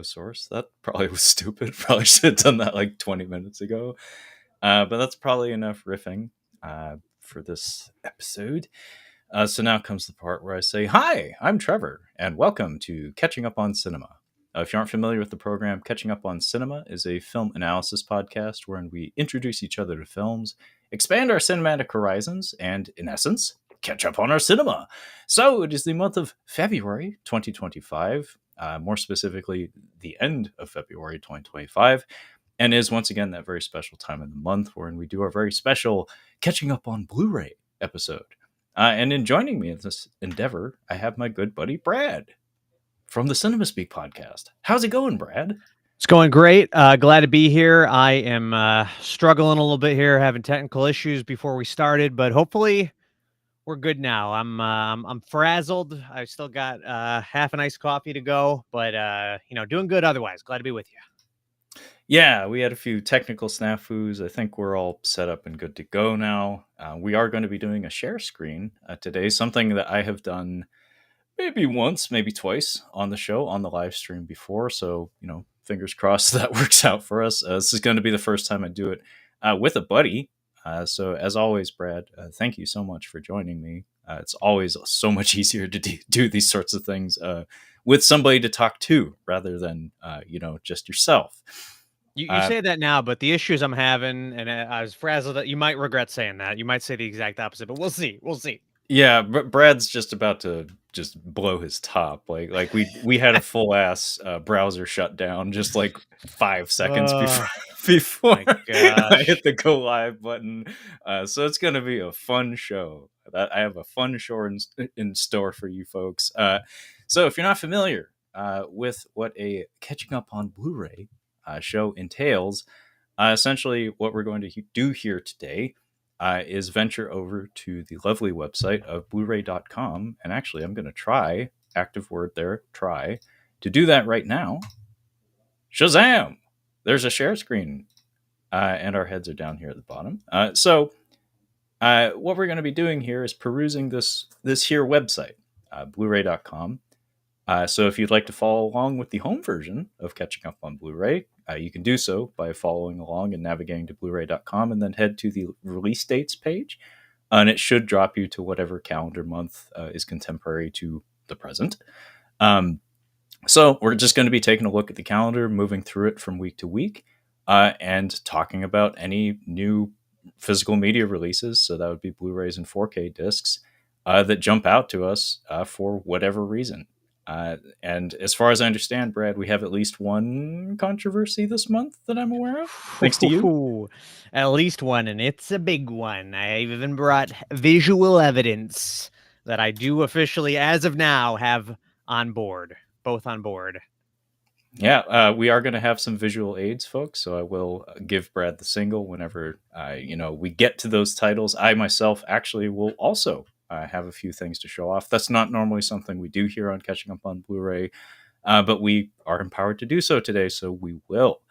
source. That probably was stupid. Probably should have done that like 20 minutes ago. But that's probably enough riffing for this episode. So now comes the part where I say, "Hi, I'm Trevor, and welcome to Catching Up on Cinema." If you aren't familiar with the program, Catching Up on Cinema is a film analysis podcast wherein we introduce each other to films, expand our cinematic horizons, and, in essence, catch up on our cinema. So it is the month of February 2025, more specifically, the end of February 2025, and is once again that very special time of the month wherein we do our very special Catching Up on Blu-Ray episode. And in joining me in this endeavor, I have my good buddy Brad from the Cinema Speak podcast. How's it going, Brad? It's going great. Glad to be here. I am struggling a little bit here, having technical issues before we started, but hopefully we're good now. I'm frazzled. I still got half an iced coffee to go, but doing good otherwise. Glad to be with you. Yeah, we had a few technical snafus. I think we're all set up and good to go now. We are going to be doing a share screen today, something that I have done maybe once, maybe twice on the show, on the live stream before. So, fingers crossed that works out for us. This is going to be the first time I do it with a buddy. So, as always, Brad, thank you so much for joining me. It's always so much easier to do these sorts of things with somebody to talk to rather than, just yourself. You say that now, but the issues I'm having, and I was frazzled. You might regret saying that. You might say the exact opposite, but we'll see. We'll see. Yeah, Brad's just about to just blow his top. Like we had a full ass browser shut down just like 5 seconds before I hit the go live button. So it's gonna be a fun show. I have a fun show in store for you folks. So if you're not familiar with what a Catching Up on Blu-ray show entails, essentially what we're going to do here today is venture over to the lovely website of Blu-ray.com. And actually, I'm going to try, active word there, try, to do that right now. Shazam! There's a share screen. And our heads are down here at the bottom. So what we're going to be doing here is perusing this here website, Blu-ray.com. So if you'd like to follow along with the home version of Catching Up on Blu-ray, you can do so by following along and navigating to Blu-ray.com and then head to the release dates page. And it should drop you to whatever calendar month is contemporary to the present. So we're just going to be taking a look at the calendar, moving through it from week to week, and talking about any new physical media releases. So that would be Blu-rays and 4K discs that jump out to us for whatever reason. And as far as I understand, Brad, we have at least one controversy this month that I'm aware of. Thanks to you. At least one, and it's a big one. I even brought visual evidence that I do officially, as of now, have on board. Both on board. Yeah, we are going to have some visual aids, folks. So I will give Brad the single whenever, we get to those titles. I myself actually will also have a few things to show off. That's not normally something we do here on Catching Up on Blu-ray, but we are empowered to do so today, so we will.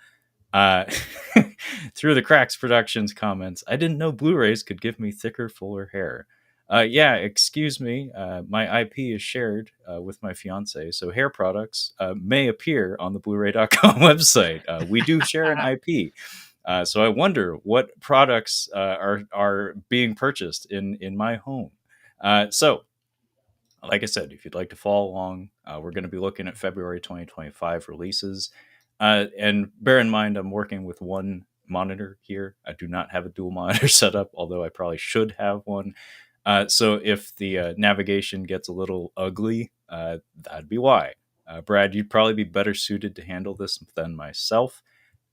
Through the Cracks Productions comments, I didn't know Blu-rays could give me thicker, fuller hair. Yeah, excuse me. My IP is shared with my fiance, so hair products may appear on the Blu-ray.com website. We do share an IP. So I wonder what products are being purchased in my home. So, like I said, if you'd like to follow along, we're going to be looking at February 2025 releases. And bear in mind, I'm working with one monitor here. I do not have a dual monitor setup, although I probably should have one. So if the navigation gets a little ugly, that'd be why. Brad, you'd probably be better suited to handle this than myself.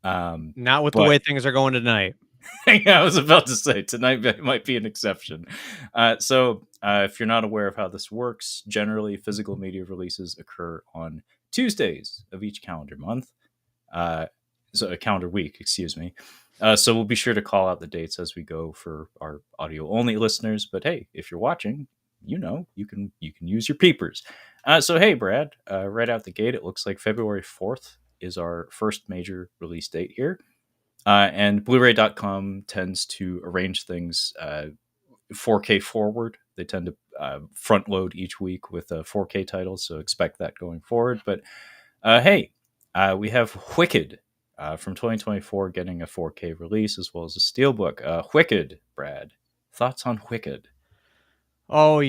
Not with the way things are going tonight. Yeah, I was about to say tonight might be an exception. So if you're not aware of how this works, generally physical media releases occur on Tuesdays of each calendar month. So a calendar week, excuse me. So we'll be sure to call out the dates as we go for our audio only listeners. But hey, if you're watching, you can use your peepers. So hey, Brad, right out the gate, it looks like February 4th is our first major release date here. And Blu-ray.com tends to arrange things 4K forward. They tend to front load each week with 4K titles, so expect that going forward. But hey, We have Wicked from 2024 getting a 4K release as well as a steelbook. Wicked, Brad. Thoughts on Wicked? Oh,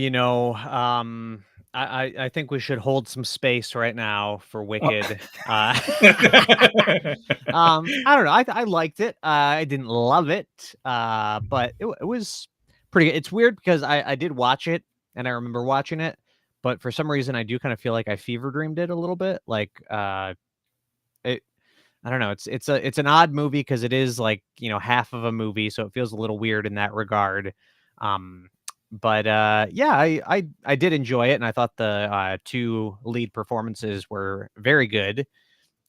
I think we should hold some space right now for Oh. Wicked. I don't know. I liked it. I didn't love it, but it was pretty good. It's weird because I did watch it and I remember watching it, but for some reason I do kind of feel like I fever dreamed it a little bit. Like it I don't know. It's an odd movie because it is like, half of a movie, so it feels a little weird in that regard. Um, but yeah, I did enjoy it, and I thought the two lead performances were very good,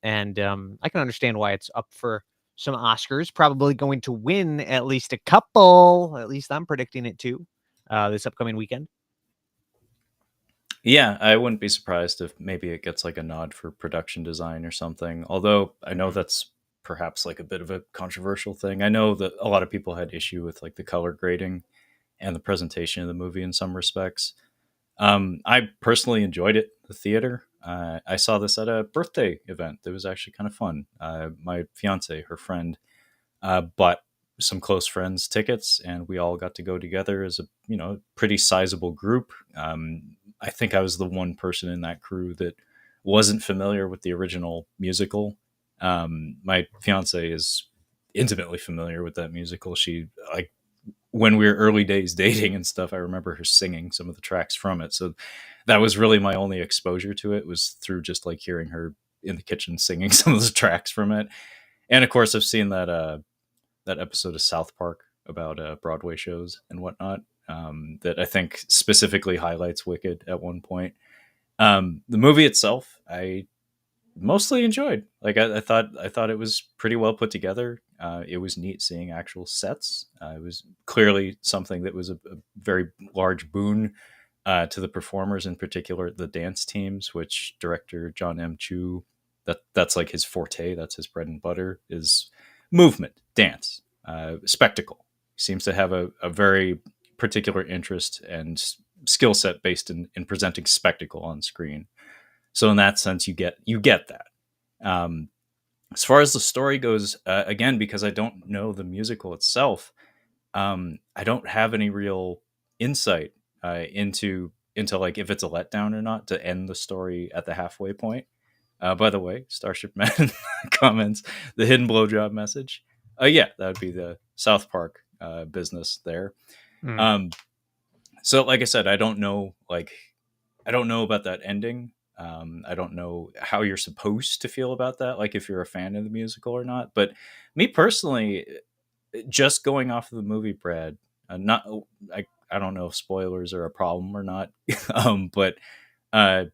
and I can understand why it's up for some Oscars. Probably going to win at least a couple. At least I'm predicting it too. This upcoming weekend. Yeah, I wouldn't be surprised if maybe it gets like a nod for production design or something. Although I know Mhm. that's perhaps like a bit of a controversial thing. I know that a lot of people had issue with like the color grading and the presentation of the movie in some respects. I personally enjoyed it. The theater. I saw this at a birthday event. That was actually kind of fun. My fiance, her friend, bought some close friends tickets, and we all got to go together as a pretty sizable group. I think I was the one person in that crew that wasn't familiar with the original musical. My fiance is intimately familiar with that musical. She like when we were early days dating and stuff. I remember her singing some of the tracks from it. So that was really my only exposure to it was through just like hearing her in the kitchen singing some of the tracks from it. And of course, I've seen that episode of South Park about Broadway shows and whatnot. That I think specifically highlights Wicked at one point. The movie itself, I mostly enjoyed. Like I thought it was pretty well put together. It was neat seeing actual sets. It was clearly something that was a very large boon to the performers, in particular the dance teams, which director John M. Chu, that's like his forte. That's his bread and butter is movement, dance, spectacle. He seems to have a very particular interest and skill set based in presenting spectacle on screen. So in that sense, you get that. Um, as far as the story goes, again, because I don't know the musical itself, I don't have any real insight into like if it's a letdown or not to end the story at the halfway point. By the way, Starship Man comments the hidden blowjob message. Yeah, that would be the South Park business there. Mm. Um, so, like I said, I don't know about that ending. I don't know how you're supposed to feel about that, like if you're a fan of the musical or not. But me personally, just going off of the movie, Brad, not I don't know if spoilers are a problem or not, but uh,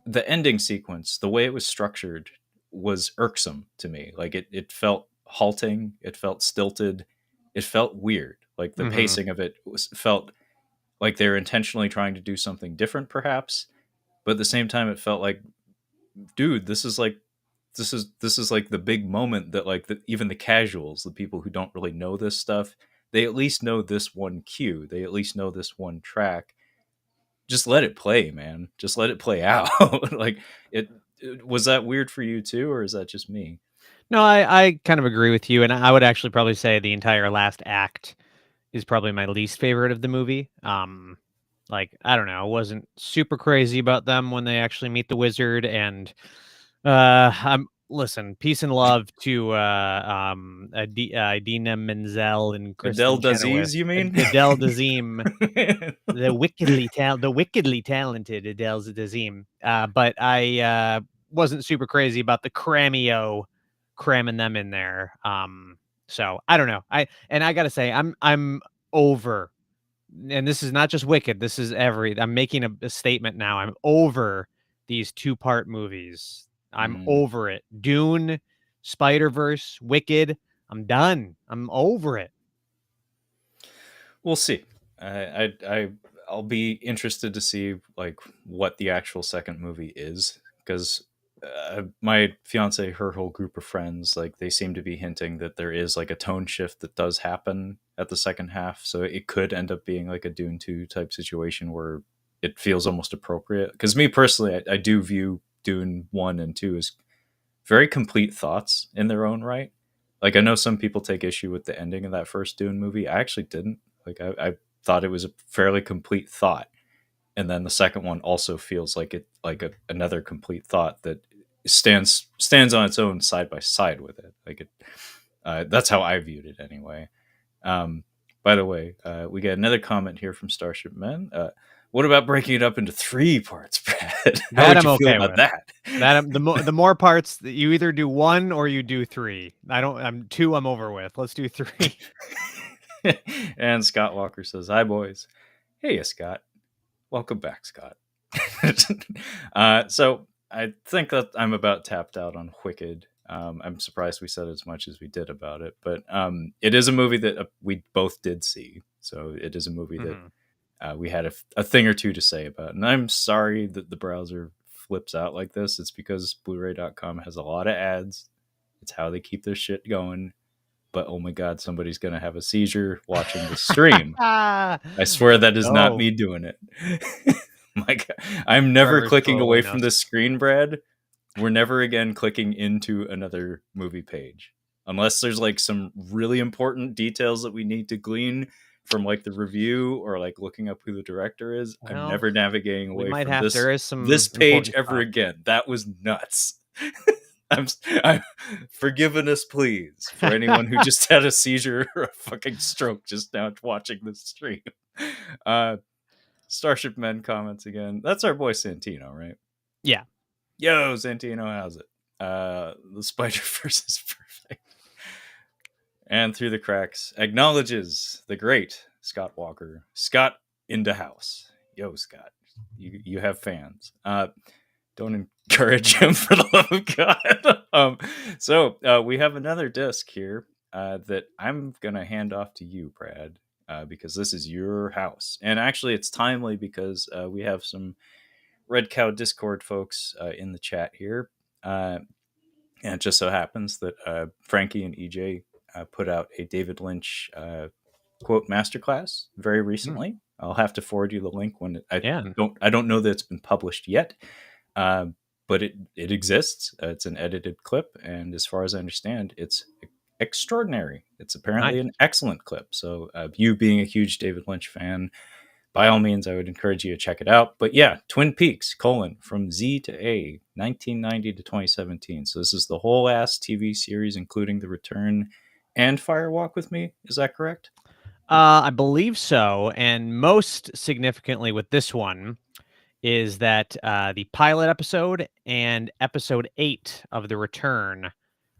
the ending sequence, the way it was structured, was irksome to me. Like it felt halting, it felt stilted, it felt weird. Like the Hmm. pacing of it felt like they're intentionally trying to do something different, perhaps, but at the same time, it felt like, dude, this is like the big moment that like even the casuals, the people who don't really know this stuff, they at least know this one cue, they at least know this one track. Just let it play, man. Just let it play out. Like it was that weird for you too, or is that just me? No, I kind of agree with you, and I would actually probably say the entire last act is probably my least favorite of the movie. Like I don't know, I wasn't super crazy about them when they actually meet the wizard, and I'm listen, peace and love to Idina Menzel and Adele Kristen Chenoweth, Daziz, you mean? Adele Dazeem, the wickedly talented Adele Dazeem. But I wasn't super crazy about the cameo cramming them in there. So I don't know. I gotta say, I'm over, and this is not just Wicked. This is I'm making a statement now. I'm over these two-part movies. I'm Mm, over it. Dune, Spider Verse, Wicked. I'm done. I'm over it. we'll see. I'll be interested to see like what the actual second movie is because my fiance, her whole group of friends, like they seem to be hinting that there is like a tone shift that does happen at the second half. So it could end up being like a Dune 2 type situation where it feels almost appropriate. Because me personally, I do view Dune 1 and 2 as very complete thoughts in their own right. Like I know some people take issue with the ending of that first Dune movie. I actually didn't. Like I thought it was a fairly complete thought, and then the second one also feels like another complete thought that stands on its own side by side with it. Like it, that's how I viewed it anyway. Um, by the way, we get another comment here from Starship Men. What about breaking it up into 3 parts, Brad? How That would I'm you feel okay about with. that? That the more parts that you either do 1 or you do 3. I'm 2. I'm over with. Let's do 3. And Scott Walker says, "Hi boys." Hey, Scott. Welcome back, Scott. So I think that I'm about tapped out on Wicked. I'm surprised we said as much as we did about it, but it is a movie that we both did see. So it is a movie that we had a thing or two to say about. And I'm sorry that the browser flips out like this. It's because Blu-ray.com has a lot of ads. It's how they keep their shit going. But oh my god, somebody's gonna have a seizure watching the stream. I swear that is not me doing it. My god, I'm never Trevor's clicking away trolling from us. the screen, Brad. We're never again clicking into another movie page. Unless there's like some really important details that we need to glean from like the review or like looking up who the director is. Well, I'm never navigating we away might from have. There is some this page important ever stuff. again. That was nuts. I'm forgiven us, please, for anyone who just had a seizure or a fucking stroke just now watching this stream. Starship Men comments again. That's our boy Santino, right? Yeah. Yo, Santino, how's it? The Spider-Verse is perfect. And through the cracks, acknowledges the great Scott Walker. Scott in the house. Yo, Scott, you have fans. Don't encourage him for the love of God. So we have another disc here that I'm gonna hand off to you, Brad, because this is your house. And actually, it's timely because we have some Red Cow Discord folks in the chat here. And it just so happens that Frankie and EJ put out a David Lynch quote masterclass very recently. I'll have to forward you the link when I don't know that it's been published yet, but it exists. It's an edited clip, and as far as I understand, it's extraordinary. It's apparently an excellent clip. So you being a huge David Lynch fan, by all means, I would encourage you to check it out. But yeah, Twin Peaks, from Z to A, 1990 to 2017. So this is the whole ass TV series, including The Return and Fire Walk with Me. Is that correct? I believe so. And most significantly with this one is that the pilot episode and episode 8 of The Return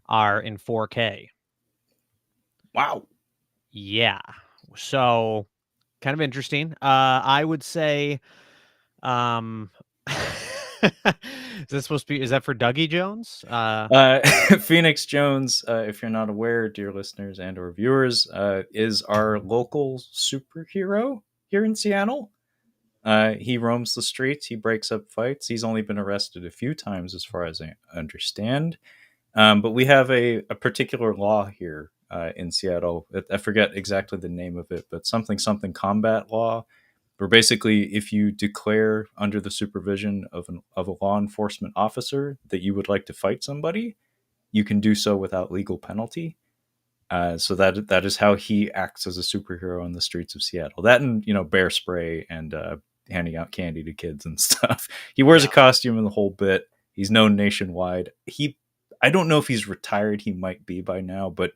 are in 4K. Wow. Yeah. So kind of interesting. I would say, is this supposed to be, is that for Dougie Jones? Phoenix Jones, if you're not aware, dear listeners and or viewers, is our local superhero here in Seattle. He roams the streets. He breaks up fights. He's only been arrested a few times, as far as I understand. But we have a particular law here in Seattle. I forget exactly the name of it, but something combat law, where basically if you declare under the supervision of a law enforcement officer that you would like to fight somebody, you can do so without legal penalty. So that is how he acts as a superhero on the streets of Seattle. That and bear spray and handing out candy to kids and stuff. He wears a costume in the whole bit. He's known nationwide. I don't know if he's retired. He might be by now, but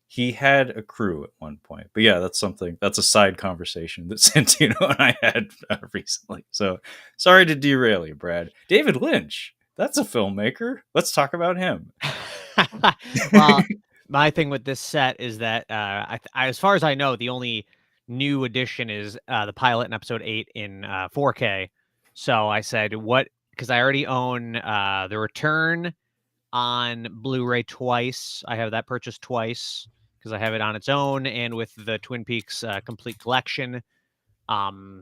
he had a crew at one point. But yeah, that's a side conversation that Santino and I had recently. So sorry to derail you, Brad. David Lynch, that's a filmmaker. Let's talk about him. Well, my thing with this set is that as far as I know, the only new addition is the pilot in episode 8 in 4K. So I said, what? Because I already own The Return on Blu-ray twice. I have that purchased twice because I have it on its own and with the Twin Peaks complete collection.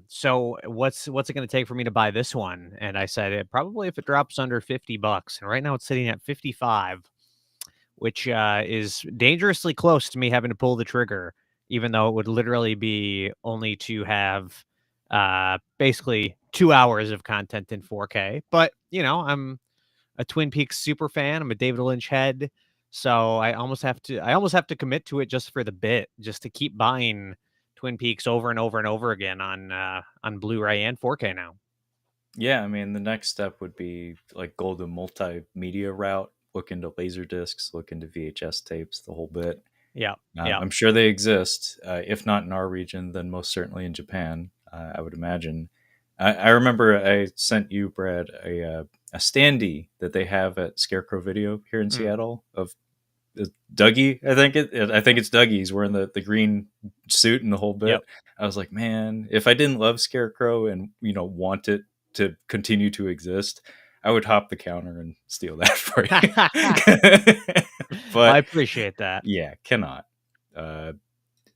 So what's it going to take for me to buy this one? And I said, probably if it drops under $50, and right now it's sitting at 55, which is dangerously close to me having to pull the trigger, even though it would literally be only to have basically 2 hours of content in 4K. But I'm a Twin Peaks super fan. I'm a David Lynch head, so I almost have to commit to it just for the bit, just to keep buying Twin Peaks over and over and over again on Blu-ray and 4K now. Yeah, I mean, the next step would be like go the multimedia route, look into laser discs, look into VHS tapes, the whole bit. Yeah, yeah. I'm sure they exist. If not in our region, then most certainly in Japan, I would imagine. I remember I sent you, Brad, a standee that they have at Scarecrow Video here in Seattle of Dougie. I think it's Dougie. He's wearing the green suit and the whole bit. Yep. I was like, man, if I didn't love Scarecrow and want it to continue to exist, I would hop the counter and steal that for you. But I appreciate that. yeah, cannot.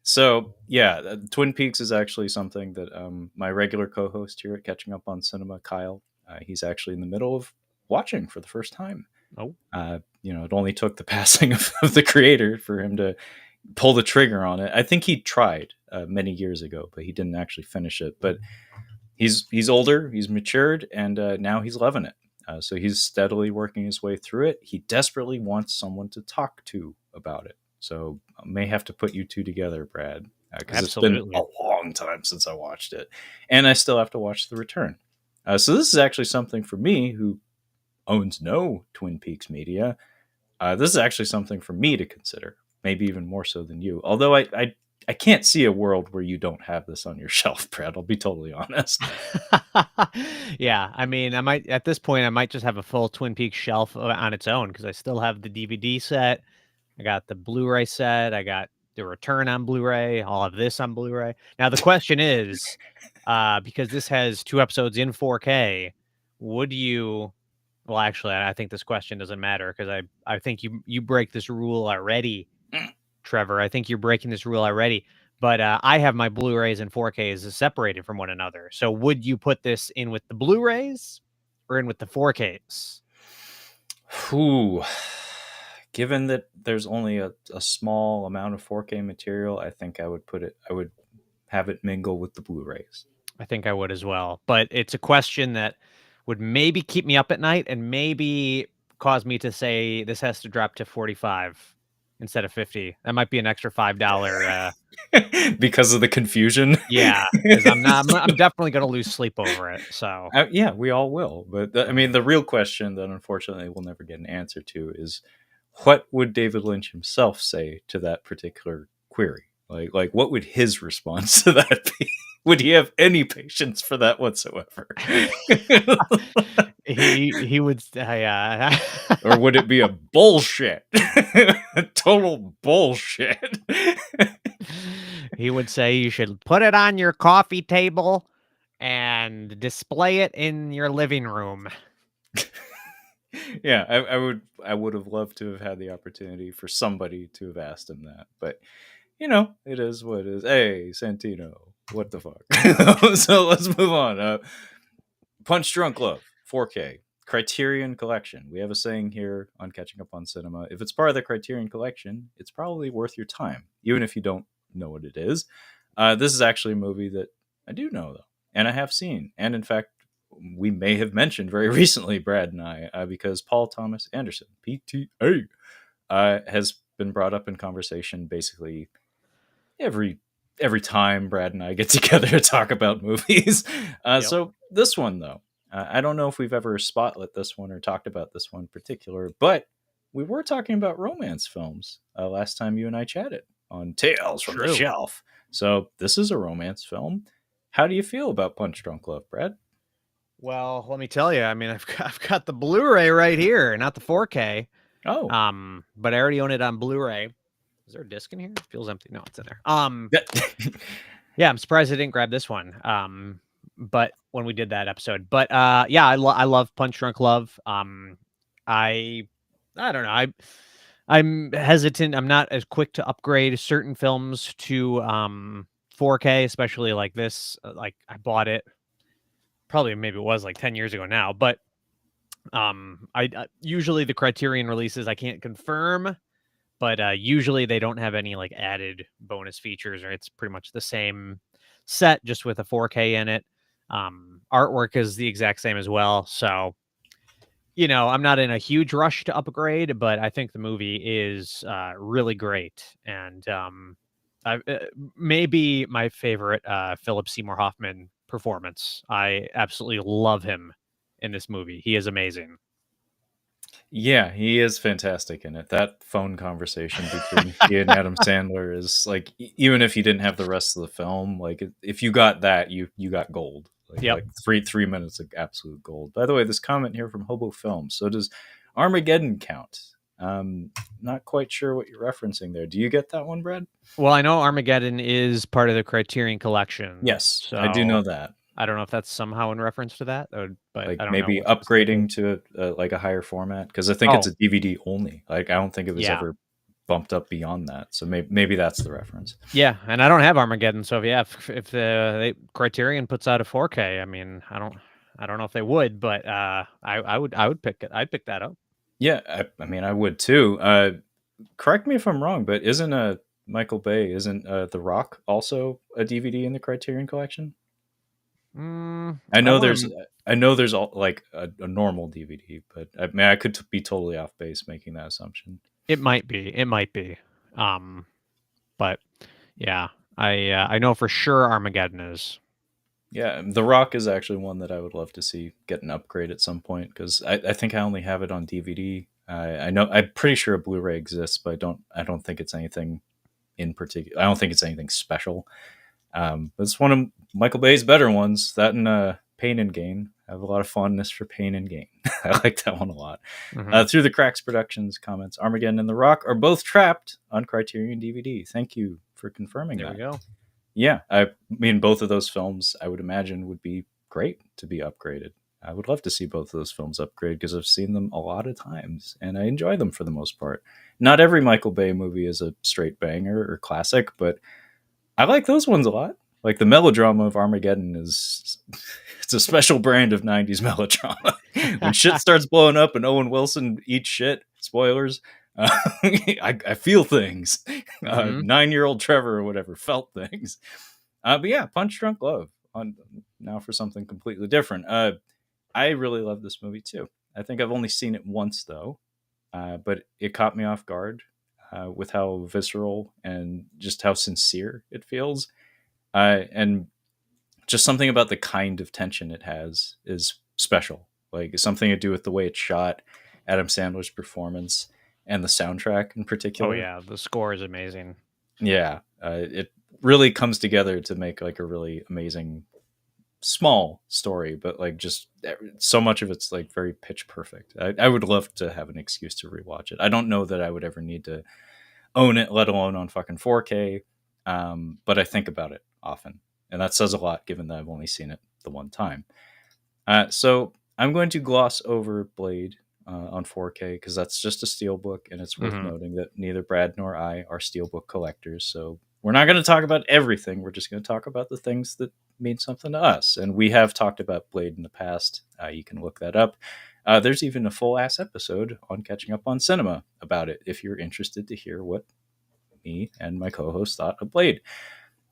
So yeah, Twin Peaks is actually something that my regular co-host here at Catching Up on Cinema, Kyle, he's actually in the middle of watching for the first time. Oh, it only took the passing of the creator for him to pull the trigger on it. I think he tried many years ago, but he didn't actually finish it. But he's older, he's matured, and now he's loving it. So he's steadily working his way through it. He desperately wants someone to talk to about it. So I may have to put you two together, Brad, because it's been a long time since I watched it. And I still have to watch The Return. So this is actually something for me who owns no Twin Peaks media. This is actually something for me to consider, maybe even more so than you. Although I can't see a world where you don't have this on your shelf, Brad. I'll be totally honest. Yeah, I mean, at this point, I might just have a full Twin Peaks shelf on its own because I still have the DVD set. I got the Blu-ray set. I got The Return on Blu-ray. I'll have this on Blu-ray. Now, the question is, because this has 2 episodes in 4K, would you... Well, actually, I think this question doesn't matter because I think you break this rule already, Trevor. I think you're breaking this rule already. But I have my Blu-rays and 4Ks separated from one another. So would you put this in with the Blu-rays or in with the 4Ks? Whew. Given that there's only a small amount of 4K material, I think I would have it mingle with the Blu-rays. I think I would as well. But it's a question that would maybe keep me up at night and maybe cause me to say this has to drop to 45 instead of 50. That might be an extra $5 because of the confusion. Yeah, because I'm definitely going to lose sleep over it. So yeah, we all will. But the real question that unfortunately we'll never get an answer to is, what would David Lynch himself say to that particular query? Like what would his response to that be? Would he have any patience for that whatsoever? he would, or would it be a bullshit, total bullshit? He would say you should put it on your coffee table and display it in your living room. Yeah, I would have loved to have had the opportunity for somebody to have asked him that, but it is what it is. Hey, Santino, what the fuck? So let's move on. Punch Drunk Love, 4K, Criterion Collection. We have a saying here on Catching Up on Cinema: if it's part of the Criterion Collection, it's probably worth your time, even if you don't know what it is. This is actually a movie that I do know, though, and I have seen. And in fact, we may have mentioned very recently, Brad and I, because Paul Thomas Anderson, PTA, has been brought up in conversation basically every time Brad and I get together to talk about movies. Yep. So this one, though, I don't know if we've ever spotlit this one or talked about this one in particular, but we were talking about romance films last time you and I chatted on Tales from the Shelf. So this is a romance film. How do you feel about Punch Drunk Love, Brad? Well, let me tell you. I mean, I've got the Blu-ray right here, not the 4K. Oh, but I already own it on Blu-ray. Is there a disc in here? It feels empty. No, it's in there. Yeah, I'm surprised I didn't grab this one. But when we did that episode, but yeah, I love Punch Drunk Love. I don't know. I'm hesitant. I'm not as quick to upgrade certain films to 4K, especially like this. Like I bought it maybe it was like 10 years ago now, but I usually the Criterion releases I can't confirm, but usually they don't have any like added bonus features, or it's pretty much the same set just with a 4K in it. Artwork is the exact same as well, so I'm not in a huge rush to upgrade, but I think the movie is really great, and maybe my favorite Philip Seymour Hoffman performance. I absolutely love him in this movie. He is amazing. Yeah, he is fantastic in it. That phone conversation between he and Adam Sandler is like, even if you didn't have the rest of the film, like if you got that, you got gold. Yep. Like 3 minutes of absolute gold. By the way, this comment here from Hobo Film. So does Armageddon count? Not quite sure what you're referencing there. Do you get that one, Brad? Well, I know Armageddon is part of the Criterion Collection, Yes, I do so know that. I don't know if that's somehow in reference to that, but Like I don't know maybe what specifically. upgrading to like a higher format, because I think it's Oh, a DVD only. Like I don't think it was yeah. ever bumped up beyond that. So maybe that's the reference. Yeah, and I don't have Armageddon, so if the Criterion puts out a 4K, I mean, I don't know if they would, but I would pick it. I'd pick that up. Yeah, I mean, I would too. Correct me if I'm wrong, but isn't Michael Bay, isn't The Rock also a DVD in the Criterion Collection? I I know there's wouldn't. I know there's all like a normal DVD, but I mean I could be totally off base making that assumption. It might be. It might be. Um, but yeah, I know for sure Armageddon is. Yeah, The Rock is actually one that I would love to see get an upgrade at some point, because I think I only have it on DVD. I know I'm pretty sure a Blu-ray exists, but I don't think it's anything in particular. I don't think it's anything special. It's one of Michael Bay's better ones. That and Pain and Gain. I have a lot of fondness for Pain and Gain. I like that one a lot. Mhm. Through the Cracks Productions comments, Armageddon and The Rock are both trapped on Criterion DVD. Thank you for confirming There we that. go. Yeah, I mean, both of those films, I would imagine, would be great to be upgraded. I would love to see both of those films upgraded, because I've seen them a lot of times and I enjoy them for the most part. Not every Michael Bay movie is a straight banger or classic, but I like those ones a lot. Like the melodrama of Armageddon is it's a special brand of 90s melodrama. When shit starts blowing up and Owen Wilson eats shit, spoilers, I feel things. Mhm. 9-year-old Trevor or whatever felt things. But yeah, Punch Drunk Love. On now for something completely different. I really love this movie too. I think I've only seen it once though, but it caught me off guard with how visceral and just how sincere it feels, and just something about the kind of tension it has is special. Like it's something to do with the way it's shot, Adam Sandler's performance, and the soundtrack in Oh particular. yeah, the score is amazing. Yeah, it really comes together to make like a really amazing small story, but like just so much of it's like very pitch perfect. I would love to have an excuse to rewatch it. I don't know that I would ever need to own it, let alone on fucking 4K. But I think about it often, and that says a lot given that I've only seen it the one time. So I'm going to gloss over Blade on 4K, because that's just a steelbook, and it's worth Mhm. noting that neither Brad nor I are steelbook collectors. So we're not going to talk about everything. We're just going to talk about the things that mean something to us. And we have talked about Blade in the past. You can look that up. There's even a full ass episode on Catching Up on Cinema about it if you're interested to hear what me and my co-host thought of Blade.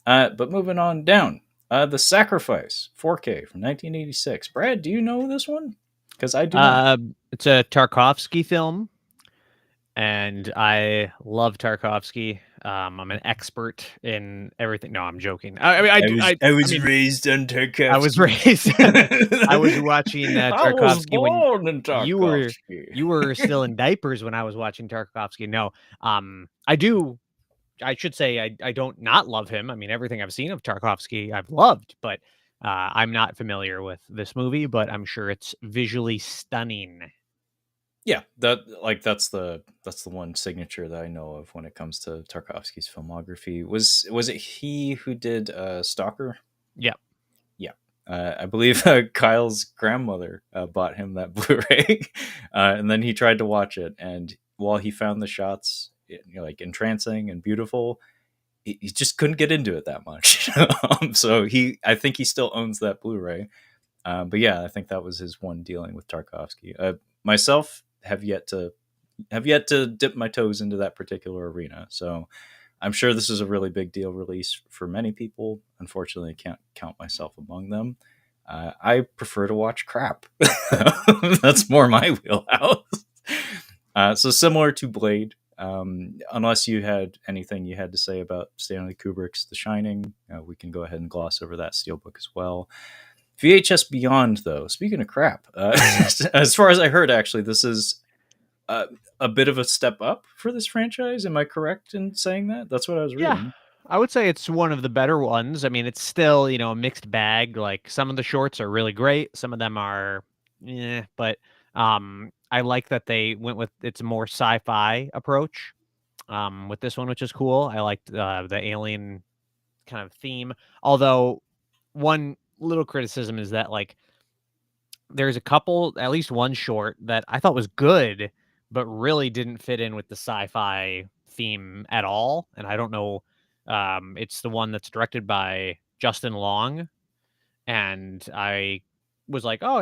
But moving on down, The Sacrifice, 4K from 1986. Brad, do you know this one? Because I do not. It's a Tarkovsky film, and I love Tarkovsky. I'm an expert in everything. No, I'm joking. I mean, I I do. was I I I was mean, raised on I was Tarkovsky. raised. I was watching I was Tarkovsky when born in you were Tarkovsky. you were still in diapers when I was watching Tarkovsky. No, I do. I should say I don't not love him. I mean, everything I've seen of Tarkovsky, I've loved, but I'm not familiar with this movie. But I'm sure it's visually stunning. Yeah, that's the one signature that I know of when it comes to Tarkovsky's filmography. Was it he who did Stalker? Yeah. Yeah. I believe Kyle's grandmother bought him that Blu-ray, and then he tried to watch it. And while he found the shots, like entrancing and beautiful, he just couldn't get into it that much. So I think he still owns that Blu-ray. But yeah, I think that was his one dealing with Tarkovsky. Myself have yet to dip my toes into that particular arena. So I'm sure this is a really big deal release for many people. Unfortunately, I can't count myself among them. I prefer to watch crap. That's more my wheelhouse. So similar to Blade, unless you had anything you had to say about Stanley Kubrick's The Shining, we can go ahead and gloss over that Steelbook as well. VHS Beyond, though, speaking of crap, as far as I heard, actually, this is a bit of a step up for this franchise. Am I correct in saying that? That's what I was Yeah, reading. I would say it's one of the better ones. I mean, it's still, a mixed bag. Like some of the shorts are really great, some of them are, but I like that they went with it's a more sci-fi approach with this one, which is cool. I liked the alien kind of theme. Although one little criticism is that like there's a couple, at least one short that I thought was good, but really didn't fit in with the sci-fi theme at all. And I don't know. It's the one that's directed by Justin Long, and I was like, oh,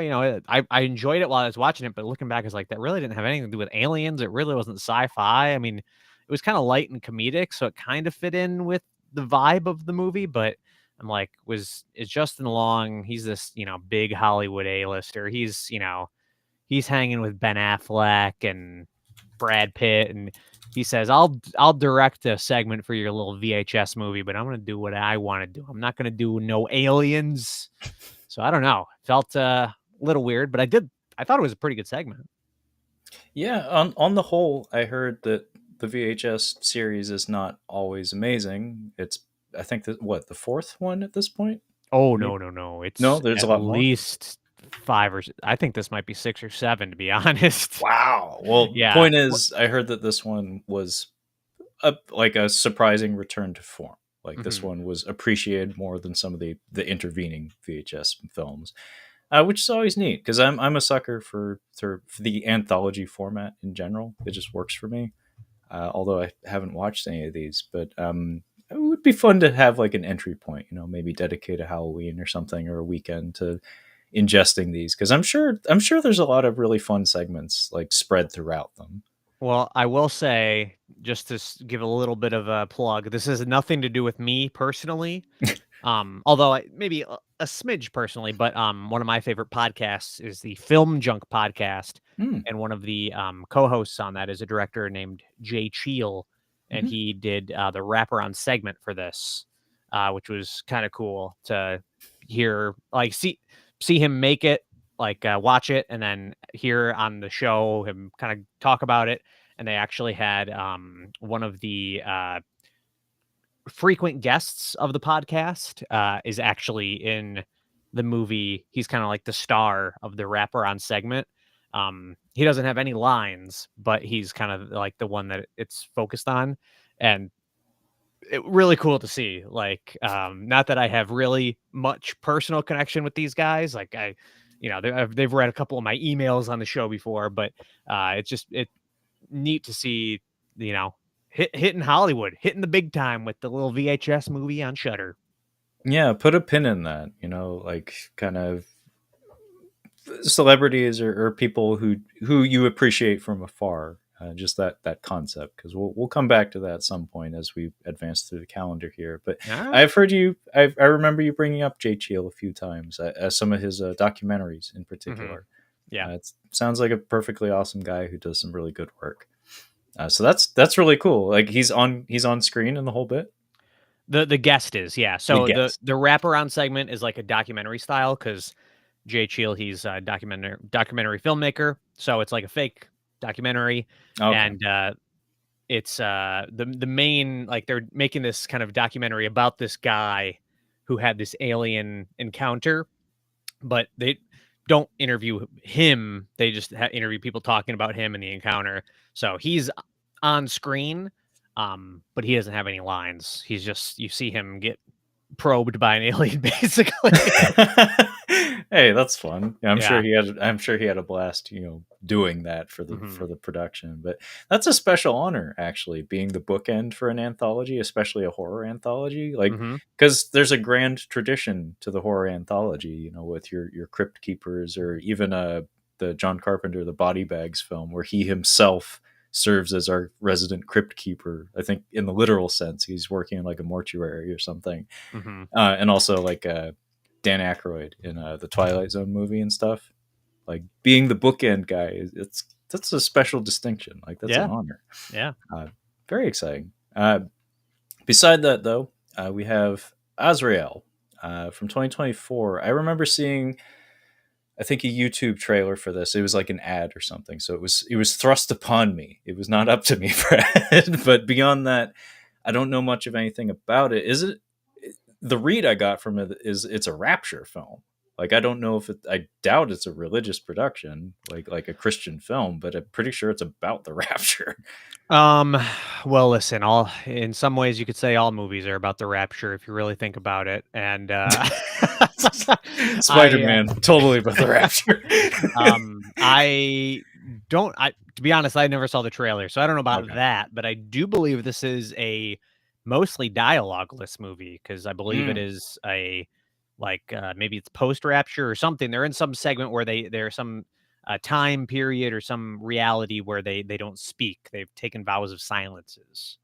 I enjoyed it while I was watching it, but looking back, is like that really didn't have anything to do with aliens. It really wasn't sci-fi. I mean, it was kind of light and comedic, so it kind of fit in with the vibe of the movie, but I'm like, is Justin Long? He's this, big Hollywood A-lister. He's hanging with Ben Affleck and Brad Pitt, and he says, I'll direct a segment for your little VHS movie, but I'm gonna do what I want to do. I'm not gonna do no aliens. So I don't know. Felt a little weird, but I thought it was a pretty good segment. Yeah, on the whole, I heard that the VHS series is not always amazing. It's I think that the fourth one at this point. Oh Maybe. no. No, It's there's a at lot more. least I think this might be 6 or 7, to be honest. Wow. Well, Yeah. point is, I heard that this one was a surprising return to form. Like this Mhm. one was appreciated more than some of the intervening VHS films, which is always neat because I'm a sucker for the anthology format in general. It just works for me. Although I haven't watched any of these, but it would be fun to have like an entry point. Maybe dedicate a Halloween or something or a weekend to ingesting these because I'm sure there's a lot of really fun segments like spread throughout them. Well, I will say, just to give a little bit of a plug, this has nothing to do with me personally. Although maybe a smidge personally, but one of my favorite podcasts is the Film Junk podcast, Mm, and one of the co-hosts on that is a director named Jay Cheel, and mhm. he did the wraparound segment for this, which was kind of cool to hear, like see him make it, like watch it, and then hear on the show him kind of talk about it. And they actually had one of the frequent guests of the podcast is actually in the movie. He's kind of like the star of the wraparound segment. He doesn't have any lines, but he's kind of like the one that it's focused on, and really cool to see. Like, not that I have really much personal connection with these guys. Like, they've read a couple of my emails on the show before, but it's neat to see, you know, hitting Hollywood, hitting the big time with the little VHS movie on Shutter. Yeah, put a pin in that. Like kind of celebrities or people who you appreciate from afar. Just that concept, because we'll come back to that at some point as we advance through the calendar here. But All right. I've heard you. I remember you bringing up Jay Cheel a few times, some of his documentaries in Mm-hmm. particular. Yeah. It sounds like a perfectly awesome guy who does some really good work. So that's really cool. Like he's on screen in the whole bit. The guest is, yeah. The So the guest. the wraparound segment is like a documentary style because Jay Cheel, he's a documentary filmmaker. So it's like a fake documentary. Okay. And it's the main, like, they're making this kind of documentary about this guy who had this alien encounter, but they don't interview him. They just interview people talking about him and the encounter. So he's on screen, but he doesn't have any lines. He's just, you see him get probed by an alien, basically. Hey, that's fun. Yeah, I'm sure Yeah. he had. I'm sure he had a blast, doing that for the Hmm. for the production. But that's a special honor, actually, being the bookend for an anthology, especially a horror anthology. Like, Hmm. because there's a grand tradition to the horror anthology. With your Crypt Keepers, or even the John Carpenter The Body Bags film, where he himself serves as our resident crypt keeper. I think in the literal sense, he's working in like a mortuary or something, Hmm. and also like Dan Aykroyd in the Twilight Zone movie and stuff. Like being the bookend guy, that's a special distinction. Like that's an Yeah. honor. Yeah. Very exciting. Beside that, though, we have Azrael from 2024. I remember seeing, I think, a YouTube trailer for this. It was like an ad or something. So it was thrust upon me. It was not up to me, Brad. But beyond that, I don't know much of anything about it. Is it the read I got from it is it's a rapture film. Like I don't know if I doubt it's a religious production, like a Christian film, but I'm pretty sure it's about the rapture. Well, listen, all in some ways you could say all movies are about the rapture if you really think about it. And I Spider-Man, totally about the rapture. I don't I to be honest, I never saw the trailer, so I don't know about Okay. that, but I do believe this is a mostly dialogueless movie because I believe it Mm. is a maybe it's post rapture or something. They're in some segment where there's some time period or some reality where they don't speak. They've taken vows of silences.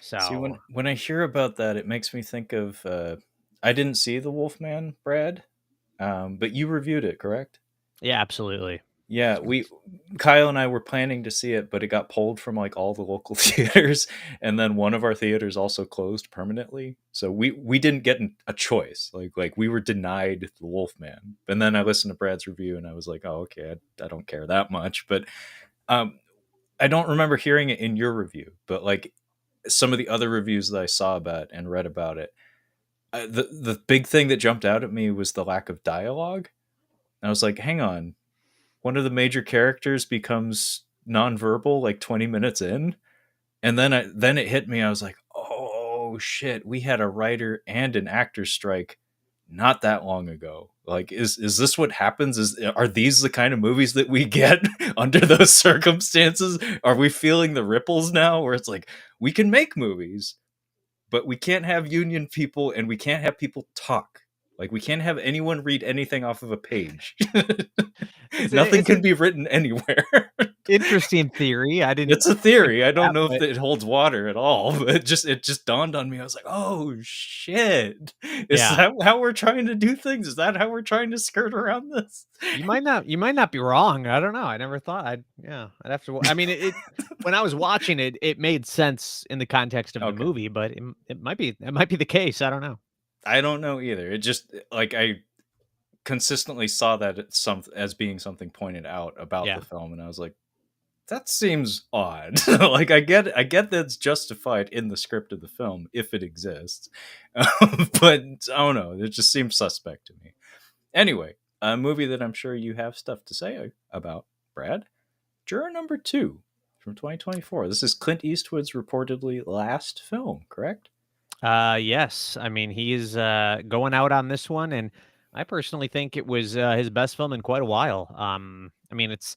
See, So when I hear about that, it makes me think of I didn't see The Wolfman, Brad, but you reviewed it, correct? yeah, absolutely. Yeah, we Kyle and I were planning to see it, but it got pulled from like all the local theaters, and then one of our theaters also closed permanently. So we didn't get a choice. Like we were denied The Wolfman. And then I listened to Brad's review, and I was like, oh, okay, I don't care that much. But um, I don't remember hearing it in your review, but like some of the other reviews that I saw about and read about it, the big thing that jumped out at me was the lack of dialogue. I was like, hang on, one of the major characters becomes nonverbal like 20 minutes in, and then it hit me. I was like, oh shit, we had a writer and an actor strike not that long ago. Like is this what happens? Are these the kind of movies that we get under those circumstances? Are we feeling the ripples now where it's like we can make movies, but we can't have union people and we can't have people talk. Like we can't have anyone read anything off of a page. Nothing It's can an be written anywhere. interesting theory. I didn't It's a think theory. I of don't that, know if but it holds water at all, but it just dawned on me. I was like, "Oh shit. Is yeah. that how we're trying to do things? Is that how we're trying to skirt around this?" You might not be wrong. I don't know. I never thought I'd have to I mean when I was watching it, it made sense in the context of the Okay. movie, but it might be the case. I don't know. I don't know either. It just like I consistently saw that it's some as being something pointed out about Yeah. the film, and I was like, that seems odd. Like I get that's justified in the script of the film if it exists, but I don't know. It just seems suspect to me. Anyway, a movie that I'm sure you have stuff to say about, Brad. Juror number 2 from 2024. This is Clint Eastwood's reportedly last film, correct? Yes. I mean, he is going out on this one, and I personally think it was his best film in quite a while. I mean, it's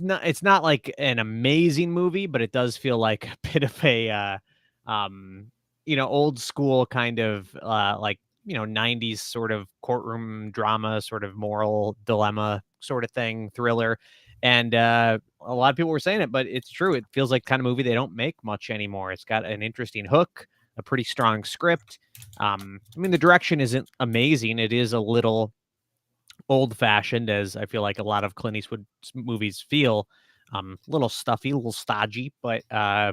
not like an amazing movie, but it does feel like a bit of a um old school kind of 90s sort of courtroom drama, sort of moral dilemma sort of thing, thriller. And a lot of people were saying it, but it's true. It feels like the kind of movie they don't make much anymore. It's got an interesting hook, a pretty strong script. I mean, the direction isn't amazing. It is a little old-fashioned, as I feel like a lot of Clint Eastwood movies feel. A little stuffy, a little stodgy, but I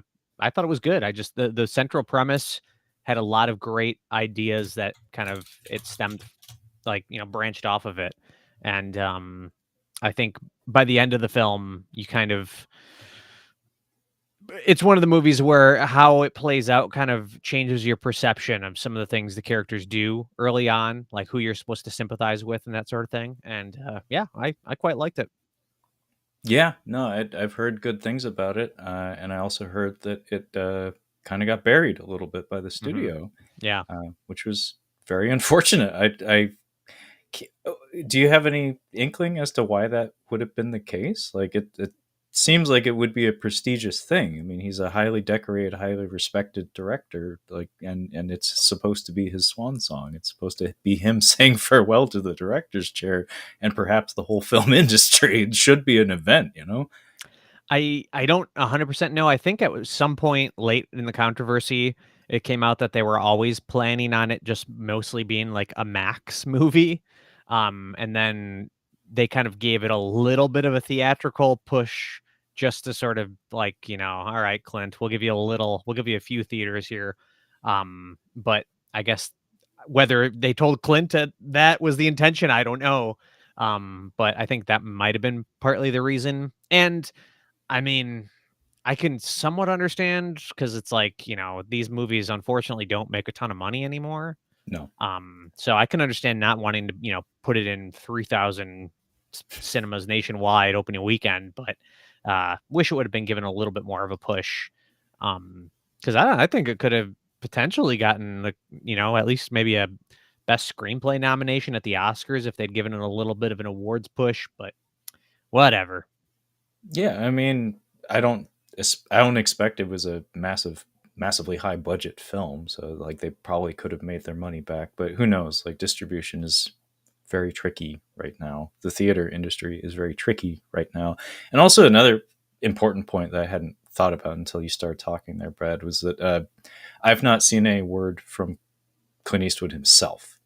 thought it was good. I just the central premise had a lot of great ideas that kind of it stemmed, branched off of it. And I think by the end of the film, you kind of it's one of the movies where how it plays out kind of changes your perception of some of the things the characters do early on, like who you're supposed to sympathize with and that sort of thing. And yeah, I quite liked it. Yeah, no, I've heard good things about it, and I also heard that it kind of got buried a little bit by the Hmm. studio, Yeah. which was very unfortunate. Do you have any inkling as to why that would have been the case? Like it seems like it would be a prestigious thing. I mean, he's a highly decorated, highly respected director, like, and it's supposed to be his swan song. It's supposed to be him saying farewell to the director's chair and perhaps the whole film industry. It should be an event, you know? I don't 100% know. I think at some point late in the controversy, it came out that they were always planning on it just mostly being like a Max movie. And then they kind of gave it a little bit of a theatrical push just to sort of like, all right, Clint, we'll give you a few theaters here. But I guess whether they told Clint that was the intention, I don't know. But I think that might have been partly the reason. And I mean, I can somewhat understand because it's like, these movies unfortunately don't make a ton of money anymore. No. So I can understand not wanting to, put it in 3,000 cinemas nationwide opening weekend, but wish it would have been given a little bit more of a push. Because I think it could have potentially gotten at least maybe a best screenplay nomination at the Oscars if they'd given it a little bit of an awards push, but whatever. Yeah, I mean, I don't I don't expect it was a massively high budget film, so like they probably could have made their money back, but who knows? Like distribution is very tricky right now. The theater industry is very tricky right now. And also another important point that I hadn't thought about until you started talking there, Brad, was that I've not seen a word from Clint Eastwood himself,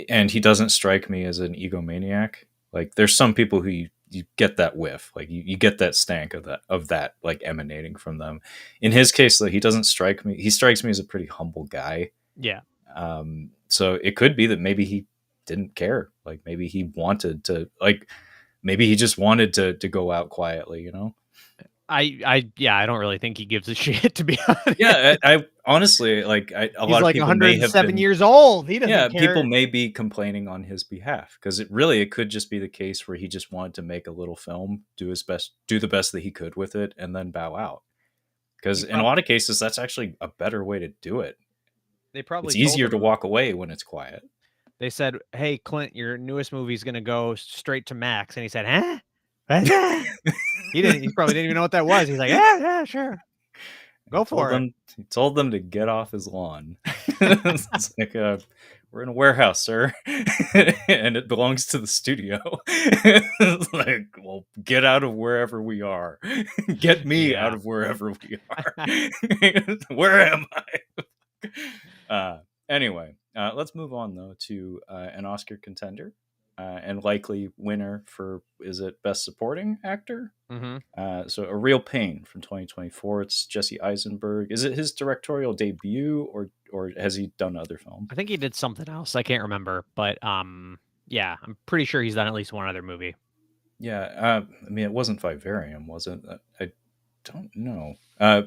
and he doesn't strike me as an egomaniac. Like there's some people who you get that whiff, like you get that stank of that like emanating from them. In his case, though, he doesn't strike me. He strikes me as a pretty humble guy. Yeah. So it could be that maybe he didn't care. Like maybe he wanted to like maybe he just wanted to go out quietly, you know? I don't really think he gives a shit, to be honest. Yeah, I honestly like a He's lot of like people may have 107 been. years old. He Yeah, doesn't people care. may be complaining on his behalf because it could just be the case where he just wanted to make a little film, do his best, do the best that he could with it, and then bow out. Because He in a prob- lot of cases, that's actually a better way to do it. they probably It's told easier to him. walk away when it's quiet. They said, "Hey, Clint, your newest movie is gonna go straight to Max," and he said, "Huh? What's that?" He didn't. He probably didn't even know what that was. He's like, "Yeah, yeah, sure, go for it." He told them to get off his lawn. It's like we're in a warehouse, sir, and it belongs to the studio. It's like, well, get out of wherever we are. Get me out Yeah. of wherever we are. Where am I? Anyway, let's move on though to an Oscar contender and likely winner for, is it Best Supporting Actor? Mm-hmm. So A Real Pain from 2024. It's Jesse Eisenberg. Is it his directorial debut, or has he done other films? I think he did something else. I can't remember, but yeah, I'm pretty sure he's done at least one other movie. Yeah, I mean, it wasn't Vivarium, was it? I don't know.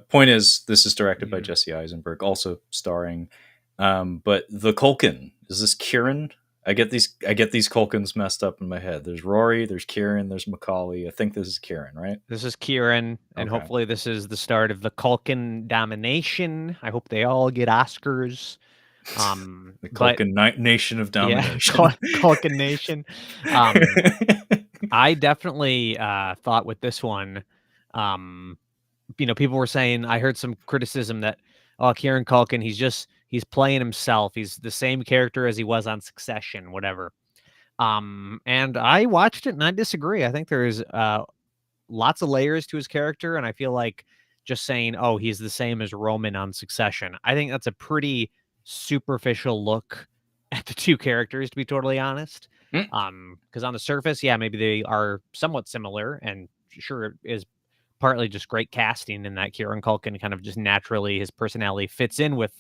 Point is, this is directed by Jesse Eisenberg, also starring. But the Culkin, is this Kieran? I get these Culkins messed up in my head. There's Rory, there's Kieran, there's Macaulay. I think this is Kieran, right? This is Kieran, and Okay. hopefully this is the start of the Culkin domination. I hope they all get Oscars. The But Culkin Nation of yeah, Domination. Culkin Nation. I definitely thought with this one, um, people were saying, I heard some criticism that, oh, Kieran Culkin, he's playing himself. He's the same character as he was on Succession, whatever. And I watched it and I disagree. I think there's lots of layers to his character, and I feel like just saying, "Oh, he's the same as Roman on Succession," I think that's a pretty superficial look at the two characters, to be totally honest. Mm. Because on the surface, yeah, maybe they are somewhat similar, and sure it is partly just great casting in that Kieran Culkin kind of just naturally his personality fits in with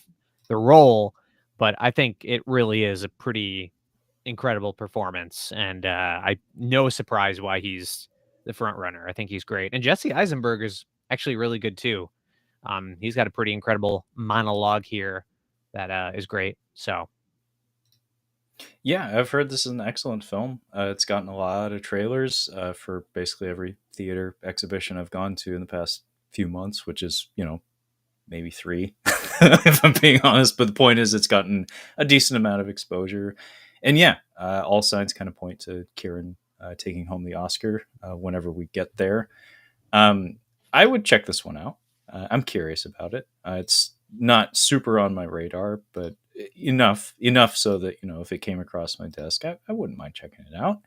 the role. But I think it really is a pretty incredible performance, and I no surprise why he's the front runner. I think he's great, and Jesse Eisenberg is actually really good too. He's got a pretty incredible monologue here that is great. So Yeah, I've heard this is an excellent film. It's gotten a lot of trailers for basically every theater exhibition I've gone to in the past few months, which is, maybe three, if I'm being honest. But the point is, it's gotten a decent amount of exposure. And yeah, all signs kind of point to Kieran taking home the Oscar whenever we get there. I would check this one out. I'm curious about it. It's not super on my radar, but enough so that, if it came across my desk, I wouldn't mind checking it out.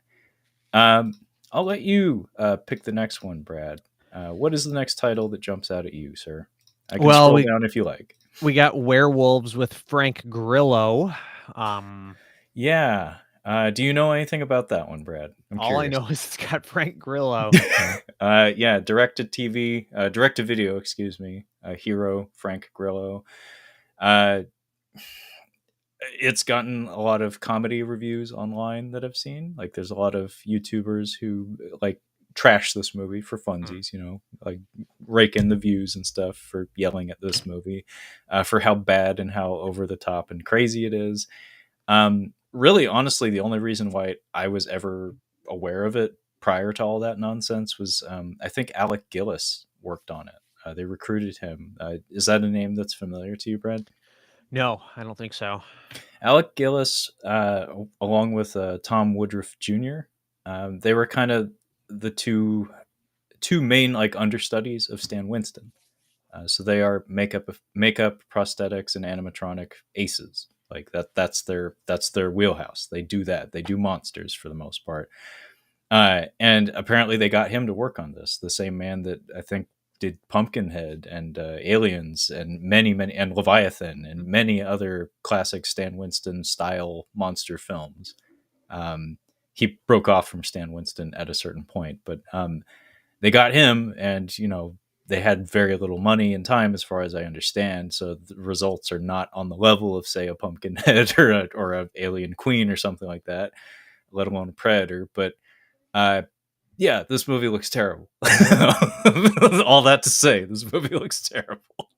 I'll let you pick the next one, Brad. What is the next title that jumps out at you, sir? I can well, scroll we down if you like. We got Werewolves with Frank Grillo. Yeah. Do you know anything about that one, Brad? I'm All I curious. know is it's got Frank Grillo. Yeah, direct to video, excuse me. Hero Frank Grillo. Uh, it's gotten a lot of comedy reviews online that I've seen. Like, there's a lot of YouTubers who like trash this movie for funsies, like rake in the views and stuff for yelling at this movie, for how bad and how over the top and crazy it is. Really, honestly, the only reason why I was ever aware of it prior to all that nonsense was I think Alec Gillis worked on it. They recruited him. Is that a name that's familiar to you, Brad? No, I don't think so. Alec Gillis, along with Tom Woodruff Jr., they were kind of the two main like understudies of Stan Winston. So they are makeup, prosthetics, and animatronic aces. Like that's their wheelhouse. They do that. They do monsters for the most part. And apparently they got him to work on this. The same man that I think did Pumpkinhead and Aliens and many and Leviathan and many other classic Stan Winston style monster films. He broke off from Stan Winston at a certain point, but they got him, and they had very little money and time, as far as I understand. So the results are not on the level of, say, a Pumpkinhead or a Alien Queen or something like that, let alone a Predator. But yeah, this movie looks terrible. All that to say, this movie looks terrible.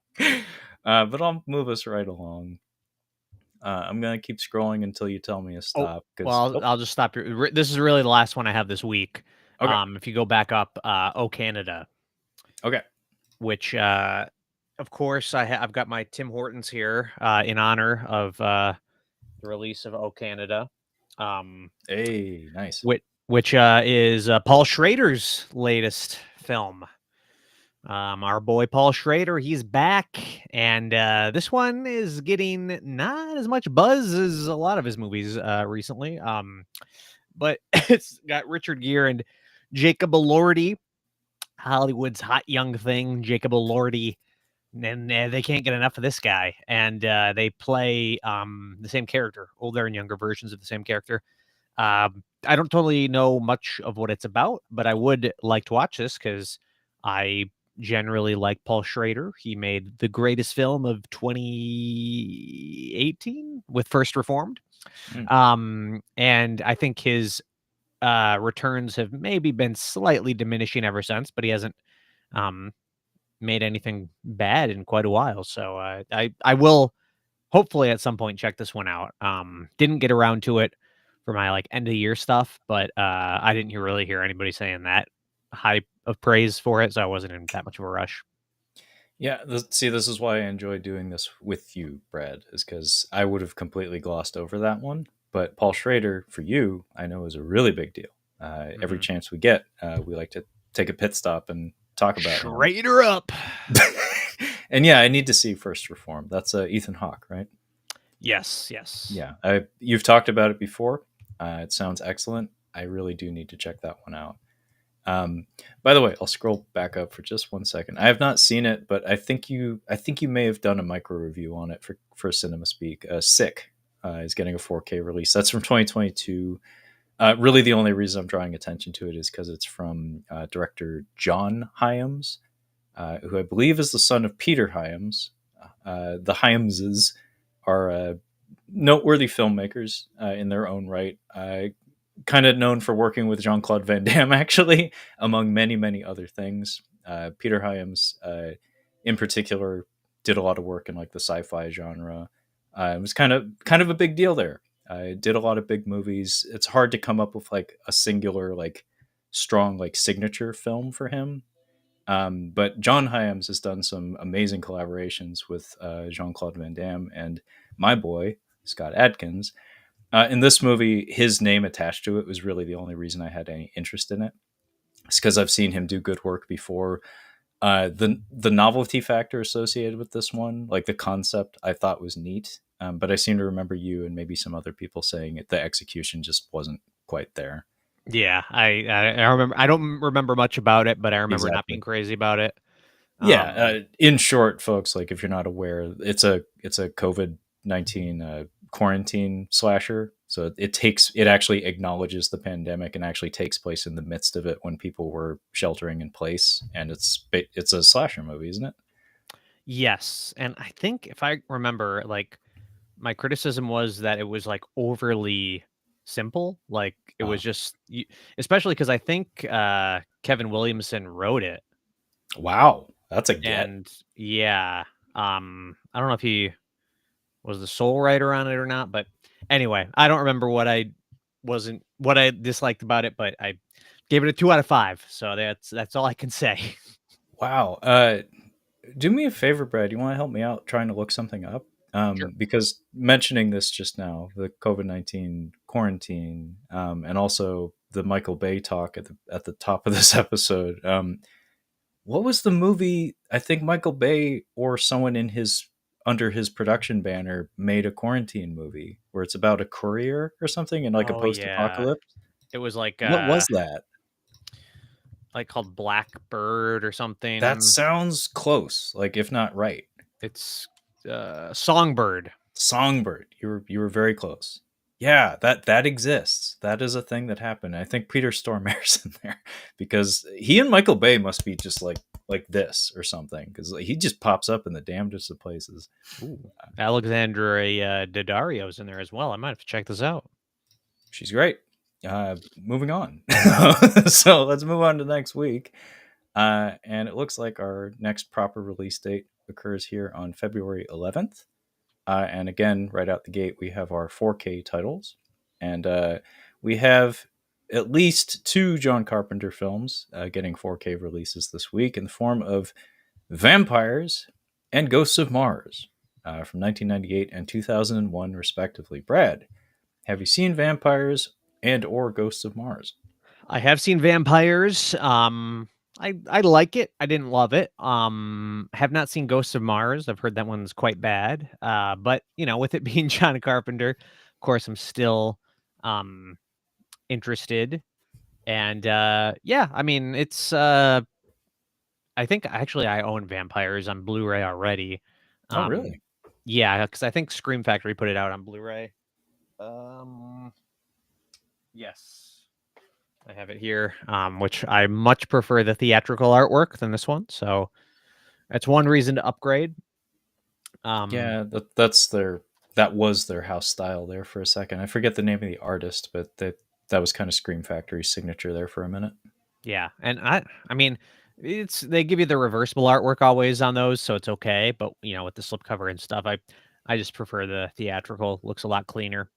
But I'll move us right along. I'm gonna keep scrolling until you tell me to stop. I'll just stop you. This is really the last one I have this week. Okay. If you go back up, Oh Canada. Okay. Which, of course, I've got my Tim Hortons here in honor of the release of Oh Canada. Hey, nice. Which is Paul Schrader's latest film. Our boy Paul Schrader, he's back, and this one is getting not as much buzz as a lot of his movies recently. But it's got Richard Gere and Jacob Elordi, Hollywood's hot young thing, Jacob Elordi, and they can't get enough of this guy. And they play the same character, older and younger versions of the same character. I don't totally know much of what it's about, but I would like to watch this because I generally like Paul Schrader. He made the greatest film of 2018 with First Reformed. And I think his returns have maybe been slightly diminishing ever since, but he hasn't made anything bad in quite a while. So I will hopefully at some point check this one out. Didn't get around to it for my like end of the year stuff, but I didn't really hear anybody saying that high of praise for it, so I wasn't in that much of a rush. Yeah, this is why I enjoy doing this with you, Brad, is because I would have completely glossed over that one. But Paul Schrader, for you, I know is a really big deal. Every chance we get, we like to take a pit stop and talk about Schrader up. And yeah, I need to see First Reform. That's Ethan Hawke, right? Yes. Yeah, you've talked about it before. It sounds excellent. I really do need to check that one out. By the way, I'll scroll back up for just 1 second. I have not seen it, but I think you may have done a micro review on it for Cinema Speak. Sick is getting a 4K release. That's from 2022. Really, the only reason I'm drawing attention to it is because it's from director John Hyams, who I believe is the son of Peter Hyams. The Hyamses are noteworthy filmmakers in their own right. Kind of known for working with Jean-Claude Van Damme, actually, among many other things. Peter Hyams, in particular, did a lot of work in like the sci-fi genre. It was kind of a big deal there. Did a lot of big movies. It's hard to come up with like a singular like strong like signature film for him. But John Hyams has done some amazing collaborations with Jean-Claude Van Damme and my boy Scott Adkins. In this movie, his name attached to it was really the only reason I had any interest in it. It's because I've seen him do good work before. The novelty factor associated with this one, like the concept, I thought was neat. But I seem to remember you and maybe some other people saying it, the execution just wasn't quite there. Yeah, I remember. I don't remember much about it, but I remember not Exactly. being crazy about it. Yeah, Um, in short, folks, like if you're not aware, it's a COVID-19 quarantine slasher. So it actually acknowledges the pandemic and actually takes place in the midst of it when people were sheltering in place, and it's a slasher movie, isn't it? yes, and I think if I remember, like my criticism was that it was like overly simple. Like it was Uh, just, especially because I think Kevin Williamson wrote it, wow, that's a get. and yeah, I don't know if he was the sole writer on it or not, but anyway, I don't remember what I disliked about it, but I gave it a 2 out of 5. So that's all I can say. Wow. Do me a favor, Brad. You want to help me out trying to look something up? Sure. Because mentioning this just now, the COVID-19 quarantine, and also the Michael Bay talk at the top of this episode. What was the movie? I think Michael Bay or someone in his under his production banner made a quarantine movie where it's about a courier or something in like a Oh yeah, post-apocalypse. it was What was that? like called Blackbird or That something. sounds close, like if not right. It's Songbird. Songbird. You were very close. Yeah, that exists. That is a thing that happened. I think Peter Stormare's in there because he and Michael Bay must be just like this or something because he just pops up in the damnedest of places. Ooh. Alexandria Daddario's in there as well. I might have to check this out. She's great. Moving on. So let's move on to next week. And it looks like our next proper release date occurs here on February 11th. And again, right out the gate, we have our 4K titles. And we have at least two John Carpenter films getting 4K releases this week in the form of Vampires and Ghosts of Mars from 1998 and 2001, respectively. Brad, have you seen Vampires and or Ghosts of Mars? I have seen Vampires. I like it. I didn't love it. Have not seen Ghosts of Mars. I've heard that one's quite bad. But you know, with it being John Carpenter, of course, I'm still interested. And yeah, I mean, it's I think actually I own Vampires on Blu-ray already. Oh, Um, really? yeah, because I think Scream Factory put it out on Blu-ray. Um, yes, I have it here. Which I much prefer the theatrical artwork than this one. So that's one reason to upgrade. Um, Yeah, that was their house style there for a second. I forget the name of the artist, but that was kind of Scream Factory's signature there for a minute. yeah, and I mean, it's they give you the reversible artwork always on those, so it's okay. But you know, with the slipcover and stuff, I just prefer the theatrical. Looks a lot cleaner.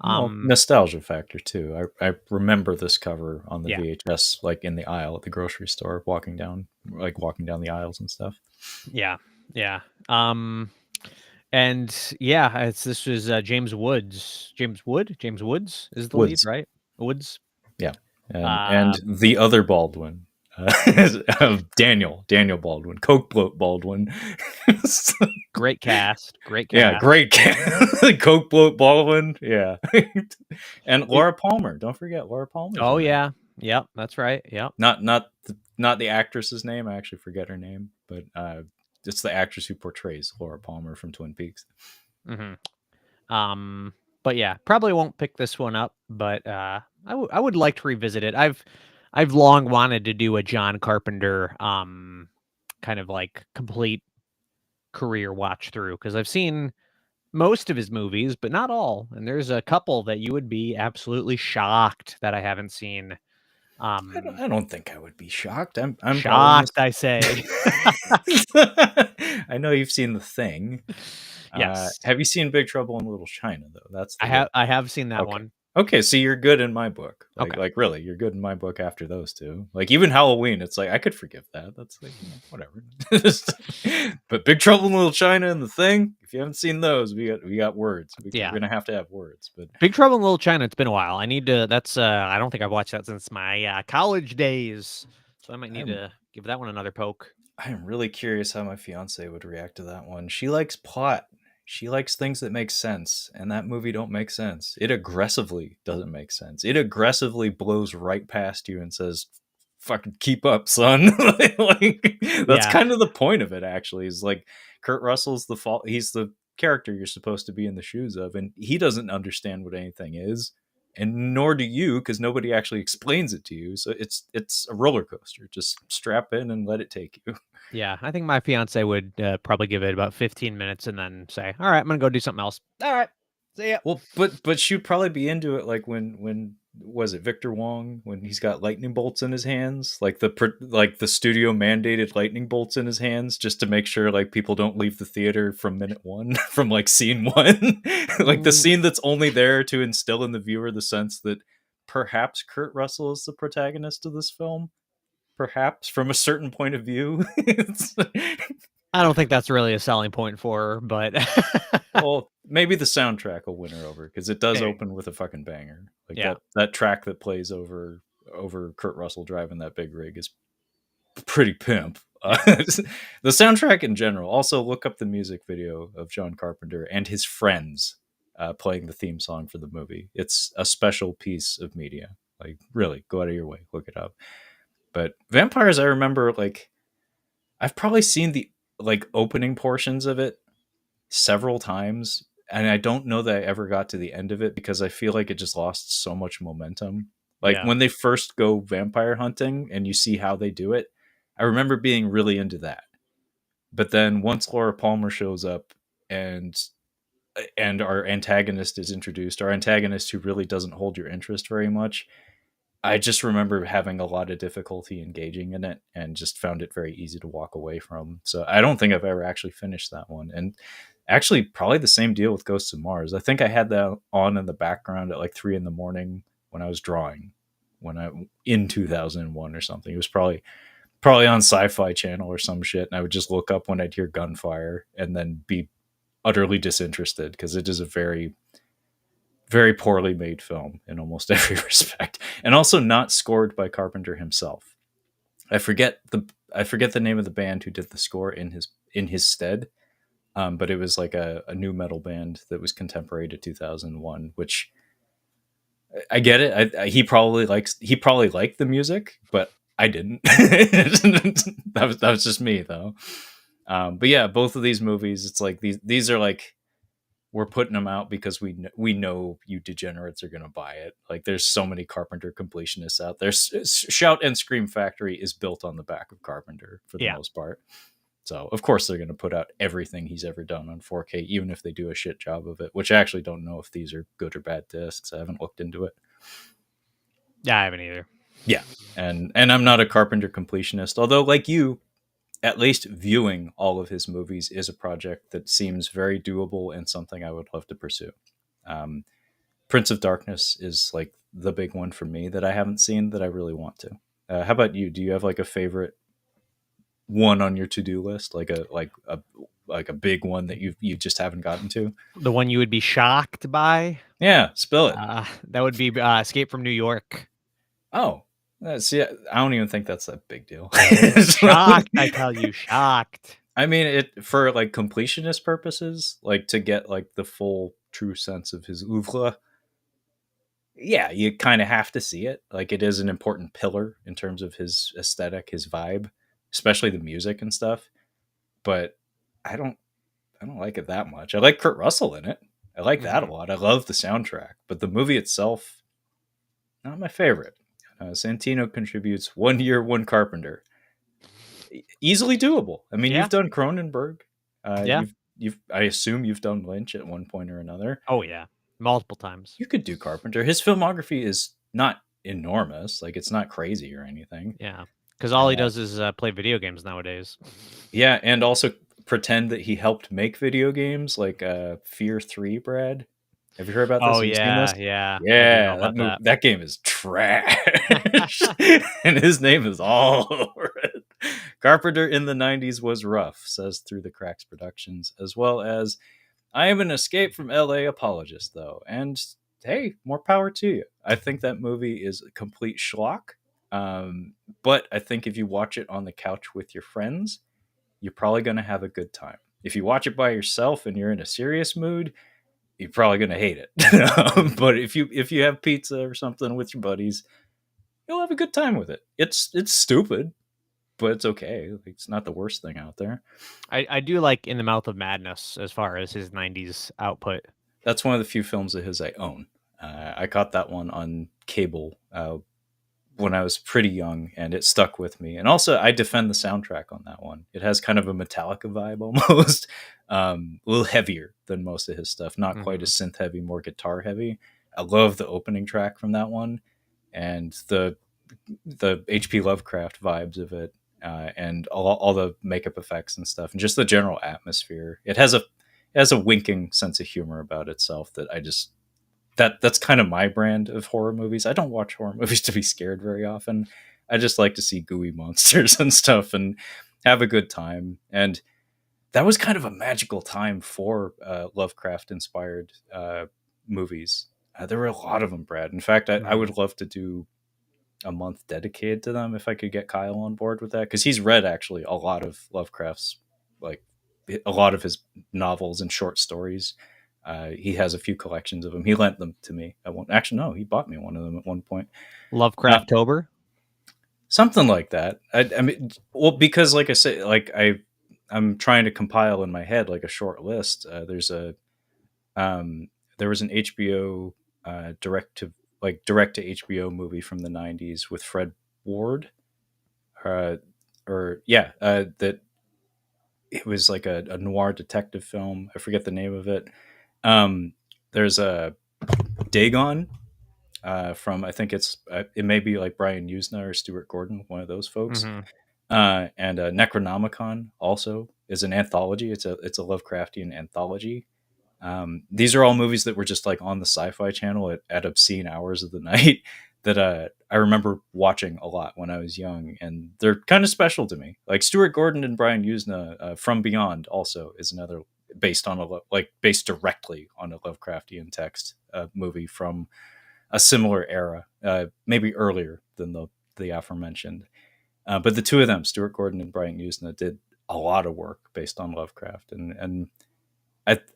Well, Um, nostalgia factor too. I remember this cover on the yeah, VHS, like in the aisle at the grocery store, walking down the aisles and stuff. yeah, yeah. And yeah, this was James Woods. James Woods is the lead, Woods, right? Woods. yeah, and Uh, the other Baldwin, of Daniel Baldwin, Coke Bloat Baldwin. great cast, great Yeah, cast. great Coke Bloat Baldwin. Yeah, and It, Laura Palmer. Don't forget Laura Palmer's oh in there. yeah, yep, that's right. Yep. Not the actress's name. I actually forget her name, but it's the actress who portrays Laura Palmer from Twin Peaks. hmm but yeah, probably won't pick this one up, but I would like to revisit it. I've long wanted to do a John Carpenter kind of like complete career watch through because I've seen most of his movies, but not all. And there's a couple that you would be absolutely shocked that I haven't seen. Um I don't think I would be shocked. I'm probably Shocked, I say. I know you've seen The Thing. Yes. Have you seen Big Trouble in Little China though? That's the real. I have seen that Okay. one. Okay, so you're good in my book. Okay. Like really, you're good in my book after those two. Like even Halloween, it's like I could forgive that. That's like, whatever. But Big Trouble in Little China and The Thing, if you haven't seen those, we got words. We're Yeah. gonna have to have words. But Big Trouble in Little China, it's been a while. I need to that's I don't think I've watched that since my college days. So I might need I'm to give that one another poke. I am really curious how my fiance would react to that one. She likes plot. She likes things that make sense, and that movie don't make sense. It aggressively doesn't make sense. It aggressively blows right past you and says, fucking keep up, son. Like, that's Yeah. kind of the point of it, actually, is like Kurt Russell's the fault. He's the character you're supposed to be in the shoes of, and he doesn't understand what anything is, and nor do you, because nobody actually explains it to you. So it's a roller coaster. Just strap in and let it take you. Yeah, I think my fiance would probably give it about 15 minutes and then say, "All right, I'm gonna go do something else." All right, see ya. Well, but she'd probably be into it, like when was it Victor Wong, when he's got lightning bolts in his hands, like the studio mandated lightning bolts in his hands, just to make sure like people don't leave the theater from minute one, from like scene one, like the scene that's only there to instill in the viewer the sense that perhaps Kurt Russell is the protagonist of this film, perhaps from a certain point of view. I don't think that's really a selling point for her, but well, maybe the soundtrack will win her over, because it does maybe. open with a fucking banger. Like Yeah. that track that plays over Kurt Russell driving that big rig is pretty pimp. Yeah. The soundtrack in general. Also, look up the music video of John Carpenter and his friends playing the theme song for the movie. It's a special piece of media. Like, really, go out of your way, look it up. But Vampires, I remember, like, I've probably seen the like opening portions of it several times, and I don't know that I ever got to the end of it, because I feel like it just lost so much momentum. Like, Yeah. when they first go vampire hunting and you see how they do it, I remember being really into that. But then once Laura Palmer shows up and our antagonist is introduced, our antagonist who really doesn't hold your interest very much, I just remember having a lot of difficulty engaging in it and just found it very easy to walk away from. So I don't think I've ever actually finished that one. And actually, probably the same deal with Ghosts of Mars. I think I had that on in the background at like 3 a.m. when I was drawing, in 2001 or something. It was probably on Sci-Fi Channel or some shit, and I would just look up when I'd hear gunfire and then be utterly disinterested, because it is a very, very poorly made film in almost every respect, and also not scored by Carpenter himself. I forget the name of the band who did the score in his stead, but it was like a new metal band that was contemporary to 2001, which I get it. He probably liked the music, but I didn't. that was just me, though. But yeah, both of these movies, it's like these are like, we're putting them out because we know you degenerates are going to buy it. Like, there's so many Carpenter completionists out there. Shout and Scream Factory is built on the back of Carpenter for the most part. So of course they're going to put out everything he's ever done on 4K, even if they do a shit job of it, which I actually don't know if these are good or bad discs. I haven't looked into it. Yeah, I haven't either. Yeah. And I'm not a Carpenter completionist, although, like you, at least viewing all of his movies is a project that seems very doable and something I would love to pursue. Prince of Darkness is like the big one for me that I haven't seen that I really want to. How about you? Do you have like a favorite one on your to-do list, like a big one that you just haven't gotten to? The one you would be shocked by? Yeah, spill it. That would be Escape from New York. Oh, see, I don't even think that's a big deal. Shocked, I tell you, shocked. I mean, it for like completionist purposes, like to get like the full true sense of his oeuvre. Yeah, you kind of have to see it. Like, it is an important pillar in terms of his aesthetic, his vibe, especially the music and stuff. But I don't like it that much. I like Kurt Russell in it. I like that a lot. I love the soundtrack, but the movie itself, not my favorite. Santino contributes 1 year, 1 Carpenter. Easily doable. I mean, you've done Cronenberg. Yeah. I assume you've done Lynch at one point or another. Oh yeah, multiple times. You could do Carpenter. His filmography is not enormous. Like, it's not crazy or anything. Yeah, because all he does is play video games nowadays. Yeah, and also pretend that he helped make video games, like Fear 3, Brad. Have you heard about this? Oh yeah. That game is trash. And his name is all over it. Carpenter in the 90s was rough, says Through the Cracks Productions, as well as, I am an Escape from LA apologist, though. And hey, more power to you. I think that movie is a complete schlock. But I think if you watch it on the couch with your friends, you're probably going to have a good time. If you watch it by yourself and you're in a serious mood, you're probably going to hate it. But if you have pizza or something with your buddies, you'll have a good time with it. It's stupid, but it's okay. Like, it's not the worst thing out there. I do like In the Mouth of Madness as far as his '90s output. That's one of the few films of his I own. I caught that one on cable when I was pretty young, and it stuck with me. And also, I defend the soundtrack on that one. It has kind of a Metallica vibe almost, a little heavier than most of his stuff. Not quite as synth heavy, more guitar heavy. I love the opening track from that one, and the H.P. Lovecraft vibes of it, and all the makeup effects and stuff, and just the general atmosphere. It has a winking sense of humor about itself that I just that's kind of my brand of horror movies. I don't watch horror movies to be scared very often. I just like to see gooey monsters and stuff and have a good time. And that was kind of a magical time for Lovecraft inspired movies. There were a lot of them, Brad. In fact, I would love to do a month dedicated to them if I could get Kyle on board with that, because he's read actually a lot of Lovecraft's, like a lot of his novels and short stories. He has a few collections of them. He lent them to me. Actually, no, he bought me one of them at one point. Lovecraftober, Something like that. I mean, well, because like I say, I'm trying to compile in my head like a short list. There was an HBO direct to HBO movie from the '90s with Fred Ward, that it was like a noir detective film. I forget the name of it. There's a Dagon from, I think it may be like Brian Usna or Stuart Gordon, one of those folks. And Necronomicon also is an anthology. It's a Lovecraftian anthology. These are all movies that were just like on the Sci-Fi Channel at obscene hours of the night that I remember watching a lot when I was young, and they're kind of special to me. Like Stuart Gordon and Brian Usna, From Beyond also is another based directly on a Lovecraftian text movie from a similar era, maybe earlier than the aforementioned. But the two of them, Stuart Gordon and Brian Usna, did a lot of work based on Lovecraft, and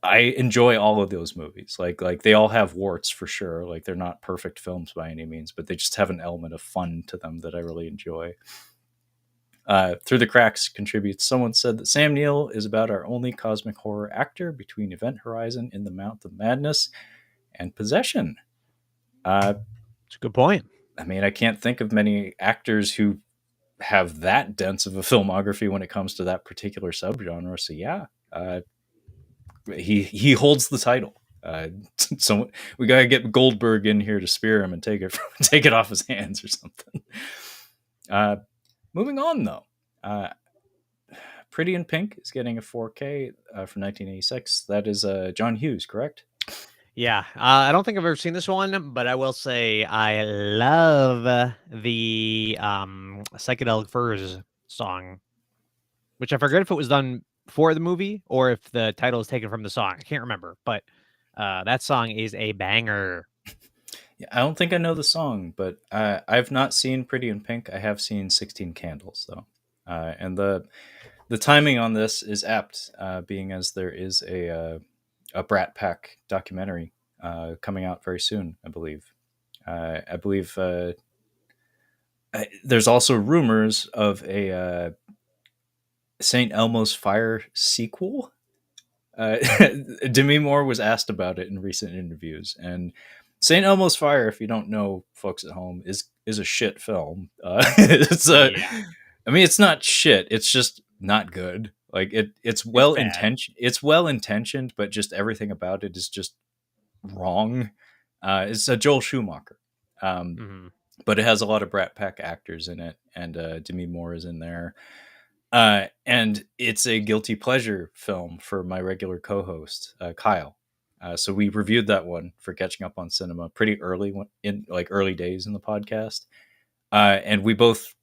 I enjoy all of those movies. Like they all have warts for sure. Like they're not perfect films by any means, but they just have an element of fun to them that I really enjoy. Through the Cracks contributes. Someone said that Sam Neill is about our only cosmic horror actor between Event Horizon, In the Mouth of Madness, and Possession. It's a good point. I mean, I can't think of many actors who have that dense of a filmography when it comes to that particular subgenre. So yeah, he holds the title. So we gotta get Goldberg in here to spear him and take it off his hands or something. Moving on though, Pretty in Pink is getting a 4K from 1986. That is John Hughes, correct? Yeah, I don't think I've ever seen this one, but I will say I love the Psychedelic Furs song, which I forget if it was done for the movie or if the title is taken from the song. I can't remember, but that song is a banger. Yeah, I don't think I know the song, but I've not seen Pretty in Pink. I have seen 16 Candles though, and the timing on this is apt, being as there is a Brat Pack documentary coming out very soon, I believe. I believe there's also rumors of a St. Elmo's Fire sequel. Demi Moore was asked about it in recent interviews, and St. Elmo's Fire, if you don't know, folks at home, is a shit film. I mean, it's not shit. It's just not good. Like it's well intentioned. It's well intentioned, but just everything about it is just wrong. It's a Joel Schumacher, but it has a lot of Brat Pack actors in it, and Demi Moore is in there. And it's a guilty pleasure film for my regular co-host, Kyle. So we reviewed that one for Catching Up on Cinema pretty early in like early days in the podcast. And we both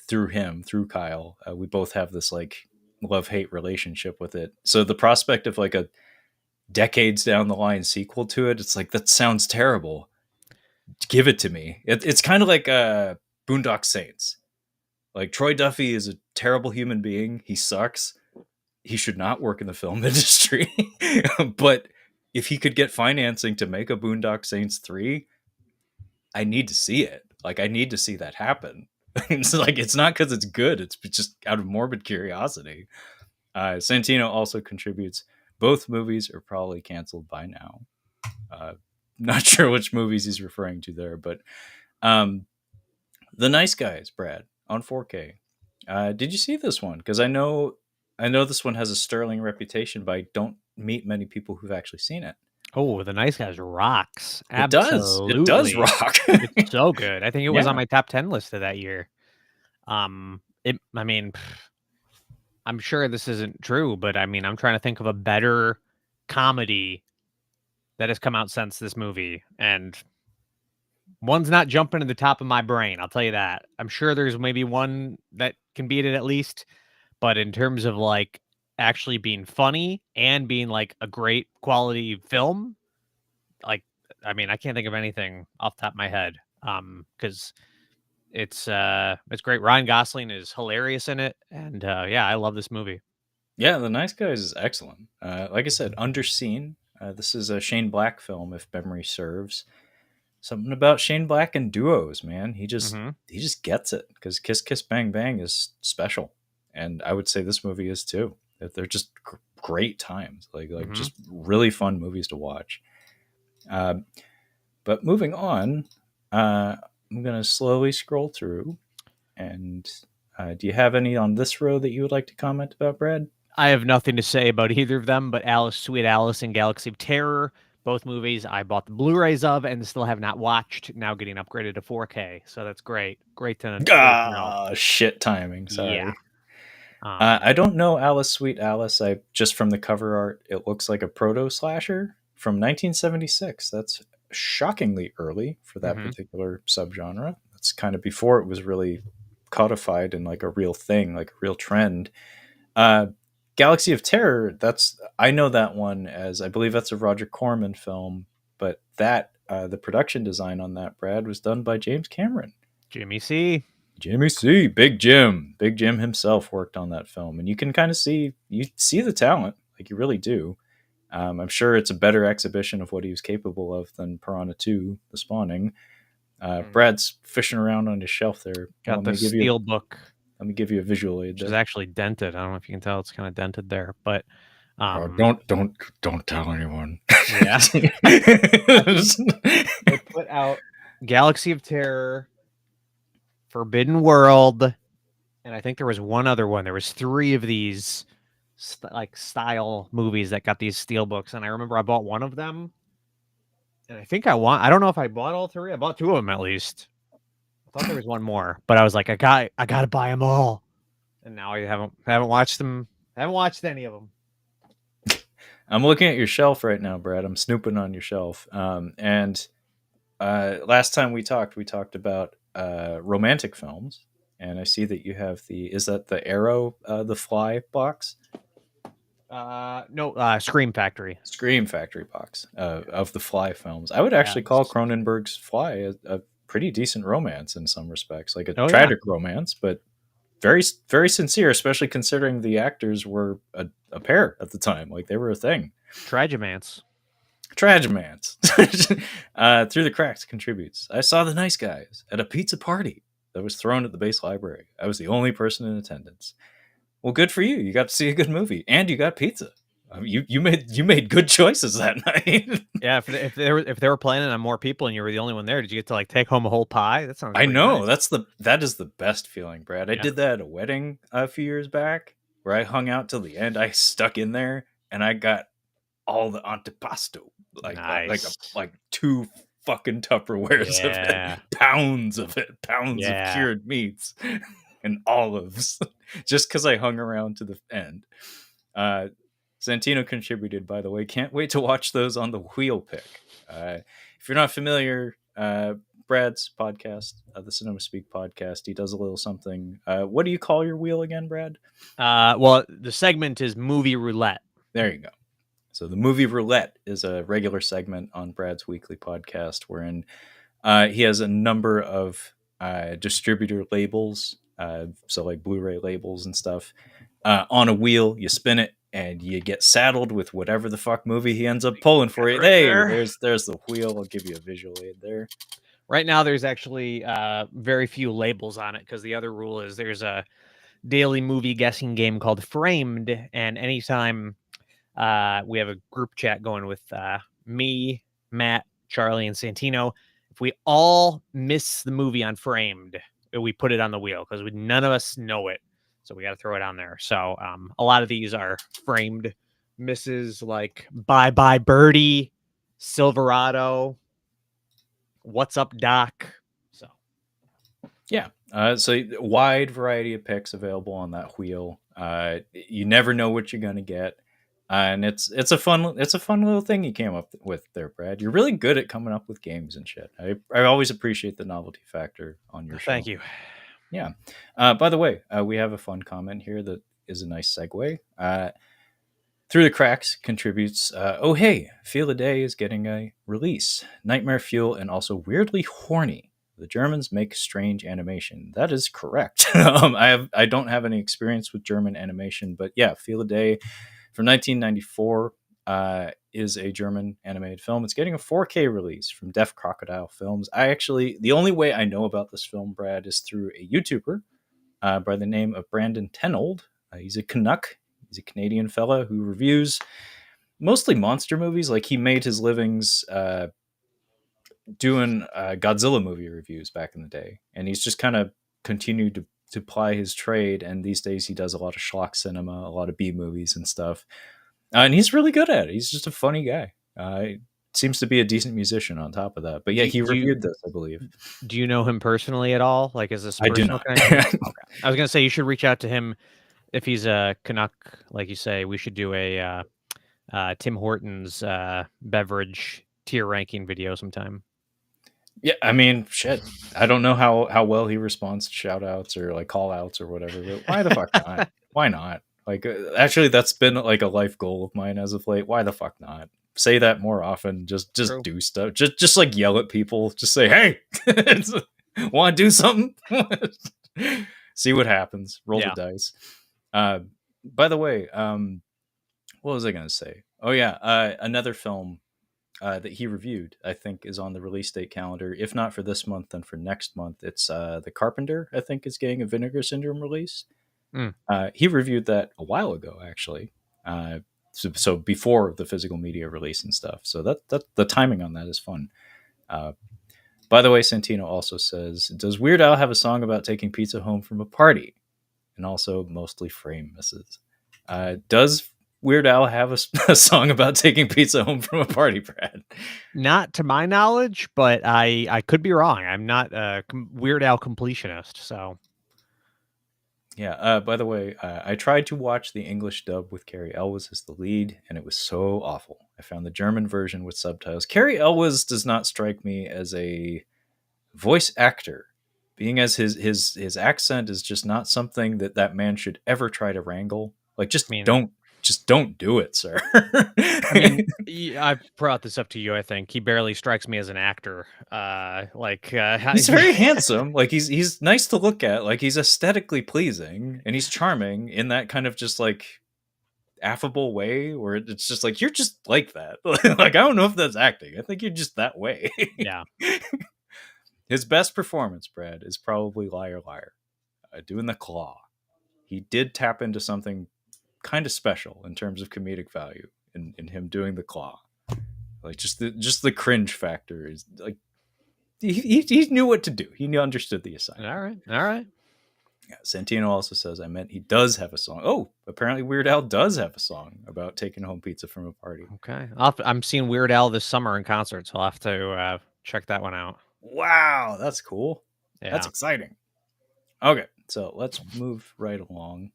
through Kyle, we both have this like love-hate relationship with it. So the prospect of like a decades down the line sequel to it, it's like, that sounds terrible. Give it to me. It's kind of like Boondock Saints. Like, Troy Duffy is a terrible human being. He sucks. He should not work in the film industry. But if he could get financing to make a Boondock Saints 3, I need to see it. Like, I need to see that happen. It's like, it's not because it's good, it's just out of morbid curiosity. Santino also contributes. Both movies are probably canceled by now. Not sure which movies he's referring to there, but The Nice Guys, Brad, on 4K. Did you see this one? Because I know this one has a sterling reputation, but I don't meet many people who've actually seen it. Oh, The Nice Guys rocks. It does. It does Absolutely. rock. It's so good. I think it was Yeah. on my top 10 list of that year. I mean, I'm sure this isn't true, but I mean, I'm trying to think of a better comedy that has come out since this movie, and one's not jumping to the top of my brain. I'll tell you that. I'm sure there's maybe one that can beat it at least, but in terms of like actually being funny and being like a great quality film, like, I mean, I can't think of anything off the top of my head. Because it's great. Ryan Gosling is hilarious in it, and yeah, I love this movie. Yeah, The Nice Guys is excellent. Like I said, underseen. This is a Shane Black film, if memory serves. Something about Shane Black and duos, man. He just gets it, because Kiss Kiss Bang Bang is special, and I would say this movie is too. They're just great times, like just really fun movies to watch. But moving on, I'm gonna slowly scroll through, and do you have any on this row that you would like to comment about, Brad? I have nothing to say about either of them, but Alice, Sweet Alice, and Galaxy of Terror, both movies I bought the Blu-rays of and still have not watched. Now getting upgraded to 4K, so that's great. Great to know. Shit timing. Sorry. Yeah. I don't know Alice, Sweet Alice. I just from the cover art, it looks like a proto slasher from 1976. That's shockingly early for that particular subgenre. That's kind of before it was really codified in like a real thing, like a real trend. Galaxy of Terror, I know that one as, I believe that's a Roger Corman film, but that the production design on that, Brad, was done by James Cameron. Jimmy C. Big Jim himself worked on that film, and you can kind of see the talent, like you really do. I'm sure it's a better exhibition of what he was capable of than Piranha 2: The Spawning. Brad's fishing around on his shelf there. Got the steel book. Let me give you a visual aid. Which is actually dented. I don't know if you can tell; it's kind of dented there. But don't tell anyone. Yeah, they put out Galaxy of Terror, Forbidden World, and I think there was one other one. There was 3 of these style movies that got these steel books, and I remember I bought one of them, and I think I don't know if I bought all 3. I bought 2 of them at least. I thought there was one more, but I was like, I got to buy them all, and now I haven't watched them. I haven't watched any of them. I'm looking at your shelf right now, Brad. I'm snooping on your shelf. And last time we talked about romantic films, and I see that you have is that the Arrow, the Fly box? No, Scream Factory box of the Fly films. I would actually call Cronenberg's Fly a pretty decent romance in some respects, like a tragic romance, but very, very sincere, especially considering the actors were a pair at the time. Like, they were a thing. Tragomance. Through the Cracks contributes. I saw The Nice Guys at a pizza party that was thrown at the base library. I was the only person in attendance. Well, good for you. You got to see a good movie, and you got pizza. I mean, you made good choices that night. Yeah, if they were planning on more people and you were the only one there, did you get to like take home a whole pie? That sounds. I know nice. That is the best feeling, Brad. I did that at a wedding a few years back, where I hung out till the end. I stuck in there and I got all the antipasto, like 2 fucking Tupperwares of it, pounds of cured meats and olives, just because I hung around to the end. Santino contributed, by the way. Can't wait to watch those on the Wheel Pick. If you're not familiar, Brad's podcast, the Cinema Speak podcast, he does a little something. What do you call your wheel again, Brad? Well, the segment is Movie Roulette. There you go. So the Movie Roulette is a regular segment on Brad's weekly podcast, wherein he has a number of distributor labels, so like Blu-ray labels and stuff, on a wheel. You spin it, and you get saddled with whatever the fuck movie he ends up pulling for you. Hey, there's the wheel. I'll give you a visual aid there. Right now, there's actually very few labels on it because the other rule is there's a daily movie guessing game called Framed, and anytime we have a group chat going with me, Matt, Charlie, and Santino, if we all miss the movie on Framed, we put it on the wheel because none of us know it, so we got to throw it on there. So a lot of these are framed misses, like Bye Bye Birdie, Silverado, What's Up Doc. So Yeah. So wide variety of picks available on that wheel. You never know what you're gonna get, and it's a fun little thing you came up with there, Brad. You're really good at coming up with games and shit. I always appreciate the novelty factor on your show. thank you. Yeah. By the way, we have a fun comment here that is a nice segue. Through the Cracks contributes, oh hey, Feel a Day is getting a release. Nightmare Fuel and also Weirdly Horny. The Germans make strange animation. That is correct. I don't have any experience with German animation, but yeah, Feel a Day from 1994 is a German animated film. It's getting a 4K release from Deaf Crocodile Films. The only way I know about this film, Brad, is through a YouTuber by the name of Brandon Tenold. He's a Canuck. He's a Canadian fella who reviews mostly monster movies. Like he made his livings doing Godzilla movie reviews back in the day, and he's just kind of continued to ply his trade. And these days, he does a lot of schlock cinema, a lot of B movies and stuff. And he's really good at it. He's just a funny guy. Seems to be a decent musician on top of that. But yeah, he reviewed this, I believe. Do you know him personally at all? Like, is this I do personal not. connection? Okay. I was gonna say you should reach out to him if he's a Canuck, like you say. We should do a Tim Hortons beverage tier ranking video sometime. Yeah, I mean, shit. I don't know how well he responds to shout outs or like call outs or whatever, but why the fuck not? Why not? Like, actually, that's been like a life goal of mine as of late. Why the fuck not? Say that more often. Just True. do stuff. Just like yell at people. Just say, hey, want to do something? See what happens. Roll the dice. By the way, what was I going to say? Oh yeah, another film that he reviewed, I think, is on the release date calendar. If not for this month, then for next month. It's The Carpenter, I think, is getting a Vinegar Syndrome release. He reviewed that a while ago, actually. So before the physical media release and stuff. So that the timing on that is fun. By the way, Santino also says, does Weird Al have a song about taking pizza home from a party? And also mostly frame misses. Does Weird Al have a song about taking pizza home from a party, Brad? Not to my knowledge, but I could be wrong. I'm not a Weird Al completionist, so. Yeah, by the way, I tried to watch the English dub with Carrie Elwes as the lead, and it was so awful. I found the German version with subtitles. Carrie Elwes does not strike me as a voice actor, being as his accent is just not something that man should ever try to wrangle. Like, just don't do it, sir. I mean, I brought this up to you. I think he barely strikes me as an actor. He's very handsome. Like he's nice to look at. Like he's aesthetically pleasing, and he's charming in that kind of just like affable way where it's just like you're just like that. Like I don't know if that's acting. I think you're just that way. Yeah. His best performance, Brad, is probably Liar Liar, doing the claw. He did tap into something kind of special in terms of comedic value in him doing the claw. Like just the cringe factor is like he knew what to do. He understood the assignment. All right. Yeah, Santino also says, I meant he does have a song. Oh, apparently Weird Al does have a song about taking home pizza from a party. Okay. I'm seeing Weird Al this summer in concert, so I'll have to check that one out. Wow, that's cool. Yeah. That's exciting. Okay, so let's move right along.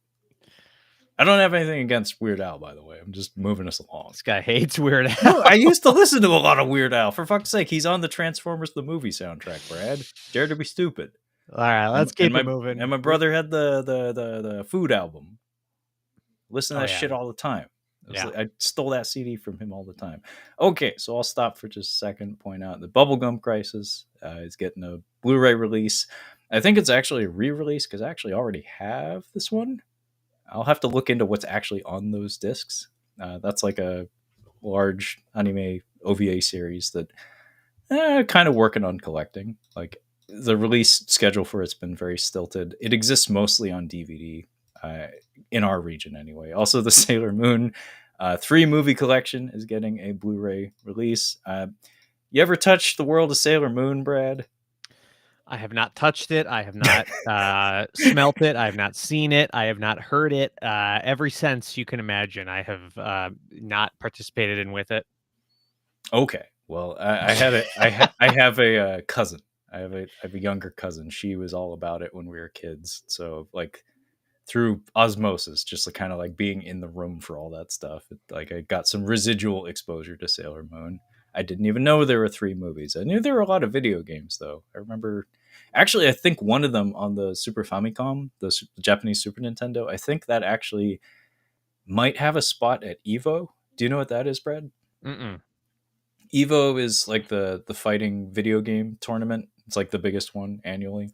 I don't have anything against Weird Al, by the way. I'm just moving us along. This guy hates Weird Al. No, I used to listen to a lot of Weird Al. For fuck's sake, he's on the Transformers the movie soundtrack, Brad. Dare to be stupid. All right, let's keep it moving. And my brother had the food album. Listen to that shit all the time. I stole that CD from him all the time. Okay, so I'll stop for just a second. Point out the Bubblegum Crisis is getting a Blu-ray release. I think it's actually a re-release because I actually already have this one. I'll have to look into what's actually on those discs. That's like a large anime OVA series that kind of working on collecting. Like the release schedule for it's been very stilted. It exists mostly on DVD in our region anyway. Also, the Sailor Moon 3 movie collection is getting a Blu-ray release. You ever touched the world of Sailor Moon, Brad? I have not touched it. I have not smelt it. I have not seen it. I have not heard it. Every sense you can imagine, I have not participated in with it. Okay, well, I have a cousin. I have a younger cousin. She was all about it when we were kids. So like through osmosis, just like kind of like being in the room for all that stuff. Like I got some residual exposure to Sailor Moon. I didn't even know there were 3 movies. I knew there were a lot of video games though. I remember, actually, I think one of them on the Super Famicom, the Japanese Super Nintendo. I think that actually might have a spot at Evo. Do you know what that is, Brad? Mm-mm. Evo is like the fighting video game tournament. It's like the biggest one annually.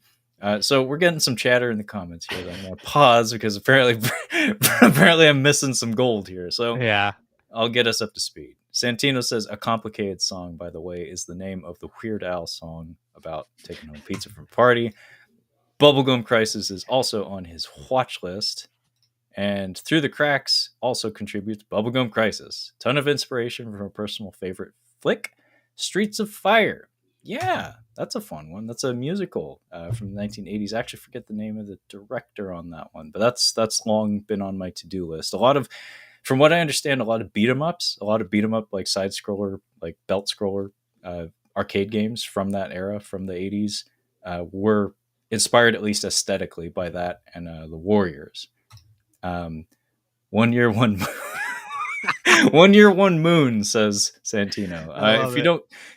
So we're getting some chatter in the comments here. That I'm gonna pause because apparently I'm missing some gold here. So Yeah. I'll get us up to speed. Santino says "A Complicated Song," by the way, is the name of the Weird Al song about taking home pizza from a party. Bubblegum Crisis is also on his watch list. And Through the Cracks also contributes Bubblegum Crisis. Ton of inspiration from a personal favorite flick, Streets of Fire. Yeah, that's a fun one. That's a musical from the 1980s. I actually forget the name of the director on that one, but that's long been on my to-do list. A lot of, from what I understand, a lot of beat 'em ups, a lot of beat 'em up like side scroller, like belt scroller arcade games from that era, from the 80s, were inspired at least aesthetically by that and the Warriors. 1 year, 1 year, 1 moon, says Santino.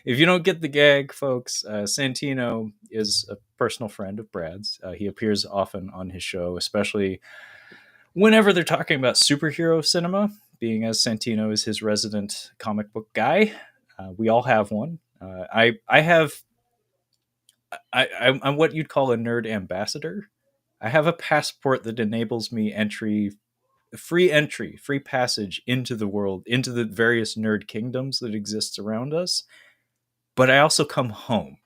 If you don't get the gag, folks, Santino is a personal friend of Brad's. He appears often on his show, especially whenever they're talking about superhero cinema, being as Santino is his resident comic book guy. We all have one. I'm what you'd call a nerd ambassador. I have a passport that enables me free passage into the world, into the various nerd kingdoms that exists around us. But I also come home.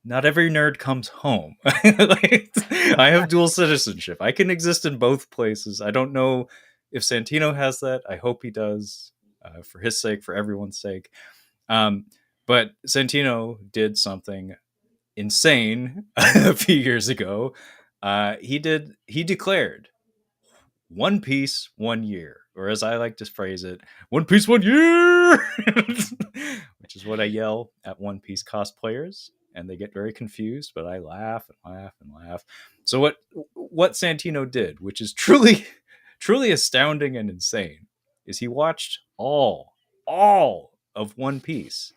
Not every nerd comes home. Like, I have dual citizenship. I can exist in both places. I don't know if Santino has that. I hope he does, for his sake, for everyone's sake. But Santino did something insane a few years ago. He declared One Piece 1 year, or as I like to phrase it, One Piece 1 year, which is what I yell at One Piece cosplayers, and they get very confused, but I laugh and laugh and laugh. So what Santino did, which is truly astounding and insane, is he watched all of One Piece,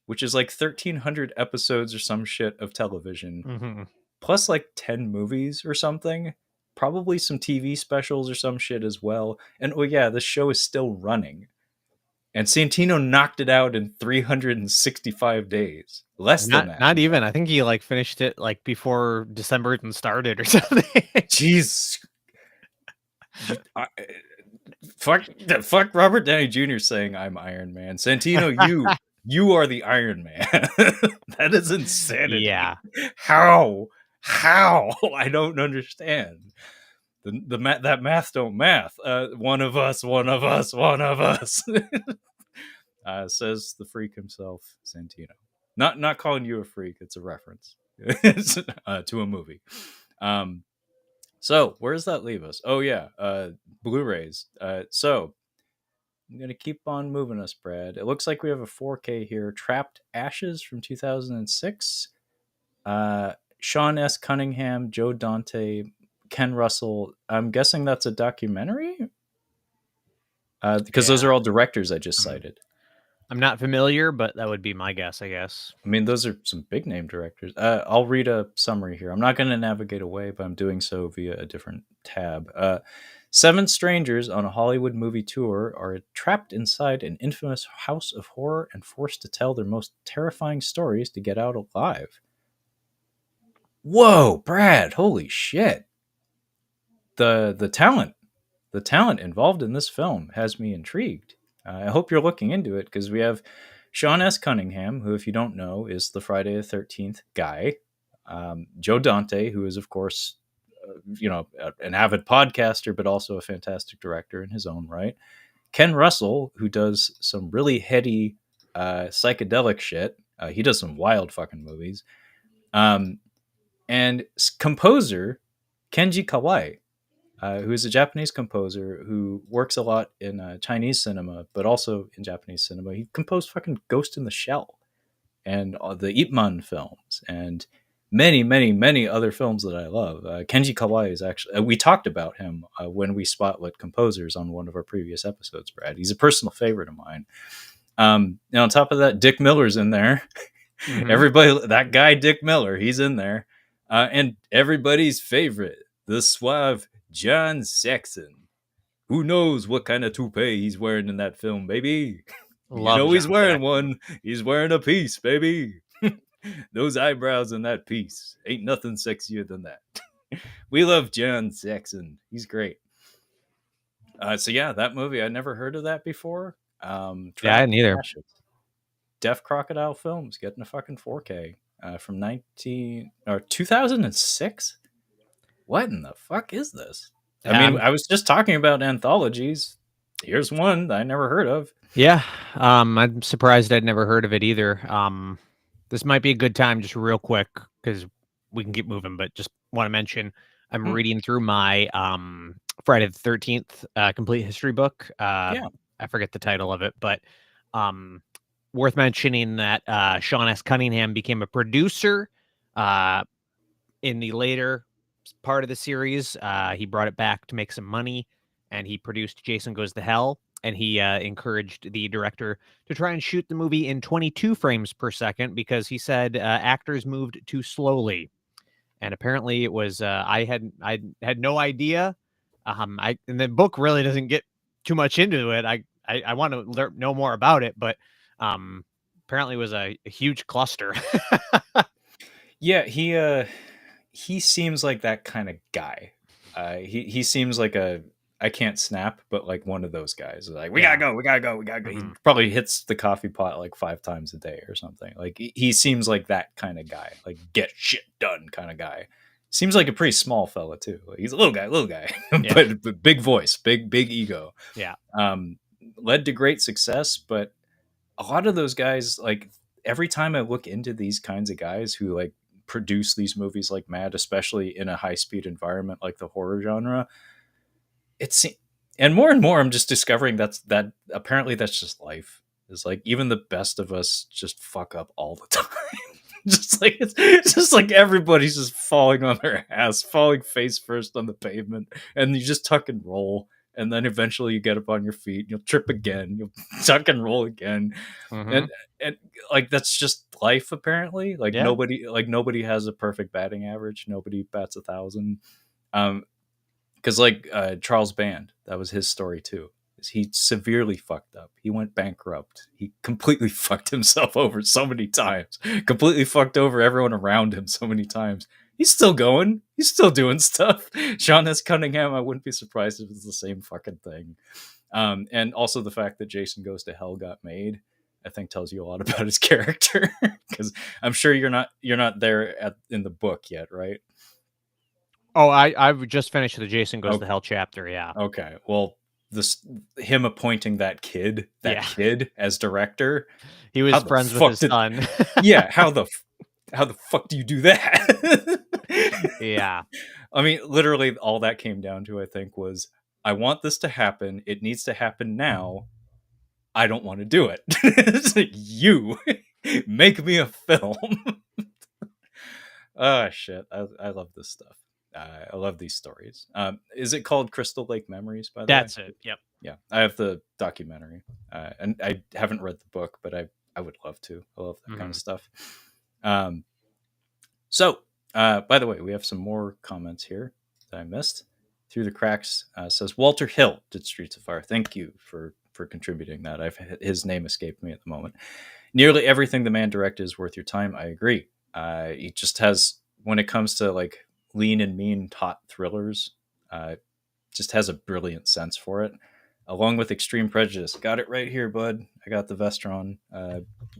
which is like 1,300 episodes or some shit of television, Mm-hmm. plus like 10 movies or something, probably some TV specials or some shit as well. And oh yeah, the show is still running. And Santino knocked it out in 365 days. Less than that. Not even. I think he like finished it like before December even started or something. Jeez. Fuck Robert Downey Jr. saying I'm Iron Man. Santino, you are the Iron Man. That is insanity. Yeah. How? I don't understand. That math don't math. One of us. Says the freak himself, Santino. Not calling you a freak. It's a reference to a movie. So where does that leave us? Oh yeah, Blu-rays. So I'm gonna keep on moving us, Brad. It looks like we have a 4K here. Trapped Ashes from 2006. Sean S. Cunningham, Joe Dante, Ken Russell. I'm guessing that's a documentary? Because those are all directors I just cited. I'm not familiar, but that would be my guess, I guess. I mean, those are some big name directors. I'll read a summary here. I'm not going to navigate away, but I'm doing so via a different tab. 7 strangers on a Hollywood movie tour are trapped inside an infamous house of horror and forced to tell their most terrifying stories to get out alive. Whoa, Brad! Holy shit! The talent involved in this film has me intrigued. I hope you're looking into it because we have Sean S. Cunningham, who, if you don't know, is the Friday the 13th guy. Joe Dante, who is, of course, an avid podcaster, but also a fantastic director in his own right. Ken Russell, who does some really heady psychedelic shit. He does some wild fucking movies. And composer Kenji Kawai, who is a Japanese composer who works a lot in Chinese cinema, but also in Japanese cinema. He composed fucking Ghost in the Shell and the Ip Man films and many, many, many other films that I love. Kenji Kawai is actually, we talked about him when we spotlit composers on one of our previous episodes, Brad. He's a personal favorite of mine. And on top of that, Dick Miller's in there. Mm-hmm. Everybody, that guy, Dick Miller, he's in there. And everybody's favorite, the suave John Saxon. Who knows what kind of toupee he's wearing in that film, baby? He's wearing one. He's wearing a piece, baby. Those eyebrows in that piece. Ain't nothing sexier than that. We love John Saxon. He's great. So yeah, that movie, I never heard of that before. Yeah, I hadn't either. Deaf Crocodile Films getting a fucking 4K from 2006. What in the fuck is this? I mean, I was just talking about anthologies. Here's one that I never heard of. Yeah, I'm surprised I'd never heard of it either. This might be a good time, just real quick, because we can keep moving, but just want to mention I'm reading through my Friday the 13th complete history book. I forget the title of it, but worth mentioning that Sean S. Cunningham became a producer in the later part of the series. He brought it back to make some money, and he produced Jason Goes to Hell, and he encouraged the director to try and shoot the movie in 22 frames per second because he said actors moved too slowly. And apparently it was I had no idea. And the book really doesn't get too much into it. I want to know more about it, but apparently it was a huge cluster. Yeah, he seems like that kind of guy. He seems like I can't snap, but like one of those guys. Like, we gotta go. Mm-hmm. He probably hits the coffee pot like 5 times a day or something. Like, he seems like that kind of guy. Like, get shit done kind of guy. Seems like a pretty small fella too. Like, he's a little guy, yeah. but big voice, big ego. Yeah. Led to great success, but a lot of those guys, like, every time I look into these kinds of guys who like produce these movies like mad, especially in a high-speed environment like the horror genre, and more I'm just discovering that apparently that's just life. It's like even the best of us just fuck up all the time. It's just like everybody's just falling on their ass, falling face first on the pavement, and you just tuck and roll, and then eventually you get up on your feet, and you'll trip again, you'll tuck and roll again, and like that's just life apparently. Like nobody has a perfect batting average. Nobody bats 1,000. Because like Charles Band, that was his story too. He severely fucked up. He went bankrupt. He completely fucked himself over so many times. Completely fucked over everyone around him so many times. He's still going. He's still doing stuff. Sean S. Cunningham, I wouldn't be surprised if it's the same fucking thing. And also the fact that Jason Goes to Hell got made, I think tells you a lot about his character. Because I'm sure you're not there in the book yet, right? Oh, I've just finished the Jason Goes to Hell chapter. Yeah. Okay. Well, him appointing that kid as director. He was friends with his son. Yeah. How the fuck do you do that? Yeah. I mean, literally all that came down to, I think, was I want this to happen. It needs to happen now. I don't want to do it. It's like, you make me a film. Oh shit. I love this stuff. I love these stories. Is it called Crystal Lake Memories, by the way? That's it. Yep. Yeah. I have the documentary. And I haven't read the book, but I would love to. I love that kind of stuff. So, by the way, we have some more comments here that I missed. Through the Cracks says Walter Hill did Streets of Fire. Thank you for contributing that. His name escaped me at the moment. Nearly everything the man directed is worth your time. I agree. He just has, when it comes to like lean and mean taut thrillers, just has a brilliant sense for it. along with Extreme Prejudice. Got it right here, bud. I got the Vestron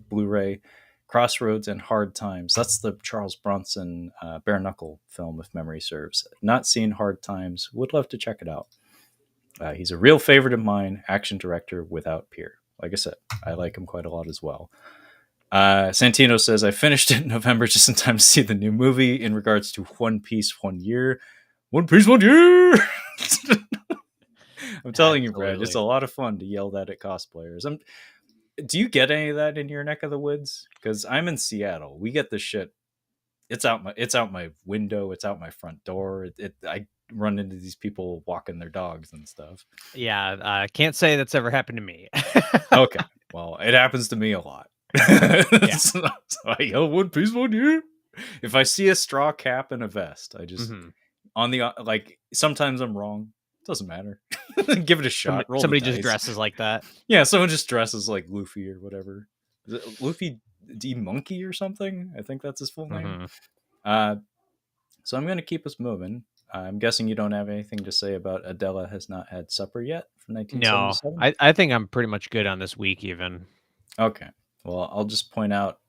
Blu-ray. Crossroads and Hard Times. That's the Charles Bronson bare knuckle film, if memory serves. Not seen Hard Times. Would love to check it out. He's a real favorite of mine. Action director without peer. Like I said, I like him quite a lot as well. Santino says, I finished it in November just in time to see the new movie in regards to One Piece 1 year. One Piece 1 year! I'm telling you, Brad, it's a lot of fun to yell that at cosplayers. Do you get any of that in your neck of the woods? Because I'm in Seattle. We get this shit. It's out my window. It's out my front door. I run into these people walking their dogs and stuff. Yeah, I can't say that's ever happened to me. Okay, well, it happens to me a lot. Yeah. So I yell One Piece 1 year. If I see a straw cap and a vest, I just on the like. Sometimes I'm wrong. Doesn't matter. Give it a shot. Somebody just dresses like that. Yeah, someone just dresses like Luffy or whatever. Is it Luffy D Monkey or something? I think that's his full name. So I'm going to keep us moving. I'm guessing you don't have anything to say about Adela Has Not Had Supper Yet from 1977? No, I think I'm pretty much good on this week even. Okay. Well, I'll just point out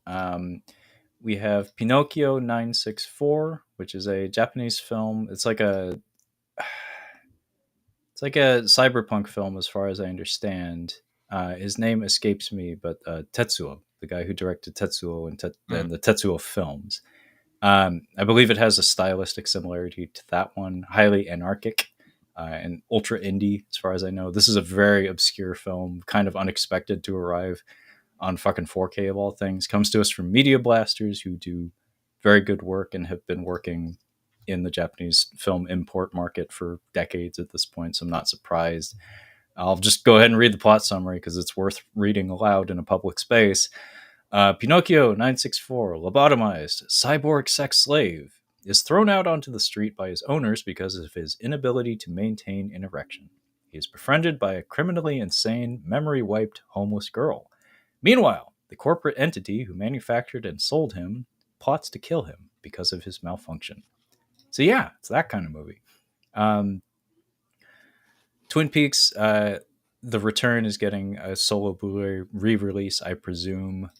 we have Pinocchio 964, which is a Japanese film. It's like a cyberpunk film as far as I understand. His name escapes me, but Tetsuo, the guy who directed Tetsuo and the Tetsuo films. I believe it has a stylistic similarity to that one. Highly anarchic and ultra indie, as far as I know. This is a very obscure film, kind of unexpected to arrive on fucking 4K of all things. Comes to us from Media Blasters, who do very good work and have been working in the Japanese film import market for decades at this point, so I'm not surprised. I'll just go ahead and read the plot summary because it's worth reading aloud in a public space. Pinocchio 964, lobotomized cyborg sex slave, is thrown out onto the street by his owners because of his inability to maintain an erection. He is befriended by a criminally insane, memory-wiped, homeless girl. Meanwhile, the corporate entity who manufactured and sold him plots to kill him because of his malfunction. So yeah, it's that kind of movie. Twin Peaks, The Return is getting a solo Blu-ray re-release, I presume.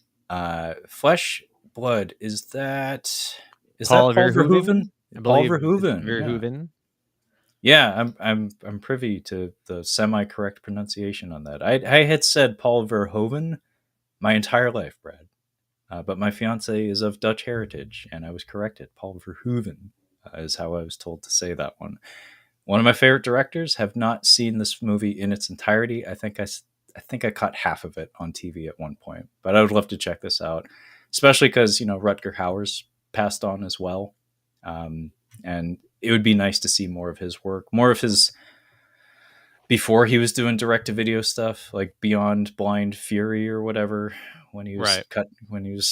Flesh Blood, is that Paul Verhoeven? Paul Verhoeven. Yeah, I'm privy to the semi-correct pronunciation on that. I had said Paul Verhoeven my entire life, Brad. But my fiance is of Dutch heritage, and I was corrected. Paul Verhoeven is how I was told to say that one. One of my favorite directors. Have not seen this movie in its entirety. I think I caught half of it on TV at one point, but I would love to check this out, especially because, Rutger Hauer's passed on as well. And it would be nice to see more of his work, more of his before he was doing direct-to-video stuff, like Beyond Blind Fury or whatever, when he was when he was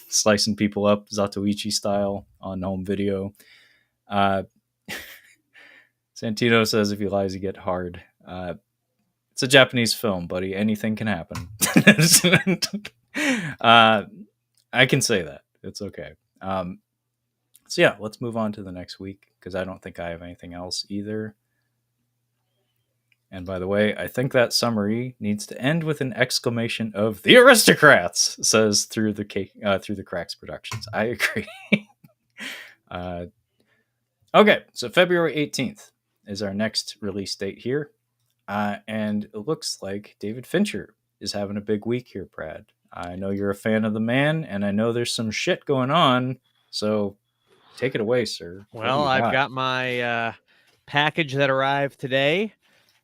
slicing people up Zatoichi style on home video. Santino says, if he lies, he get hard. It's a Japanese film, buddy. Anything can happen. I can say that. It's okay. So yeah, let's move on to the next week, because I don't think I have anything else either. And by the way, I think that summary needs to end with an exclamation of "The Aristocrats," says through the Cracks Productions. I agree. Okay, so February 18th is our next release date here. And it looks like David Fincher is having a big week here, Brad. I know you're a fan of the man, and I know there's some shit going on. So take it away, sir. Well, I've got my package that arrived today.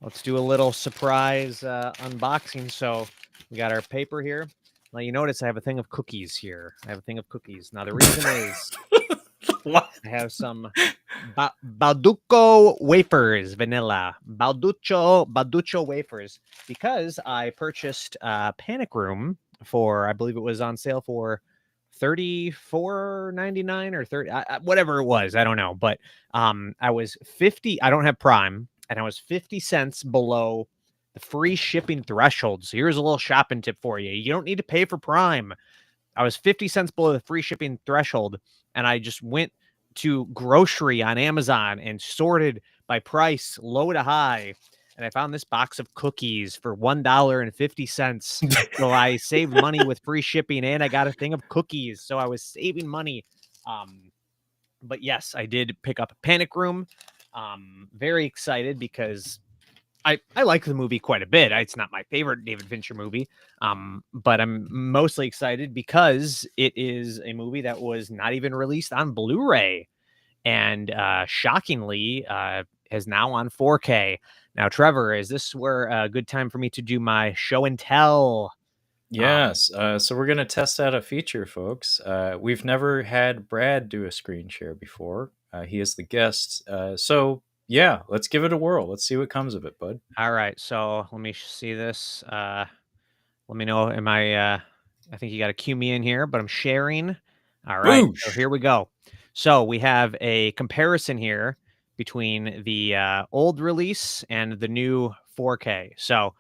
Let's do a little surprise unboxing. So we got our paper here. Now, you notice I have a thing of cookies here. Now, the reason is I have some Balduco wafers, vanilla. Balduccio wafers. Because I purchased Panic Room for, I believe it was on sale for $34.99 or 30, whatever it was. I don't know. But I was 50. I don't have Prime. And I was 50 cents below the free shipping threshold. So here's a little shopping tip for you. You don't need to pay for Prime. I was 50 cents below the free shipping threshold. And I just went to grocery on Amazon and sorted by price, low to high. and I found this box of cookies for $1.50. So I saved money with free shipping, and I got a thing of cookies. So I was saving money. But yes, I did pick up Panic Room. Very excited because I like the movie quite a bit. It's not my favorite David Fincher movie, but I'm mostly excited because it is a movie that was not even released on Blu-ray, and shockingly is now on 4K. Now, Trevor, is this where a good time for me to do my show and tell? Yes. So we're going to test out a feature, folks. We've never had Brad do a screen share before. He is the guest. So, yeah, let's give it a whirl. Let's see what comes of it, bud. All right, so let me see this. Let me know. Am I think you got to cue me in here, but I'm sharing. All right, so Boosh! here we go. So we have a comparison here between the old release and the new 4K. So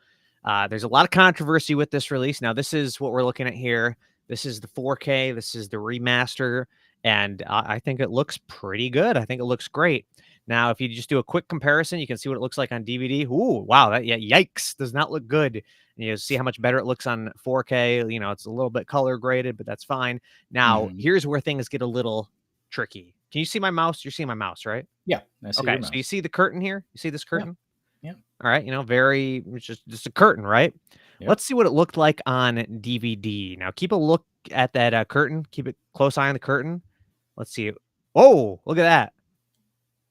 there's a lot of controversy with this release. Now, this is what we're looking at here. This is the 4K. This is the remaster, and I think it looks pretty good. I think it looks great. Now, if you just do a quick comparison, you can see what it looks like on DVD. Ooh, wow, that, yeah, yikes, does not look good. And you see how much better it looks on 4K. You know, it's a little bit color graded, but that's fine. Now, here's where things get a little tricky. Can you see my mouse? You're seeing my mouse, right? Yeah, I see Okay, your so mouse. you see the curtain here? You see this curtain? Yeah. All right, you know, very it's just a curtain, right? Yep. Let's see what it looked like on DVD. Now, keep a look at that curtain. Keep a close eye on the curtain. Let's see. Oh, look at that.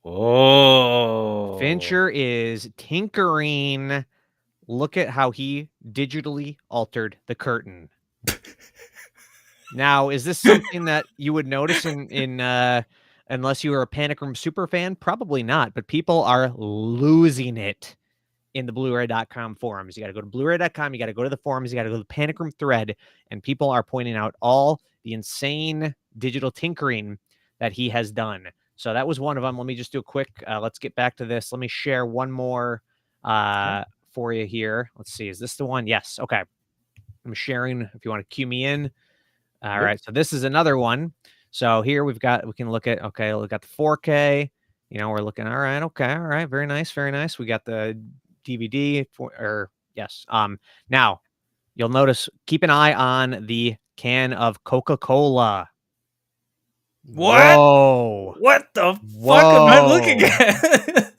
Oh. Fincher is tinkering. Look at how he digitally altered the curtain. Now, is this something that you would notice in unless you were a Panic Room super fan? Probably not, but people are losing it in the Blu-ray.com forums. You got to go to Blu-ray.com, you got to go to the forums, you got to go to the Panic Room thread, and people are pointing out all the insane digital tinkering that he has done. So that was one of them. Let me just do a quick, let's get back to this. Let me share one more for you here. Let's see. Is this the one? Yes. Okay. I'm sharing if you want to cue me in. All right. So this is another one. So here we can look at, okay, we got the 4K. You know, we're looking, all right. Okay. All right. Very nice. Very nice. We got the DVD yes. Now you'll notice, keep an eye on the can of Coca-Cola. What? Whoa. What the fuck am I looking at?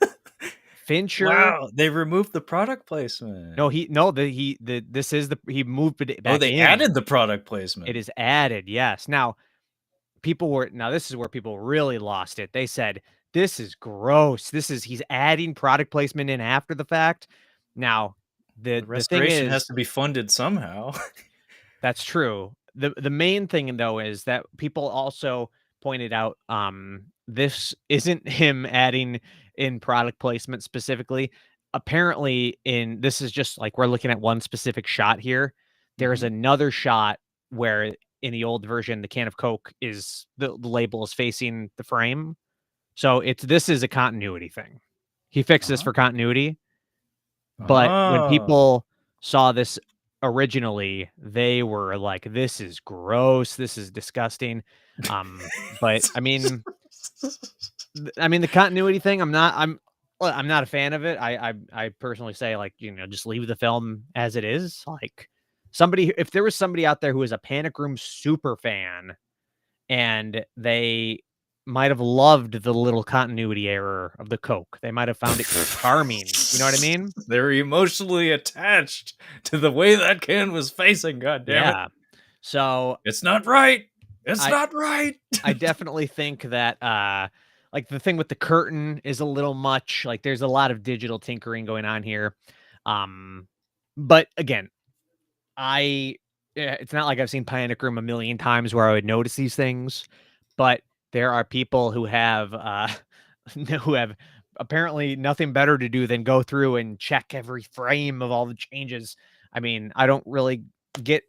Fincher. Wow, they removed the product placement. No, he moved it back. Oh, they added the product placement. It is added, yes. Now this is where people really lost it. They said, this is gross. He's adding product placement in after the fact. Now, the thing restoration is, has to be funded somehow. that's true. The main thing though is that people also pointed out this isn't him adding in product placement specifically. Apparently this is just like we're looking at one specific shot here. There's another shot where in the old version the can of Coke is the label is facing the frame. So this is a continuity thing. He fixed this for continuity. But when people saw this originally, they were like, this is gross, this is disgusting. But I mean the continuity thing, I'm not a fan of it. I personally say, like, you know, just leave the film as it is. Like, if there was somebody out there who is a Panic Room super fan and they might have loved the little continuity error of the Coke, they might have found it charming. You know what I mean? They're emotionally attached to the way that can was facing. God damn it! So it's not right. It's not right. I definitely think that like the thing with the curtain is a little much. Like, there's a lot of digital tinkering going on here. But again, it's not like I've seen Panic Room a million times where I would notice these things, but there are people who have who have apparently nothing better to do than go through and check every frame of all the changes. I mean, I don't really get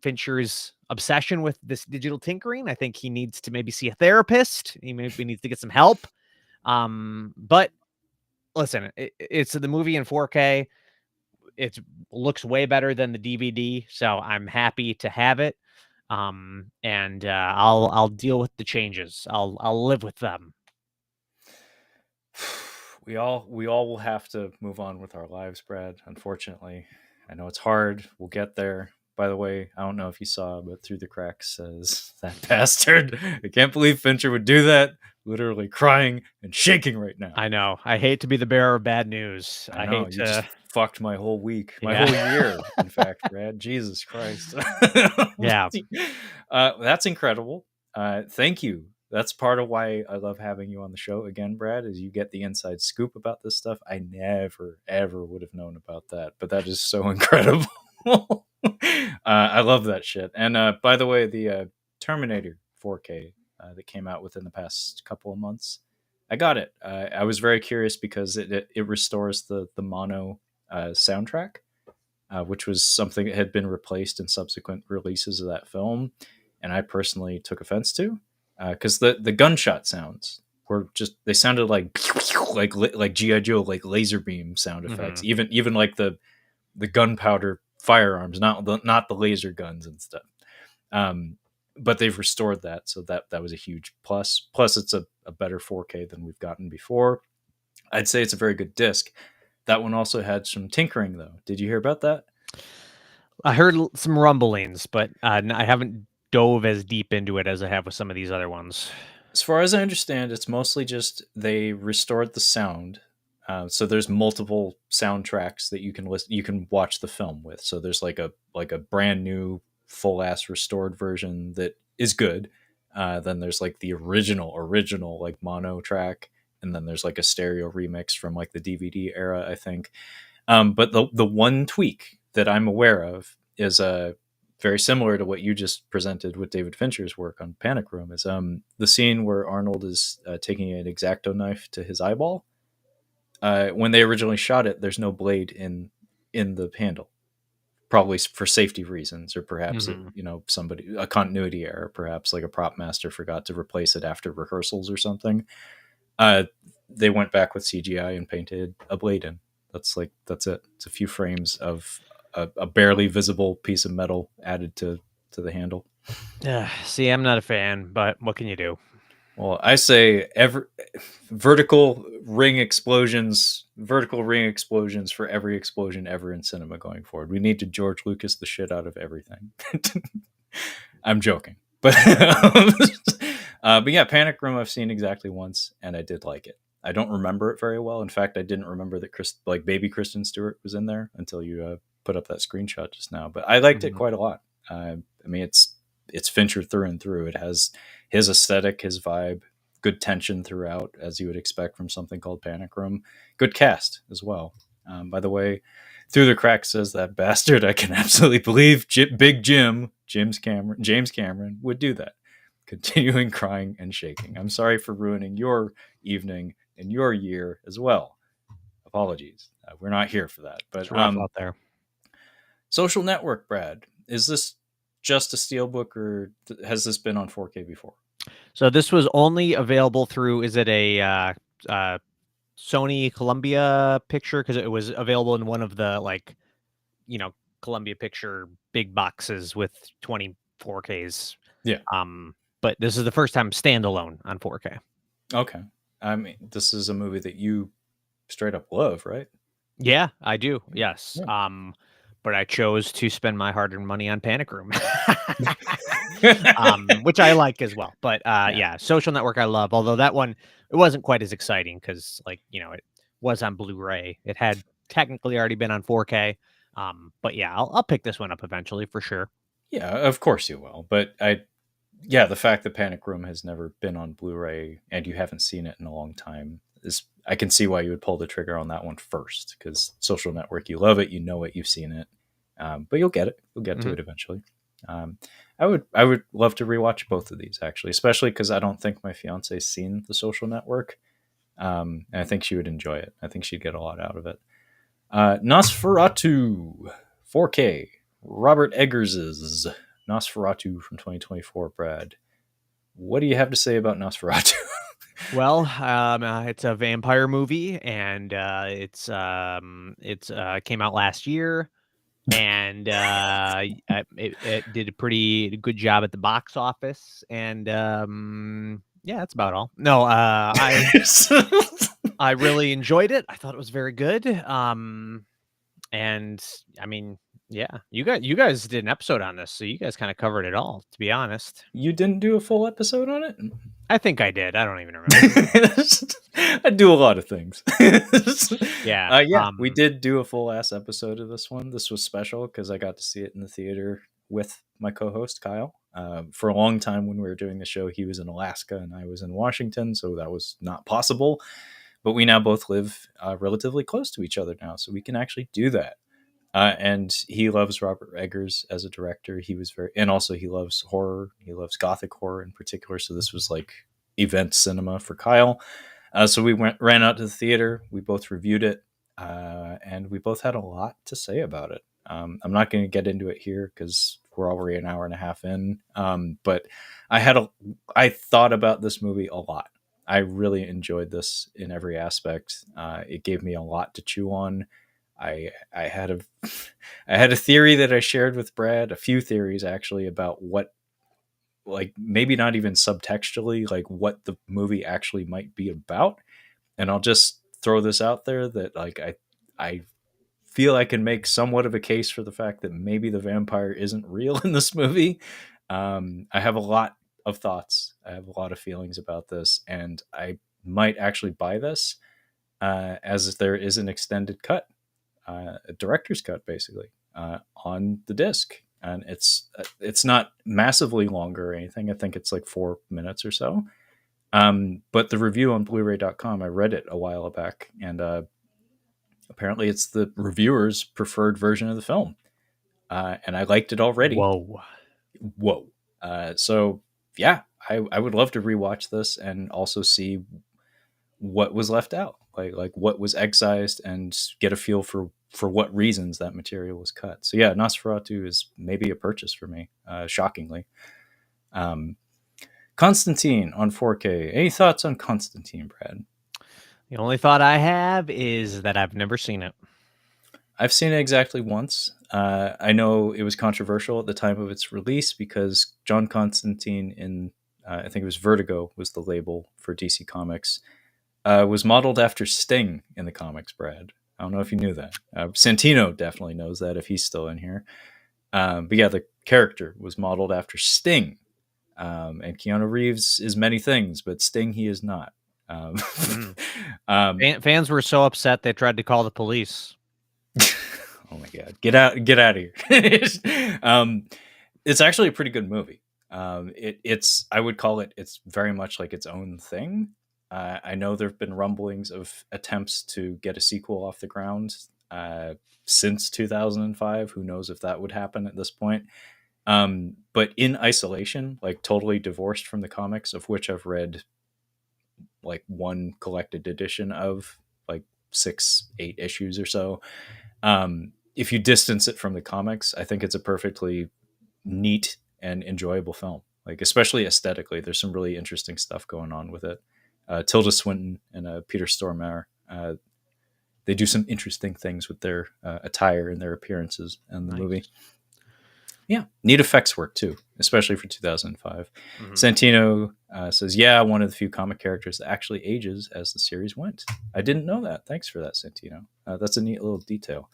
Fincher's obsession with this digital tinkering. I think he needs to maybe see a therapist. He maybe needs to get some help. But listen, it's the movie in 4K. It looks way better than the DVD, so I'm happy to have it. And I'll deal with the changes. I'll live with them. we all will have to move on with our lives, Brad. Unfortunately, I know it's hard. We'll get there. By the way, I don't know if you saw, but Through the Cracks says that bastard. I can't believe Fincher would do that. Literally crying and shaking right now. I know. I hate to be the bearer of bad news. I I know hate you just to. fucked my whole week, my Yeah. whole year. In fact, Brad, Jesus Christ. Yeah. That's incredible. Thank you. That's part of why I love having you on the show again, Brad. Is you get the inside scoop about this stuff. I never ever would have known about that, but that is so incredible. I love that shit. And by the way, the Terminator 4K that came out within the past couple of months, I got it. I was very curious because it restores the mono soundtrack, which was something that had been replaced in subsequent releases of that film, and I personally took offense to because the gunshot sounds were just they sounded like GI Joe like laser beam sound effects, even like the gunpowder firearms, not the laser guns and stuff. Um, but they've restored that, so that was a huge plus. Plus, it's a better 4K than we've gotten before. I'd say it's a very good disc. That one also had some tinkering, though. Did you hear about that? I heard some rumblings, but I haven't dove as deep into it as I have with some of these other ones. As far as I understand, it's mostly just they restored the sound. So there's multiple soundtracks that you can list. You can watch the film with. So there's like a brand new full ass restored version that is good. Then there's like the original like mono track, and then there's like a stereo remix from like the DVD era, I think. But the one tweak that I'm aware of is very similar to what you just presented with David Fincher's work on Panic Room. Is the scene where Arnold is taking an X-Acto knife to his eyeball. When they originally shot it, there's no blade in the handle, probably for safety reasons, or perhaps somebody a continuity error, perhaps like a prop master forgot to replace it after rehearsals or something. They went back with CGI and painted a blade in. That's it. It's a few frames of a barely visible piece of metal added to the handle. See, I'm not a fan, but what can you do? Well, I say vertical ring explosions for every explosion ever in cinema going forward. We need to George Lucas the shit out of everything. I'm joking, but but yeah, Panic Room I've seen exactly once, and I did like it. I don't remember it very well. In fact, I didn't remember that baby Kristen Stewart was in there until you put up that screenshot just now. But I liked it quite a lot. I mean, it's Fincher through and through. It has his aesthetic, his vibe, good tension throughout, as you would expect from something called Panic Room. Good cast as well. By the way, Through the Cracks says that bastard. I can absolutely believe Big James Cameron would do that. Continuing crying and shaking. I'm sorry for ruining your evening and your year as well. Apologies. We're not here for that. But It's rough out there. Social Network, Brad, is this just a steelbook, or has this been on 4K before? So this was only available through, is it a Sony Columbia picture? Because it was available in one of the Columbia picture big boxes with 24Ks. Yeah. But this is the first time standalone on 4K. Okay. I mean, this is a movie that you straight up love, right? Yeah, I do. Yes. Yeah. But I chose to spend my hard-earned money on Panic Room, which I like as well. But yeah, Social Network I love. Although that one, it wasn't quite as exciting because, it was on Blu-ray. It had technically already been on 4K. But yeah, I'll pick this one up eventually for sure. Yeah, of course you will. But the fact that Panic Room has never been on Blu-ray and you haven't seen it in a long time is, I can see why you would pull the trigger on that one first, because Social Network, you love it, you know it, you've seen it, but you'll get it. You'll get to it eventually. I would love to rewatch both of these, actually, especially because I don't think my fiance's seen The Social Network, and I think she would enjoy it. I think she'd get a lot out of it. Nosferatu 4K, Robert Eggers's Nosferatu from 2024. Brad, what do you have to say about Nosferatu? Well, it's a vampire movie, and it came out last year, and it did a pretty good job at the box office, and Yeah, that's about all. No, I really enjoyed it. I thought it was very good. And I mean, yeah, you guys did an episode on this, so you guys kind of covered it all, to be honest. You didn't do a full episode on it? I think I did. I don't even remember. I do a lot of things. Yeah. Yeah, we did do a full ass episode of this one. This was special because I got to see it in the theater with my co-host Kyle. For a long time when we were doing the show, he was in Alaska and I was in Washington, so that was not possible. But we now both live relatively close to each other now, so we can actually do that. And he loves Robert Eggers as a director. He was and also he loves horror. He loves gothic horror in particular. So this was like event cinema for Kyle. So we ran out to the theater. We both reviewed it, and we both had a lot to say about it. I'm not going to get into it here because we're already an hour and a half in. But I thought about this movie a lot. I really enjoyed this in every aspect. It gave me a lot to chew on. I had a theory that I shared with Brad, a few theories actually, about what, like, maybe not even subtextually, like what the movie actually might be about. And I'll just throw this out there that like I feel I can make somewhat of a case for the fact that maybe the vampire isn't real in this movie. I have a lot of thoughts. I have a lot of feelings about this, and I might actually buy this as there is an extended cut, a director's cut, basically, on the disc, and it's not massively longer or anything. I think it's like 4 minutes or so. But the review on Blu-ray.com, I read it a while back, and apparently it's the reviewer's preferred version of the film, and I liked it already. Whoa. So yeah, I would love to rewatch this and also see what was left out, like what was excised, and get a feel for what reasons that material was cut. So yeah, Nosferatu is maybe a purchase for me, shockingly. Constantine on 4K. Any thoughts on Constantine, Brad? The only thought I have is that I've never seen it. I've seen it exactly once. I know it was controversial at the time of its release because John Constantine in, I think it was Vertigo was the label for DC Comics, was modeled after Sting in the comics, Brad. I don't know if you knew that. Santino definitely knows that if he's still in here. But yeah, the character was modeled after Sting. And Keanu Reeves is many things, but Sting he is not. Fans were so upset they tried to call the police. Oh my god, get out of here. It's actually a pretty good movie. It's I would call it's very much like its own thing. I know there have been rumblings of attempts to get a sequel off the ground since 2005. Who knows if that would happen at this point. But in isolation, like totally divorced from the comics, of which I've read like one collected edition of like 6-8 issues or so. If you distance it from the comics, I think it's a perfectly neat and enjoyable film. Like, especially aesthetically, there's some really interesting stuff going on with it. Tilda Swinton and Peter Stormare, they do some interesting things with their attire and their appearances in the movie. Yeah, neat effects work too, especially for 2005. Mm-hmm. Santino says, yeah, one of the few comic characters that actually ages as the series went. I didn't know that. Thanks for that, Santino. That's a neat little detail.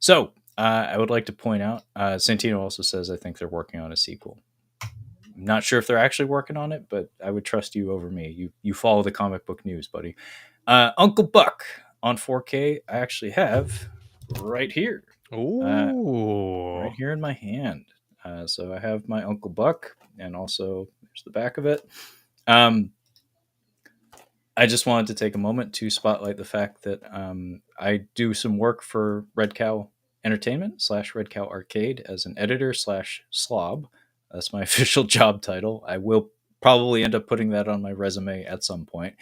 So I would like to point out, Santino also says, I think they're working on a sequel. I'm not sure if they're actually working on it, but I would trust you over me. You follow the comic book news, buddy. Uncle Buck on 4K, I actually have right here. Right here in my hand. So I have my Uncle Buck, and also there's the back of it. I just wanted to take a moment to spotlight the fact that I do some work for Red Cow Entertainment / Red Cow Arcade as an editor / slob. That's my official job title. I will probably end up putting that on my resume at some point.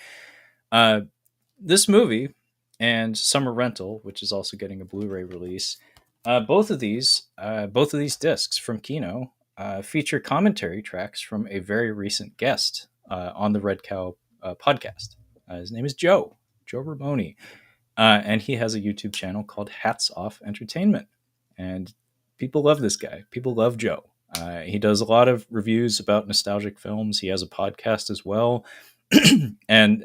This movie and Summer Rental, which is also getting a Blu-ray release, both of these discs from Kino feature commentary tracks from a very recent guest on the Red Cow podcast. His name is Joe Ramoni, and he has a YouTube channel called Hats Off Entertainment. And people love this guy. People love Joe. He does a lot of reviews about nostalgic films. He has a podcast as well. And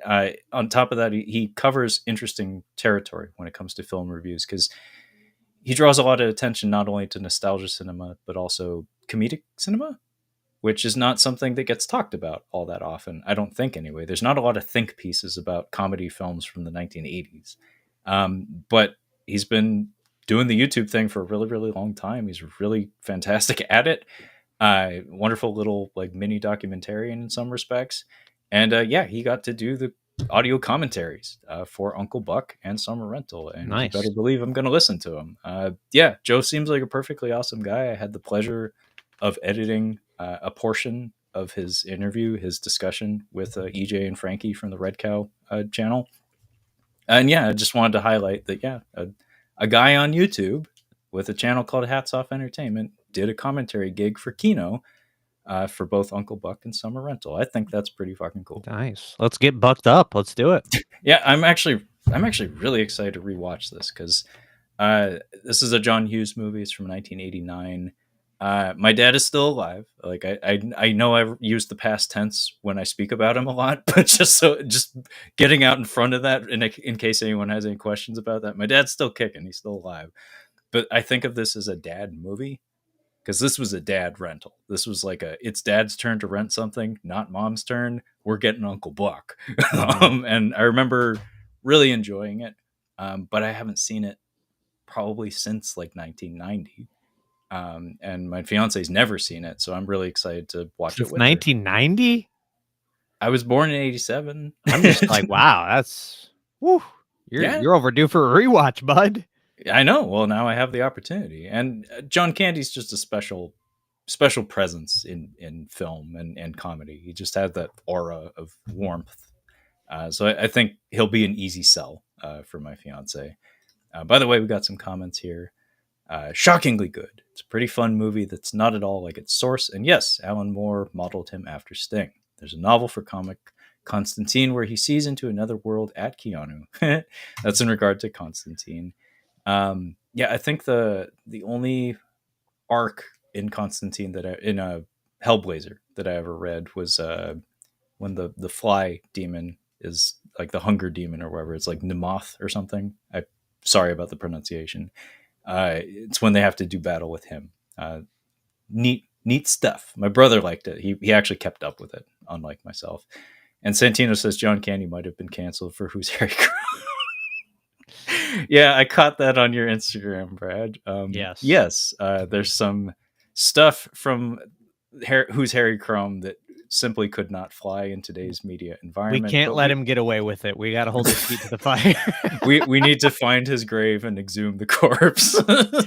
on top of that, he covers interesting territory when it comes to film reviews because he draws a lot of attention not only to nostalgia cinema, but also comedic cinema, which is not something that gets talked about all that often. I don't think, anyway. There's not a lot of think pieces about comedy films from the 1980s. But he's been doing the YouTube thing for a really, really long time. He's really fantastic at it. Wonderful little like mini documentarian in some respects. And yeah, he got to do the audio commentaries for Uncle Buck and Summer Rental. And Nice. You better believe I'm going to listen to him. Yeah, Joe seems like a perfectly awesome guy. I had the pleasure of editing a portion of his interview, his discussion with EJ and Frankie from the Red Cow channel. And yeah, I just wanted to highlight that, yeah, a guy on YouTube with a channel called Hats Off Entertainment did a commentary gig for Kino for both Uncle Buck and Summer Rental. I think that's pretty fucking cool. Nice. Let's get bucked up. Let's do it. Yeah, I'm actually really excited to rewatch this because this is a John Hughes movie. It's from 1989. My dad is still alive. Like I know I use the past tense when I speak about him a lot, but just getting out in front of that in case anyone has any questions about that. My dad's still kicking. He's still alive. But I think of this as a dad movie because this was a dad rental. This was like it's dad's turn to rent something, not mom's turn. We're getting Uncle Buck. And I remember really enjoying it. But I haven't seen it probably since like 1990. And my fiance's never seen it, so I'm really excited to watch it with 1990. I was born in 87. I'm just like, wow, that's woo. You're overdue for a rewatch, bud. I know. Well, now I have the opportunity, and John Candy's just a special presence in film and comedy. He just has that aura of warmth. So I think he'll be an easy sell for my fiance. By the way, we got some comments here. Shockingly good. It's a pretty fun movie that's not at all like its source. And yes, Alan Moore modeled him after Sting. There's a novel for comic Constantine where he sees into another world at Keanu. That's in regard to Constantine. Yeah, I think the only arc in Constantine in a Hellblazer that I ever read was when the fly demon is like the hunger demon or whatever. It's like Nemoth or something. Sorry about the pronunciation. It's when they have to do battle with him. Neat stuff. My brother liked it. He actually kept up with it, unlike myself. And Santino says John Candy might have been canceled for Who's Harry Crumb. Yeah, I caught that on your Instagram, Brad. Yes. There's some stuff from Who's Harry Crumb that simply could not fly in today's media environment. We can't let him get away with it. We got to hold his feet to the fire. we need to find his grave and exhume the corpse.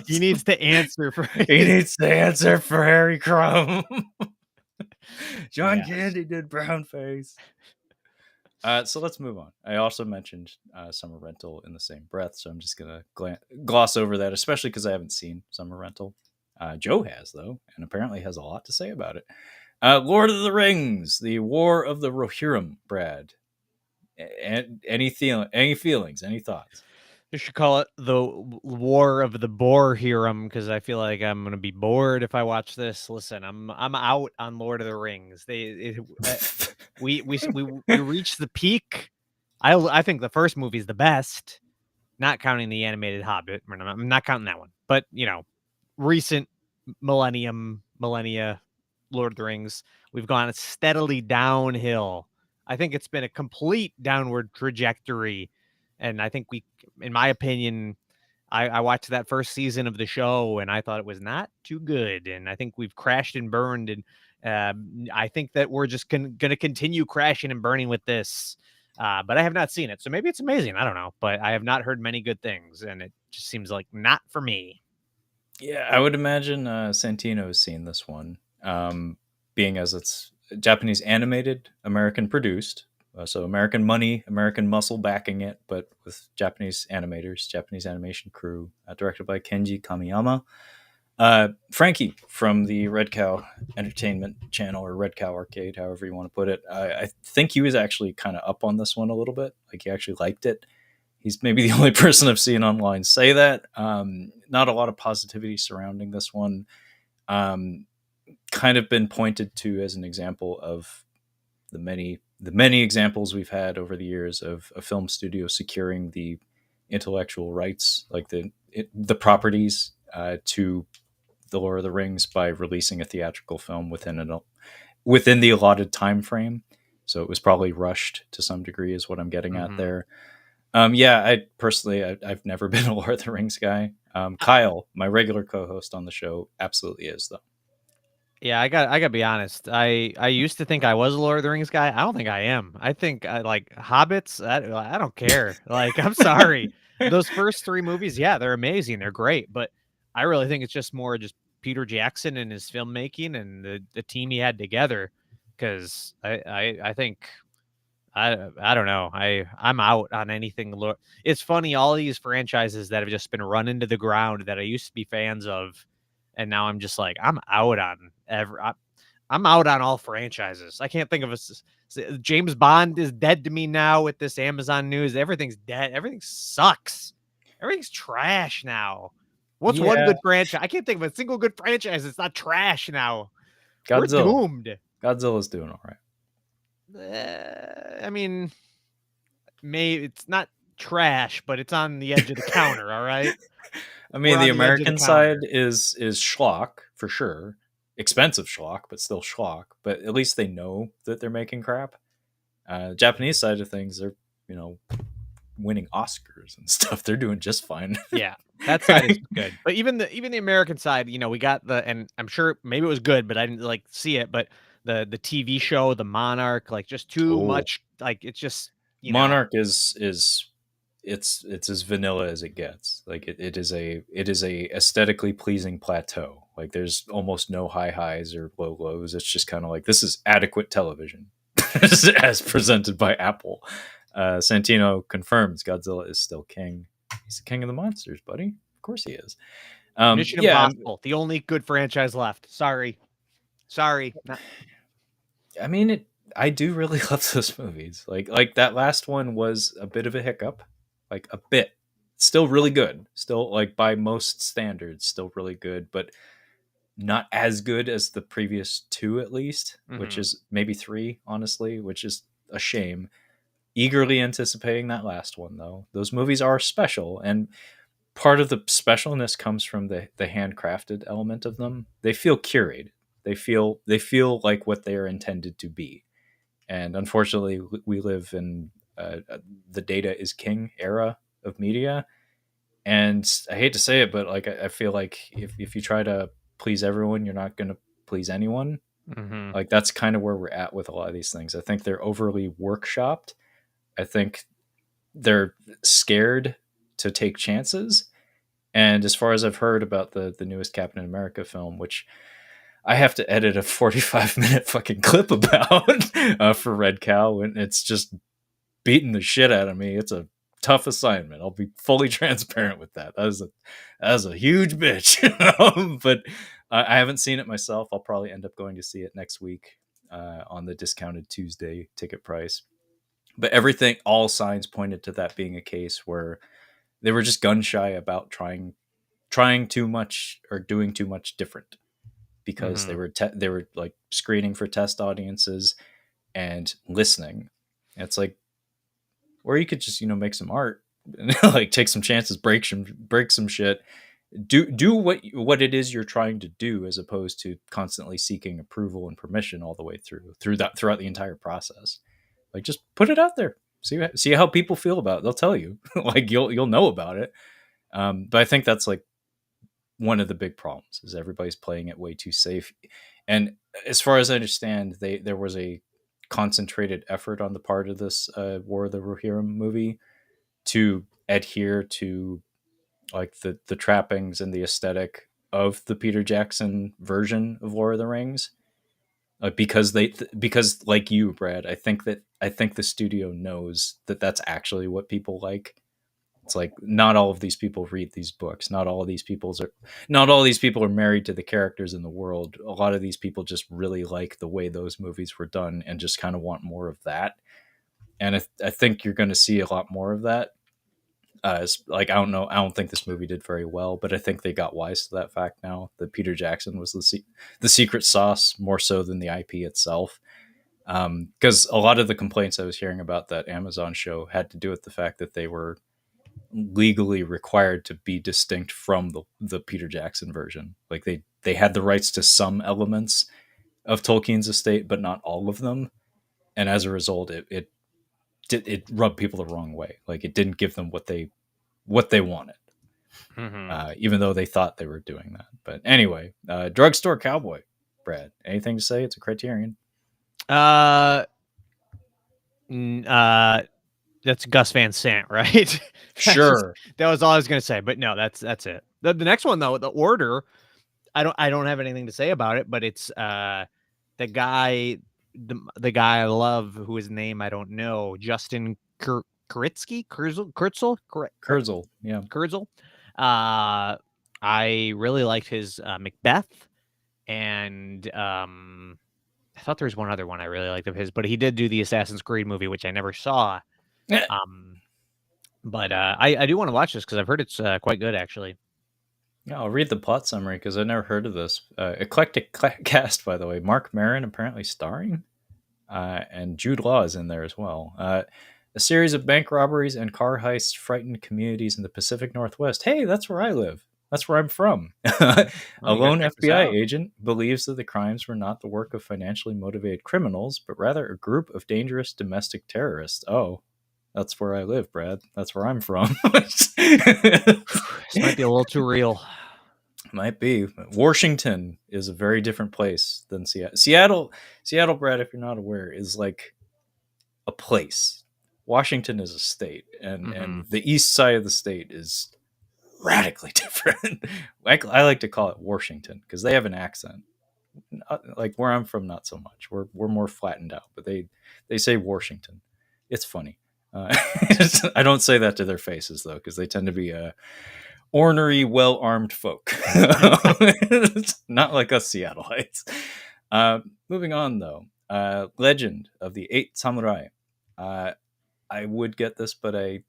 He needs to answer for Harry Crumb. John Candy did brownface. So let's move on. I also mentioned Summer Rental in the same breath, so I'm just going to gloss over that, especially because I haven't seen Summer Rental. Joe has, though, and apparently has a lot to say about it. Lord of the Rings, the War of the Rohirrim, Brad. Any feelings, any thoughts? You should call it the War of the Borehirim because I feel like I'm gonna be bored if I watch this. Listen, I'm out on Lord of the Rings. We reached the peak. I think the first movie is the best, not counting the animated Hobbit. I'm not counting that one, but recent millennia Lord of the Rings, we've gone steadily downhill. I think it's been a complete downward trajectory. And I think in my opinion, I watched that first season of the show and I thought it was not too good. And I think we've crashed and burned. And I think that we're just going to continue crashing and burning with this. But I have not seen it. So maybe it's amazing. I don't know. But I have not heard many good things. And it just seems like not for me. Yeah, I would imagine Santino has seen this one. Being as it's Japanese animated, American produced. So American money, American muscle backing it, but with Japanese animators, Japanese animation crew, directed by Kenji Kamiyama. Frankie from the Red Cow Entertainment channel or Red Cow Arcade, however you want to put it. I think he was actually kind of up on this one a little bit. Like he actually liked it. He's maybe the only person I've seen online say that. Not a lot of positivity surrounding this one. kind of been pointed to as an example of the many examples we've had over the years of a film studio securing the intellectual rights, like the properties to the Lord of the Rings by releasing a theatrical film within the allotted time frame. So it was probably rushed to some degree, is what I'm getting at there. Yeah, I personally, I've never been a Lord of the Rings guy. Kyle, my regular co-host on the show, absolutely is though. Yeah, I gotta be honest. I used to think I was a Lord of the Rings guy. I don't think I am. I think I like Hobbits. I don't care. Like, I'm sorry. Those first three movies, yeah, they're amazing. They're great, but I really think it's just more just Peter Jackson and his filmmaking and the team he had together. Because I think I don't know. I'm out on anything. It's funny, all these franchises that have just been run into the ground that I used to be fans of, and now I'm just like I'm out on I'm out on all franchises. I can't think of James Bond is dead to me now with this Amazon news. Everything's dead. Everything sucks. Everything's trash now. What's one Yeah, good franchise? I can't think of a single good franchise. It's not trash now. We're Godzilla. doomed. Godzilla's doing all right. I mean, maybe it's not trash, but it's on the edge of the counter. All right, I we're mean, the on the edge of the American side counter. is schlock for sure, expensive schlock, but still schlock. But at least they know that they're making crap. Japanese side of things, they're you know winning Oscars and stuff. They're doing just fine. Yeah, that side is good, but even the American side, we got and I'm sure maybe it was good, but I didn't like see it. But the TV show, The Monarch, like just too Oh, much. Like it's just Monarch is it's as vanilla as it gets. Like it is a aesthetically pleasing plateau. Like there's almost no high highs or low lows. It's just kind of like this is adequate television as presented by Apple. Santino confirms Godzilla is still king. He's the king of the monsters, buddy. Of course he is. Mission Yeah, Impossible, the only good franchise left. Sorry, not. I mean it. I do really love those movies. Like that last one was a bit of a hiccup, like a bit. Still really good. Still like by most standards, still really good, but not as good as the previous two at least, which Mhm. is maybe three, honestly, which is a shame. Eagerly anticipating that last one though. Those movies are special, and part of the specialness comes from the handcrafted element of them. They feel curated. They feel like what they are intended to be. And unfortunately, we live in the data is king era of media. And I hate to say it, but like I feel like if you try to please everyone, you're not going to please anyone. Mhm. Like that's kind of where we're at with a lot of these things. I think they're overly workshopped. I think they're scared to take chances. And as far as I've heard about the newest Captain America film, which I have to edit a 45-minute fucking clip about for Red Cow, and it's just beating the shit out of me. It's a tough assignment. I'll be fully transparent with that. That was a huge bitch. But I haven't seen it myself. I'll probably end up going to see it next week on the discounted Tuesday ticket price. But everything, all signs pointed to that being a case where they were just gun shy about trying too much or doing too much different because Mhm. they were like screening for test audiences and listening. And it's like, or you could just make some art and like take some chances, break some shit, do what it is you're trying to do, as opposed to constantly seeking approval and permission all the way throughout the entire process. Like just put it out there, see how people feel about it. They'll tell you. Like you'll know about it. But I think that's like one of the big problems is everybody's playing it way too safe. And as far as I understand, there was a concentrated effort on the part of this War of the Rohirrim movie to adhere to like the trappings and the aesthetic of the Peter Jackson version of Lord of the Rings. Because like you, Brad, I think the studio knows that that's actually what people like. It's like not all of these people read these books. Not all these people are married to the characters in the world. A lot of these people just really like the way those movies were done and just kind of want more of that. And I think you're going to see a lot more of that. Like, I don't think this movie did very well, but I think they got wise to that fact now that Peter Jackson was the secret sauce more so than the IP itself. Because a lot of the complaints I was hearing about that Amazon show had to do with the fact that they were legally required to be distinct from the Peter Jackson version. Like, they had the rights to some elements of Tolkien's estate, but not all of them. And as a result, it rubbed people the wrong way. Like, it didn't give them what they wanted, even though they thought they were doing that. But anyway, Drugstore Cowboy, Brad. Anything to say? It's a Criterion. That's Gus Van Sant, right? Sure. That was all I was gonna say, but no, that's it. The next one though, The Order, I don't have anything to say about it, but it's the guy I love, who his name I don't know, Justin Kurtzky, Kurzel, yeah. Kurzel. I really liked his Macbeth, and I thought there was one other one I really liked of his, but he did do the Assassin's Creed movie, which I never saw. But I do want to watch this because I've heard it's quite good, actually. Yeah, I'll read the plot summary because I never heard of this. Eclectic cast, by the way. Mark Maron apparently starring, and Jude Law is in there as well. A series of bank robberies and car heists frightened communities in the Pacific Northwest. Hey, that's where I live. That's where I'm from. A lone FBI agent believes that the crimes were not the work of financially motivated criminals, but rather a group of dangerous domestic terrorists. Oh, that's where I live, Brad. That's where I'm from. This might be a little too real. Might be. Washington is a very different place than Seattle. Seattle, Brad, if you're not aware, is like a place. Washington is a state, and the east side of the state is radically different. I like to call it Washington because they have an accent. Like where I'm from, not so much. We're more flattened out, but they say Washington. It's funny. I don't say that to their faces though, because they tend to be ornery, well-armed folk. Not like us Seattleites. Moving on though, Legend of the Eight Samurai. I would get this, but I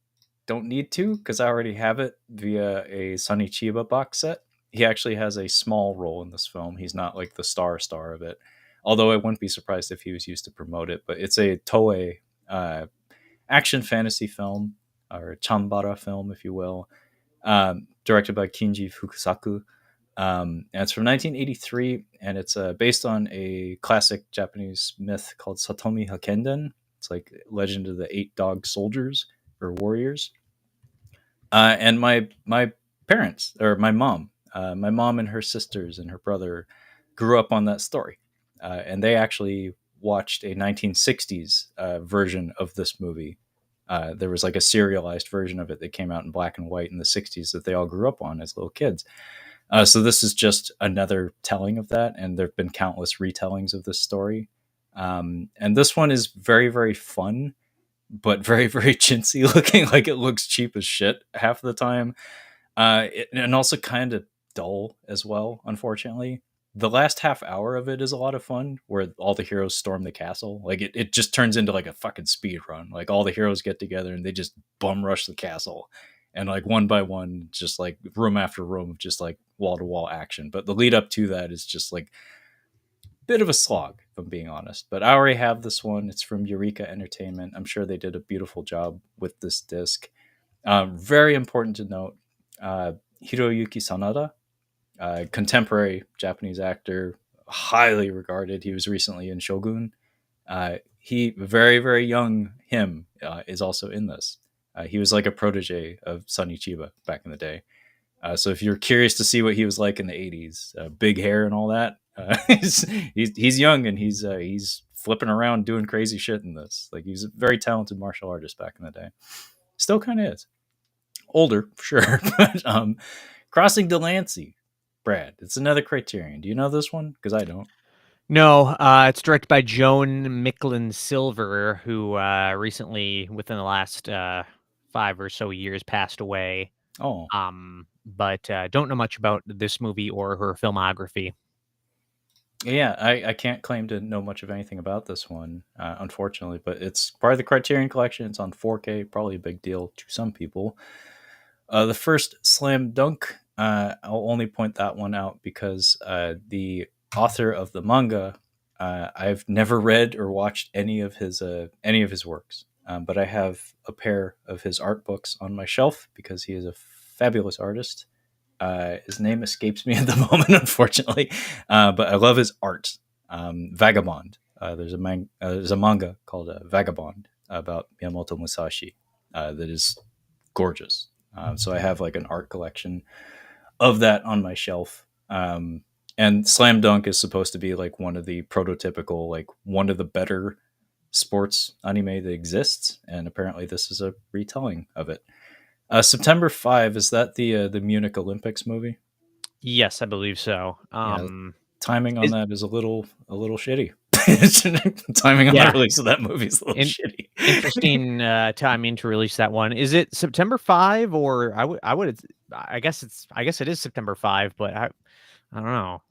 don't need to because I already have it via a Sonny Chiba box set. He actually has a small role in this film. He's not like the star of it, although I wouldn't be surprised if he was used to promote it. But it's a Toei action fantasy film, or Chambara film, if you will, directed by Kinji Fukusaku. And it's from 1983, and it's based on a classic Japanese myth called Satomi Hakenden. It's like Legend of the Eight Dog Soldiers or Warriors. And my parents, or my mom and her sisters and her brother grew up on that story. And they actually watched a 1960s version of this movie. There was like a serialized version of it that came out in black and white in the 60s that they all grew up on as little kids. So this is just another telling of that, and there have been countless retellings of this story. And this one is very, very fun, but very, very chintzy looking. Like, it looks cheap as shit half the time. And also kind of dull as well, unfortunately. The last half hour of it is a lot of fun, where all the heroes storm the castle. Like, it just turns into like a fucking speed run. Like, all the heroes get together and they just bum rush the castle. And like one by one, just like room after room, just like wall to wall action. But the lead up to that is just like a bit of a slog, if I'm being honest. But I already have this one. It's from Eureka Entertainment. I'm sure they did a beautiful job with this disc. Very important to note, Hiroyuki Sanada, contemporary Japanese actor, highly regarded. He was recently in Shogun. He, very, very young him, is also in this. He was like a protege of Sonny Chiba back in the day. So if you're curious to see what he was like in the 80s, big hair and all that, he's young, and he's flipping around doing crazy shit in this. Like, he's a very talented martial artist back in the day. Still kind of is. Older, for sure. But Crossing Delancey, Brad, it's another Criterion. Do you know this one? Because I don't. No, it's directed by Joan Micklin Silver, who recently, within the last 5 or so years, passed away. Oh. But don't know much about this movie or her filmography. Yeah, I can't claim to know much of anything about this one, unfortunately, but it's part of the Criterion Collection. It's on 4K, probably a big deal to some people. The first Slam Dunk, I'll only point that one out because the author of the manga, I've never read or watched any of his works, but I have a pair of his art books on my shelf because he is a fabulous artist. His name escapes me at the moment, unfortunately, but I love his art. Vagabond. There's a manga called Vagabond about Miyamoto Musashi that is gorgeous. So I have like an art collection of that on my shelf. And Slam Dunk is supposed to be like one of the prototypical, like one of the better sports anime that exists, and apparently this is a retelling of it. September 5, is that the Munich Olympics movie? Yes, I believe so. Yeah, timing on Is that is a little shitty. Timing on the yeah, release of that movie is a little in shitty. interesting timing to release that one. Is it September 5 or I guess it is September 5, but I don't know.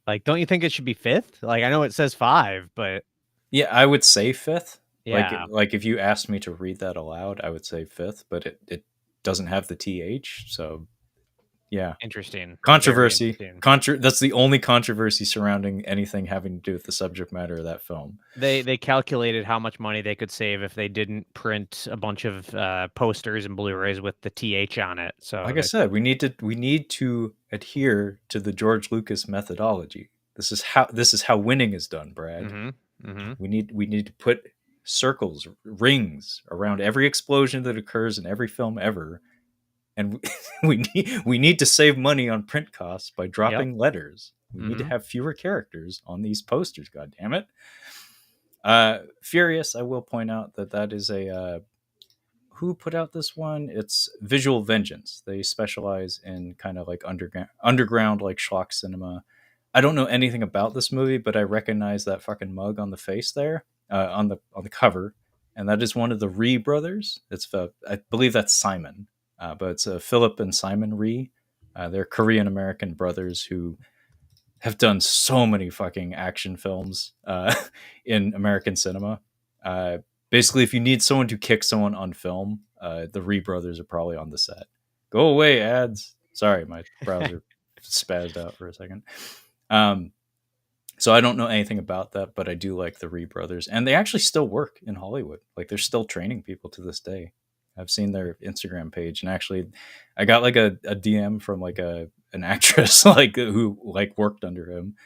Like, don't you think it should be 5th? Like, I know it says 5, but Yeah, I would say fifth. yeah, Like if you asked me to read that aloud, I would say fifth, but it doesn't have the th. So yeah, interesting. Very controversy. interesting. That's the only controversy surrounding anything having to do with the subject matter of that film. They calculated how much money they could save if they didn't print a bunch of posters and Blu-rays with the TH on it. So Like I said, we need to adhere to the George Lucas methodology. This is how winning is done, Brad. mm-hmm, mm-hmm. We need to put circles, rings around every explosion that occurs in every film ever, and we need to save money on print costs by Yep. dropping letters. We need to Mm-hmm. have fewer characters on these posters. God damn it! Furious. I will point out that that is a who put out this one? It's Visual Vengeance. They specialize in kind of like underground like schlock cinema. I don't know anything about this movie, but I recognize that fucking mug on the face there, on the cover, and that is one of the Ree brothers. I believe that's Simon, but it's Philip and Simon Ree. They're Korean American brothers who have done so many fucking action films in American cinema. Basically, if you need someone to kick someone on film, the Ree brothers are probably on the set. Go away, ads. Sorry, my browser spazzed out for a second. Um, so I don't know anything about that, but I do like the Ree brothers, and they actually still work in Hollywood. Like they're still training people to this day. I've seen their Instagram page, and actually, I got like a DM from like an actress like who like worked under him.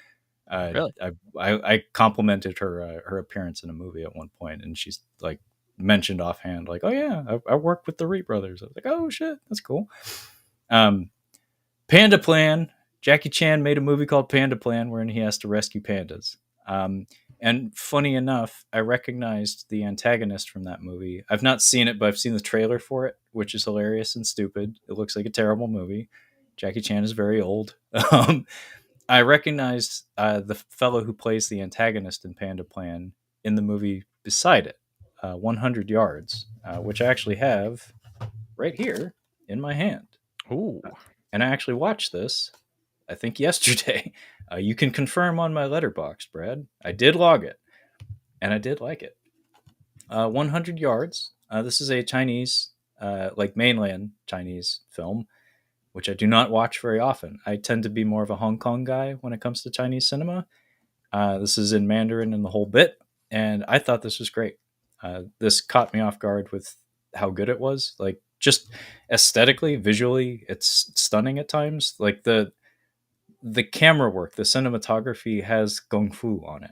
Really? I complimented her her appearance in a movie at one point, and she's like mentioned offhand like, "Oh yeah, I worked with the Ree brothers." I was like, "Oh shit, that's cool." Um, Panda Plan. Jackie Chan made a movie called Panda Plan wherein he has to rescue pandas. And funny enough, I recognized the antagonist from that movie. I've not seen it, but I've seen the trailer for it, which is hilarious and stupid. It looks like a terrible movie. Jackie Chan is very old. I recognized the fellow who plays the antagonist in Panda Plan in the movie beside it, 100 Yards, which I actually have right here in my hand. Ooh. And I actually watched this, I think yesterday. You can confirm on my letterbox, Brad. I did log it, and I did like it. 100 Yards. This is a Chinese, like mainland Chinese film, which I do not watch very often. I tend to be more of a Hong Kong guy when it comes to Chinese cinema. This is in Mandarin and the whole bit, and I thought this was great. This caught me off guard with how good it was. Like just aesthetically, visually, it's stunning at times. Like the camera work, the cinematography has kung fu on it.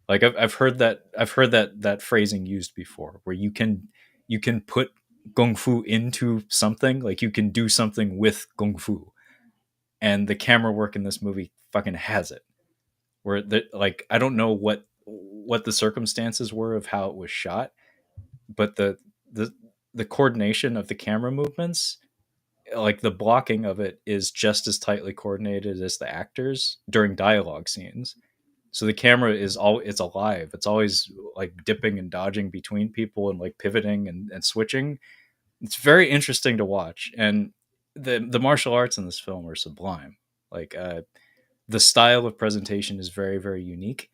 Like I've heard that phrasing used before, where you can put kung fu into something, like you can do something with kung fu, and the camera work in this movie fucking has it. Where like I don't know what the circumstances were of how it was shot, but the the coordination of the camera movements, like the blocking of it, is just as tightly coordinated as the actors during dialogue scenes. So the camera is all it's alive. It's always like dipping and dodging between people and like pivoting and switching. It's very interesting to watch, and the martial arts in this film are sublime. Like the style of presentation is very very unique.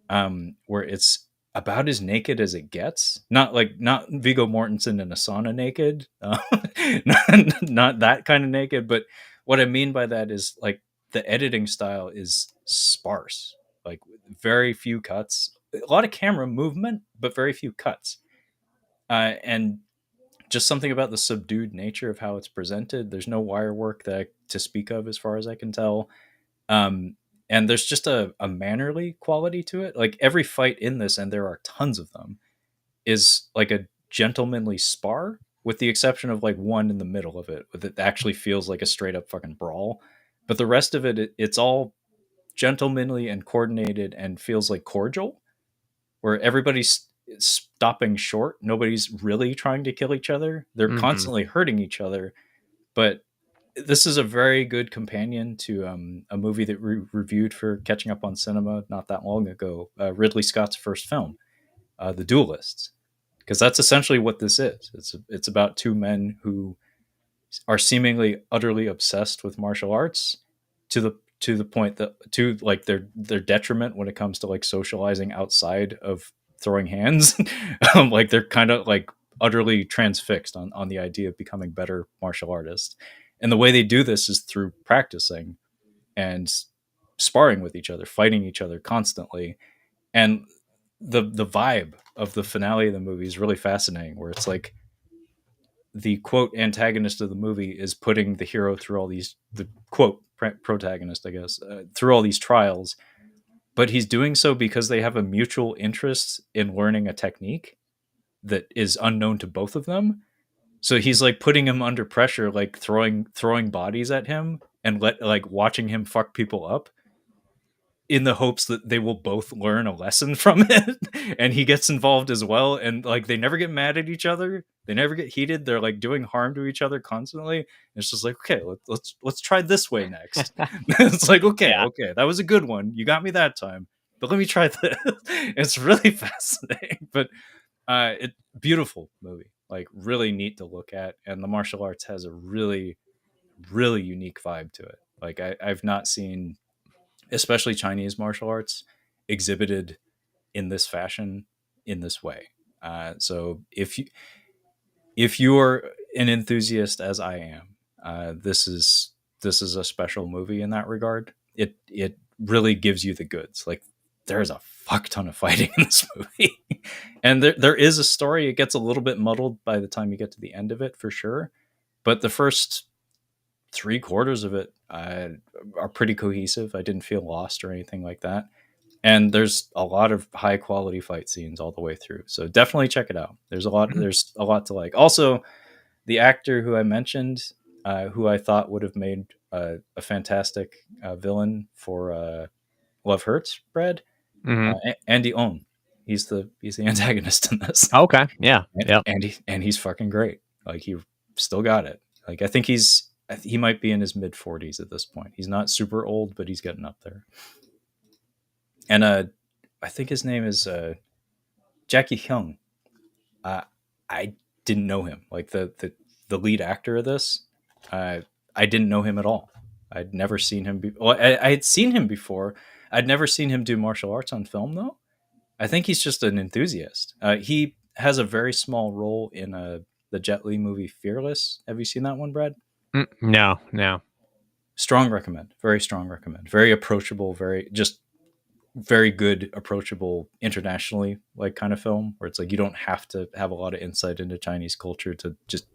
Where it's about as naked as it gets. Not Viggo Mortensen in a sauna naked, not that kind of naked. But what I mean by that is like the editing style is sparse, like very few cuts, a lot of camera movement, but very few cuts, and just something about the subdued nature of how it's presented. There's no wire work to speak of, as far as I can tell. Um, and there's just a mannerly quality to it. Like every fight in this, and there are tons of them, is like a gentlemanly spar, with the exception of like one in the middle of it, that actually feels like a straight up fucking brawl. But the rest of it's all gentlemanly and coordinated and feels like cordial, where everybody's stopping short. Nobody's really trying to kill each other. They're constantly hurting each other, but this is a very good companion to a movie that we reviewed for Catching Up on Cinema not that long ago, Ridley Scott's first film, The Duelists, because that's essentially what this is. It's about two men who are seemingly utterly obsessed with martial arts, to the point that, to like their detriment when it comes to like socializing outside of throwing hands. Like they're kind of like utterly transfixed on the idea of becoming better martial artists. And the way they do this is through practicing and sparring with each other, fighting each other constantly. And the vibe of the finale of the movie is really fascinating, where it's like the quote antagonist of the movie is putting the hero through all these, the quote protagonist, I guess, through all these trials, but he's doing so because they have a mutual interest in learning a technique that is unknown to both of them. So he's like putting him under pressure, like throwing bodies at him and like watching him fuck people up, in the hopes that they will both learn a lesson from it. And he gets involved as well, and like they never get mad at each other, they never get heated, they're like doing harm to each other constantly. And it's just like, okay, let's try this way next. It's like, okay, Yeah. okay, that was a good one, you got me that time, but let me try this. It's really fascinating. But it beautiful movie, like really neat to look at, and the martial arts has a really really unique vibe to it. Like I've not seen, especially Chinese martial arts, exhibited in this fashion, in this way. So if you're an enthusiast as I am, this is a special movie in that regard. It really gives you the goods. Like there's a fuck ton of fighting in this movie, and there is a story. It gets a little bit muddled by the time you get to the end of it, for sure. But the first three-quarters of it are pretty cohesive. I didn't feel lost or anything like that. And there's a lot of high quality fight scenes all the way through. So definitely check it out. There's a lot to like. Also, the actor who I mentioned, who I thought would have made a fantastic villain for Love Hurts, Brad, Andy Ohm. He's the antagonist in this. Okay. Yeah. Yeah. And he's fucking great. Like he still got it. Like I think he might be in his mid 40s at this point. He's not super old, but he's getting up there. And I think his name is Jackie Hyung. I didn't know him. Like the lead actor of this, I didn't know him at all. I'd never seen him. Well, I had seen him before. I'd never seen him do martial arts on film, though. I think he's just an enthusiast. He has a very small role in the Jet Li movie Fearless. Have you seen that one, Brad? No. Strong recommend. Very strong recommend. Very approachable. Very good, approachable, internationally like kind of film, where it's like you don't have to have a lot of insight into Chinese culture to just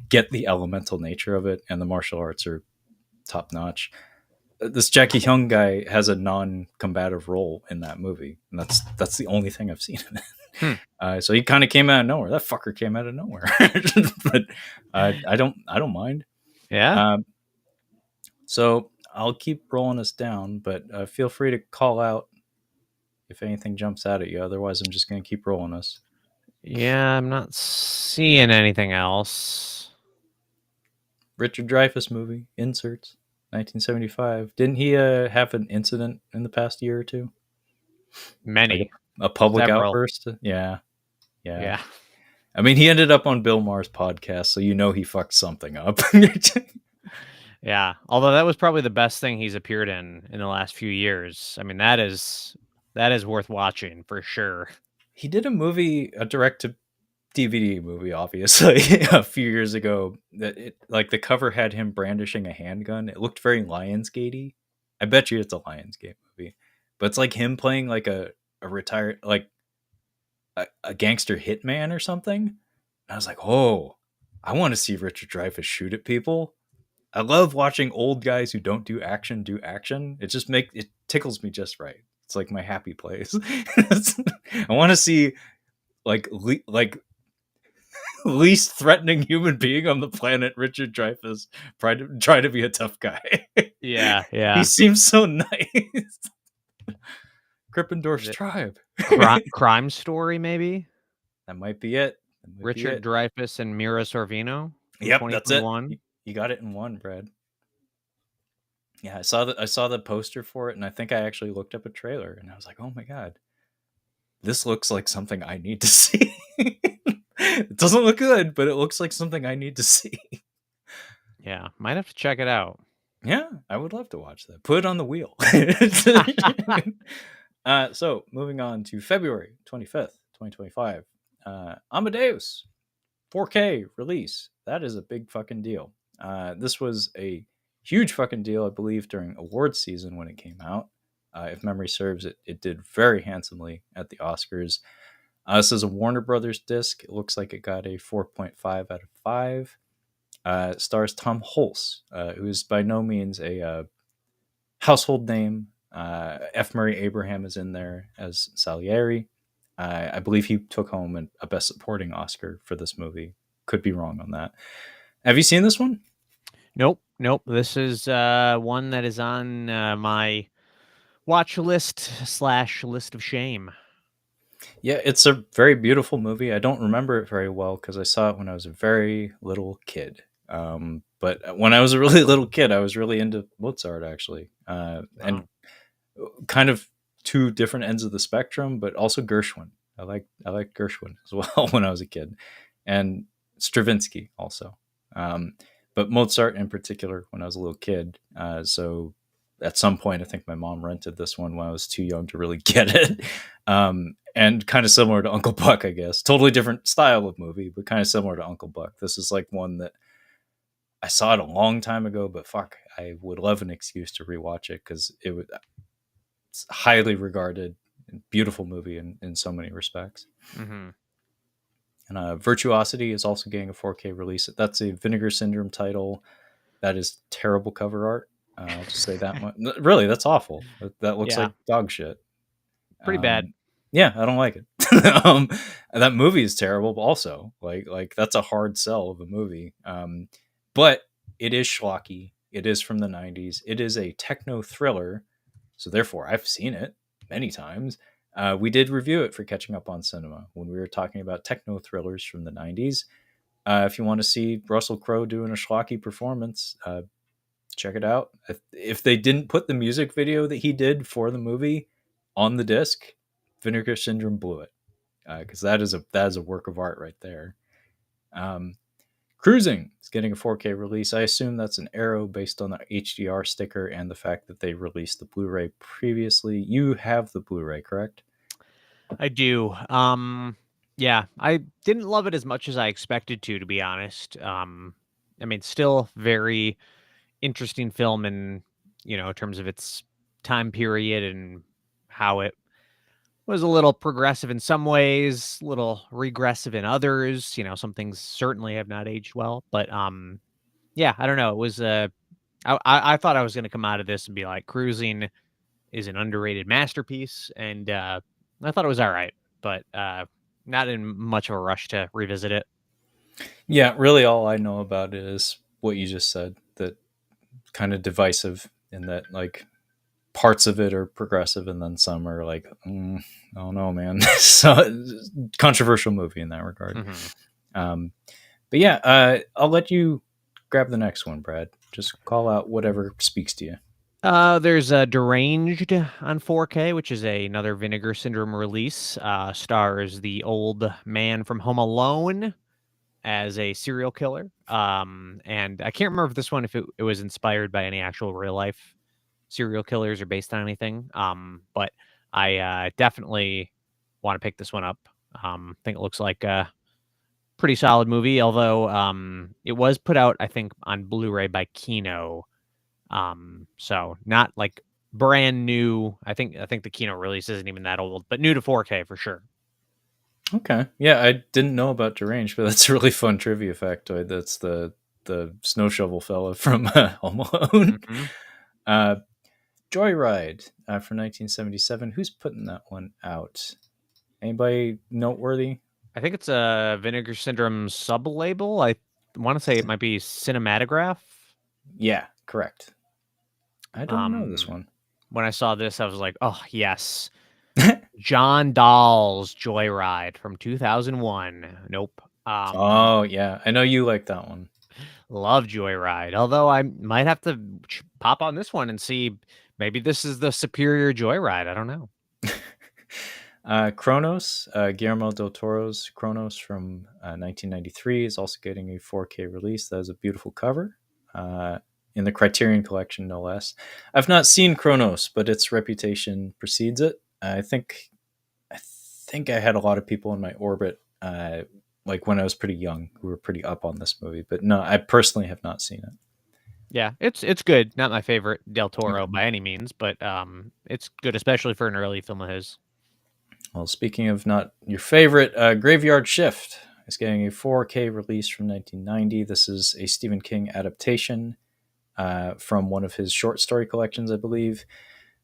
get the elemental nature of it, and the martial arts are top notch. This Jackie Hyung guy has a non-combative role in that movie, and that's the only thing I've seen in it. So he kind of came out of nowhere. That fucker came out of nowhere. But I don't mind. Yeah. So I'll keep rolling us down, but feel free to call out if anything jumps out at you. Otherwise, I'm just going to keep rolling us. Yeah, I'm not seeing anything else. Richard Dreyfuss movie, Inserts, 1975. Didn't he have an incident in the past year or two? Many. Like a public Several. outburst? Yeah. I mean, he ended up on Bill Maher's podcast, so you know he fucked something up. Yeah. Although that was probably the best thing he's appeared in the last few years. I mean, that is worth watching for sure. He did a movie, a direct to DVD movie, obviously, a few years ago. That it like the cover had him brandishing a handgun. It looked very Lionsgate-y. I bet you it's a Lionsgate movie, but it's like him playing like a retired like a gangster hitman or something. And I was like, oh, I want to see Richard Dreyfuss shoot at people. I love watching old guys who don't do action do action. It tickles me just right. It's like my happy place. I want to see like least threatening human being on the planet, Richard Dreyfuss, try to be a tough guy. Yeah, He yeah. seems so nice. Krippendorf's tribe. Crime Story, maybe? That might be it. That might be Richard it. Dreyfuss and Mira Sorvino from Yep, that's it. 2021. You got it in one, Brad. Yeah, I saw the poster for it, and I think I actually looked up a trailer, and I was like, oh my god, this looks like something I need to see. It doesn't look good, but it looks like something I need to see. Yeah, might have to check it out. Yeah, I would love to watch that. Put it on the wheel. So moving on to February 25th, 2025. Amadeus 4K release. That is a big fucking deal. This was a huge fucking deal, I believe, during awards season when it came out. If memory serves, it did very handsomely at the Oscars. This is a Warner Brothers disc. It looks like it got a 4.5 out of 5. Stars Tom Hulce, who is by no means a household name. F. Murray Abraham is in there as Salieri. I believe he took home a Best Supporting Oscar for this movie. Could be wrong on that. Have you seen this one? Nope. This is one that is on my watch list / list of shame. Yeah, it's a very beautiful movie. I don't remember it very well because I saw it when I was a very little kid. But when I was a really little kid, I was really into Mozart, actually, and kind of two different ends of the spectrum, but also Gershwin. I liked Gershwin as well when I was a kid, and Stravinsky also. But Mozart in particular when I was a little kid. So at some point, I think my mom rented this one when I was too young to really get it. And kind of similar to Uncle Buck, I guess. Totally different style of movie, but kind of similar to Uncle Buck. This is like one that I saw it a long time ago, but fuck, I would love an excuse to rewatch it because it's highly regarded, beautiful movie in so many respects. Mm-hmm. And Virtuosity is also getting a 4K release. That's a Vinegar Syndrome title. That is terrible cover art. I'll just say that much. Really, that's awful. That looks like dog shit. Pretty bad. Yeah, I don't like it. That movie is terrible. Also, like that's a hard sell of a movie. But it is schlocky. It is from the 90s. It is a techno thriller. So therefore, I've seen it many times. We did review it for Catching Up on Cinema when we were talking about techno thrillers from the 90s. If you want to see Russell Crowe doing a schlocky performance, check it out. If they didn't put the music video that he did for the movie on the disc, Vinegar Syndrome blew it, because that is a work of art right there. Cruising is getting a 4K release. I assume that's an Arrow based on the HDR sticker and the fact that they released the Blu-ray previously. You have the Blu-ray, correct? I do. Yeah, I didn't love it as much as I expected to be honest. I mean, still very interesting film in terms of its time period and how it was a little progressive in some ways, a little regressive in others. Some things certainly have not aged well, but yeah, I don't know. It was I thought I was going to come out of this and be like, Cruising is an underrated masterpiece, and I thought it was all right, but not in much of a rush to revisit it. Yeah, really, all I know about it is what you just said. That kind of divisive in that, like, parts of it are progressive and then some are like, I don't know, man. So controversial movie in that regard. Mm-hmm. But yeah, I'll let you grab the next one, Brad. Just call out whatever speaks to you. There's Deranged on 4K, which is another Vinegar Syndrome release. Stars the old man from Home Alone as a serial killer. And I can't remember if this one, if it was inspired by any actual real life serial killers or based on anything. But I definitely want to pick this one up. I think it looks like a pretty solid movie, although it was put out, I think, on Blu-ray by Kino. So not like brand new. I think the Kino release isn't even that old, but new to 4K for sure. Okay. Yeah, I didn't know about Deranged, but that's a really fun trivia factoid. That's the snow shovel fella from Home Alone. Mm-hmm. Joyride from 1977. Who's putting that one out? Anybody noteworthy? I think it's a Vinegar Syndrome sub-label. I want to say it might be Cinematograph. Yeah, correct. I don't know this one. When I saw this, I was like, oh, yes. John Dahl's Joyride from 2001. Nope. Oh, yeah. I know you like that one. Love Joyride. Although I might have to pop on this one and see, maybe this is the superior Joyride. I don't know. Kronos, Guillermo del Toro's Kronos from 1993 is also getting a 4K release. That is a beautiful cover in the Criterion Collection, no less. I've not seen Kronos, but its reputation precedes it. I think I had a lot of people in my orbit, like when I was pretty young, who were pretty up on this movie. But no, I personally have not seen it. Yeah, it's good. Not my favorite Del Toro by any means, but it's good, especially for an early film of his. Well, speaking of not your favorite, Graveyard Shift is getting a 4K release from 1990. This is a Stephen King adaptation from one of his short story collections, I believe.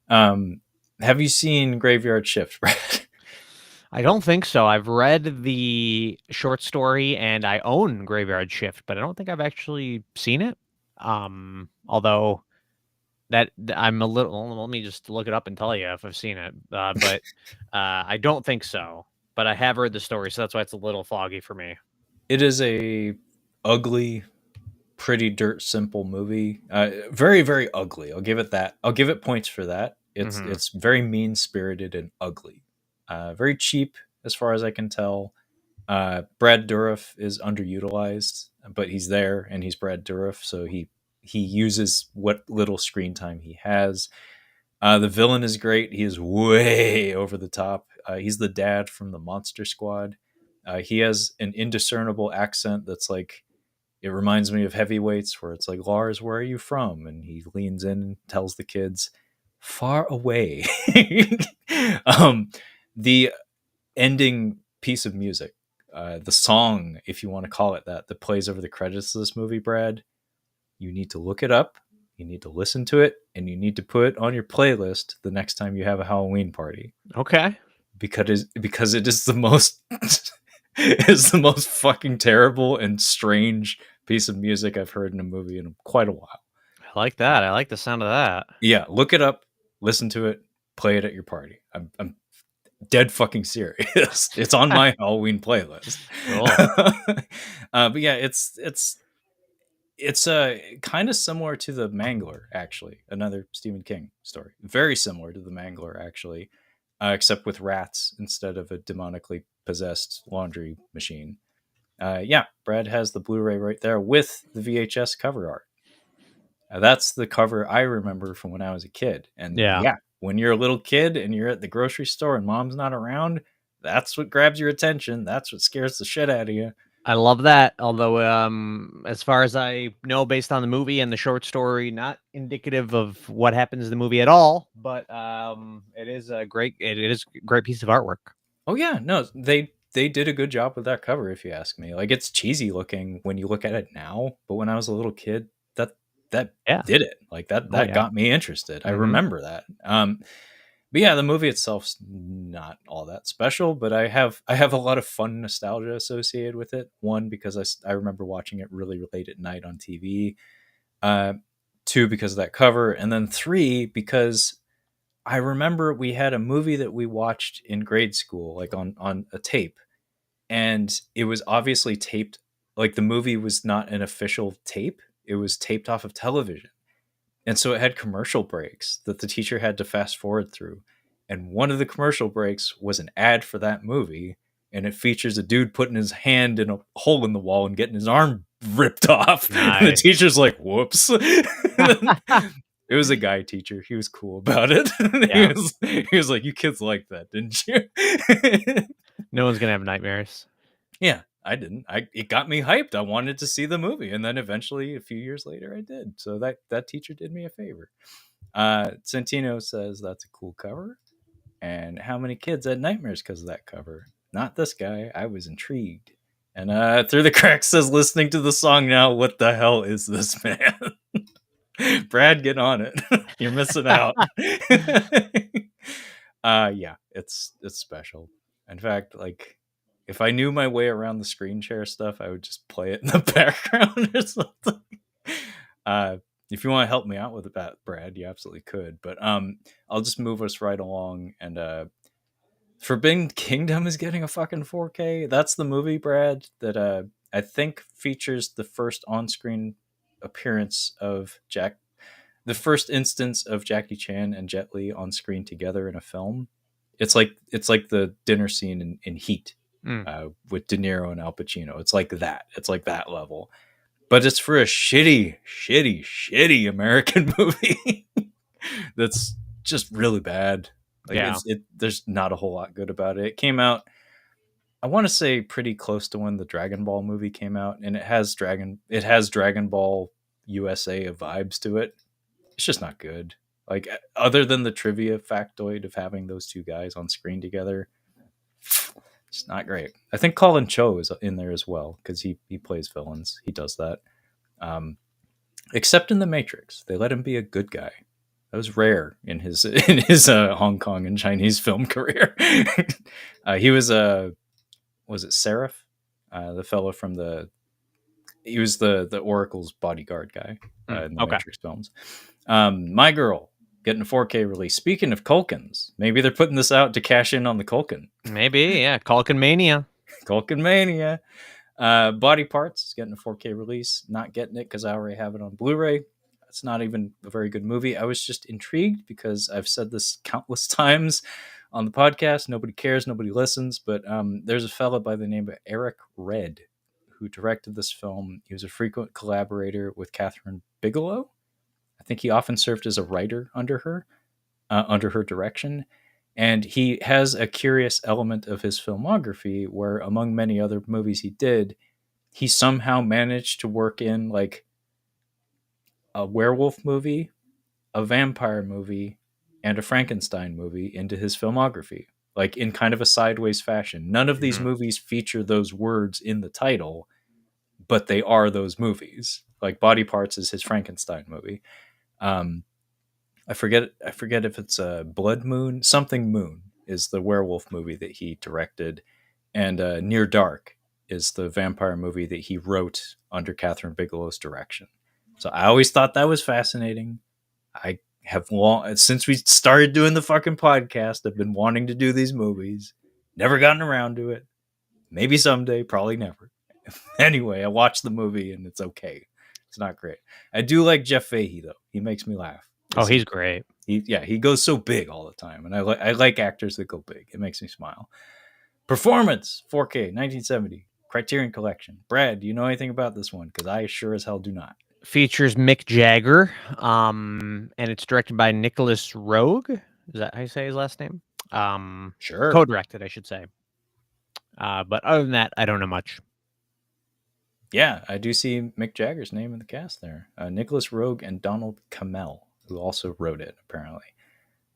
Have you seen Graveyard Shift, Brad? I don't think so. I've read the short story and I own Graveyard Shift, but I don't think I've actually seen it. Although that I'm a little, let me just look it up and tell you if I've seen it. But I don't think so. But I have read the story, so that's why it's a little foggy for me. It is a ugly, pretty dirt simple movie. Very, very ugly. I'll give it that. I'll give it points for that. It's very mean spirited and ugly. Very cheap as far as I can tell. Brad Dourif is underutilized, but he's there and he's Brad Dourif, so he uses what little screen time he has. The villain is great. He is way over the top. He's the dad from the Monster Squad. He has an indiscernible accent that's like, it reminds me of Heavyweights, where it's like, Lars, where are you from? And he leans in and tells the kids, far away. The ending piece of music, the song, if you want to call it that plays over the credits of this movie, Brad, you need to look it up, you need to listen to it, and you need to put it on your playlist the next time you have a Halloween party. Okay. Because it is the most is the most fucking terrible and strange piece of music I've heard in a movie in quite a while. I like that. I like the sound of that. Yeah, look it up, listen to it, play it at your party. I'm dead fucking serious. It's on my Halloween playlist. Cool. But yeah, it's kind of similar to The Mangler, actually, another Stephen King story. Very similar to The Mangler, actually, except with rats instead of a demonically possessed laundry machine. Yeah, Brad has the Blu-ray right there with the VHS cover art. That's the cover I remember from when I was a kid. And yeah, when you're a little kid and you're at the grocery store and mom's not around, that's what grabs your attention. That's what scares the shit out of you. I love that. Although, as far as I know, based on the movie and the short story, not indicative of what happens in the movie at all. But it is a great piece of artwork. Oh yeah, no, they did a good job with that cover, if you ask me. Like, it's cheesy looking when you look at it now, but when I was a little kid, that did it. Like that got me interested. I remember that. But yeah, the movie itself's not all that special, but I have a lot of fun nostalgia associated with it. One, because I remember watching it really late at night on TV. Two, because of that cover, and then three, because I remember we had a movie that we watched in grade school, like on a tape, and it was obviously taped. Like, the movie was not an official tape; it was taped off of television. And so it had commercial breaks that the teacher had to fast forward through. And one of the commercial breaks was an ad for that movie. And it features a dude putting his hand in a hole in the wall and getting his arm ripped off. Nice. And the teacher's like, whoops. It was a guy teacher. He was cool about it. Yeah. He was like, "You kids like that, didn't you?" No one's gonna have nightmares. Yeah, I didn't. It got me hyped. I wanted to see the movie, and then eventually, a few years later, I did. So that teacher did me a favor. Santino says that's a cool cover. And how many kids had nightmares because of that cover? Not this guy. I was intrigued. And Through the Cracks says, listening to the song now, what the hell is this, man? Brad, get on it. You're missing out. Yeah, it's special. In fact, like, if I knew my way around the screen share stuff, I would just play it in the background or something. If you want to help me out with that, Brad, you absolutely could. But I'll just move us right along. And Forbidden Kingdom is getting a fucking 4K. That's the movie, Brad, that I think features the first on-screen appearance of the first instance of Jackie Chan and Jet Li on screen together in a film. It's like the dinner scene in Heat with De Niro and Al Pacino. It's like that. It's like that level. But it's for a shitty American movie that's just really bad. Like, Yeah. there's not a whole lot good about it. It came out, I want to say, pretty close to when the Dragon Ball movie came out, and it has Dragon Ball USA vibes to it. It's just not good. Like, other than the trivia factoid of having those two guys on screen together, it's not great. I think Colin Cho is in there as well because he plays villains. He does that. Except in The Matrix, they let him be a good guy. That was rare in his Hong Kong and Chinese film career. He was was it Seraph, the fellow from he was the Oracle's bodyguard guy in the Matrix films. My Girl getting a 4K release. Speaking of Culkins, maybe they're putting this out to cash in on the Culkin. Maybe, yeah. Culkin Mania. Culkin Mania. Body Parts is getting a 4K release. Not getting it because I already have it on Blu-ray. It's not even a very good movie. I was just intrigued because I've said this countless times on the podcast. Nobody cares. Nobody listens. But there's a fella by the name of Eric Red who directed this film. He was a frequent collaborator with Catherine Bigelow. I think he often served as a writer under her direction. And he has a curious element of his filmography where, among many other movies he did, he somehow managed to work in like a werewolf movie, a vampire movie, and a Frankenstein movie into his filmography, like in kind of a sideways fashion. None of these movies feature those words in the title, but they are those movies. Like Body Parts is his Frankenstein movie. I forget if it's Blood Moon. Something Moon is the werewolf movie that he directed, and Near Dark is the vampire movie that he wrote under Catherine Bigelow's direction. So I always thought that was fascinating. I have since we started doing the fucking podcast, I've been wanting to do these movies. Never gotten around to it. Maybe someday, probably never. Anyway, I watched the movie and it's okay. It's not great. I do like Jeff Fahey though. He makes me laugh. Oh, he's great. He goes so big all the time, and I like actors that go big. It makes me smile. Performance 4K 1970 Criterion Collection. Brad, do you know anything about this one? Because I sure as hell do not. Features Mick Jagger, and it's directed by Nicholas Roeg. Is that how you say his last name? Sure. Co-directed, I should say. But other than that, I don't know much. Yeah, I do see Mick Jagger's name in the cast there. Nicholas Roeg and Donald Cammell, who also wrote it, apparently.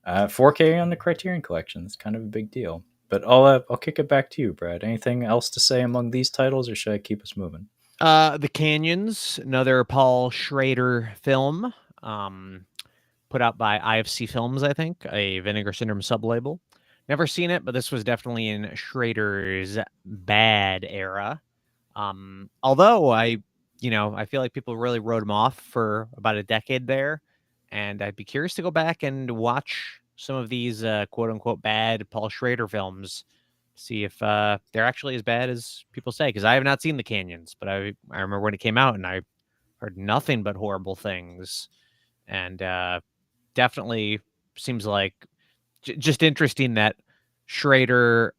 4K on the Criterion Collection. That's kind of a big deal. But I'll kick it back to you, Brad. Anything else to say among these titles, or should I keep us moving? The Canyons, another Paul Schrader film, put out by IFC Films, I think, a Vinegar Syndrome sub-label. Never seen it, but this was definitely in Schrader's bad era. Although I feel like people really wrote him off for about a decade there, and I'd be curious to go back and watch some of these quote-unquote bad Paul Schrader films, see if they're actually as bad as people say, because I have not seen The Canyons, but I remember when it came out and I heard nothing but horrible things, and definitely seems like just interesting that Schrader,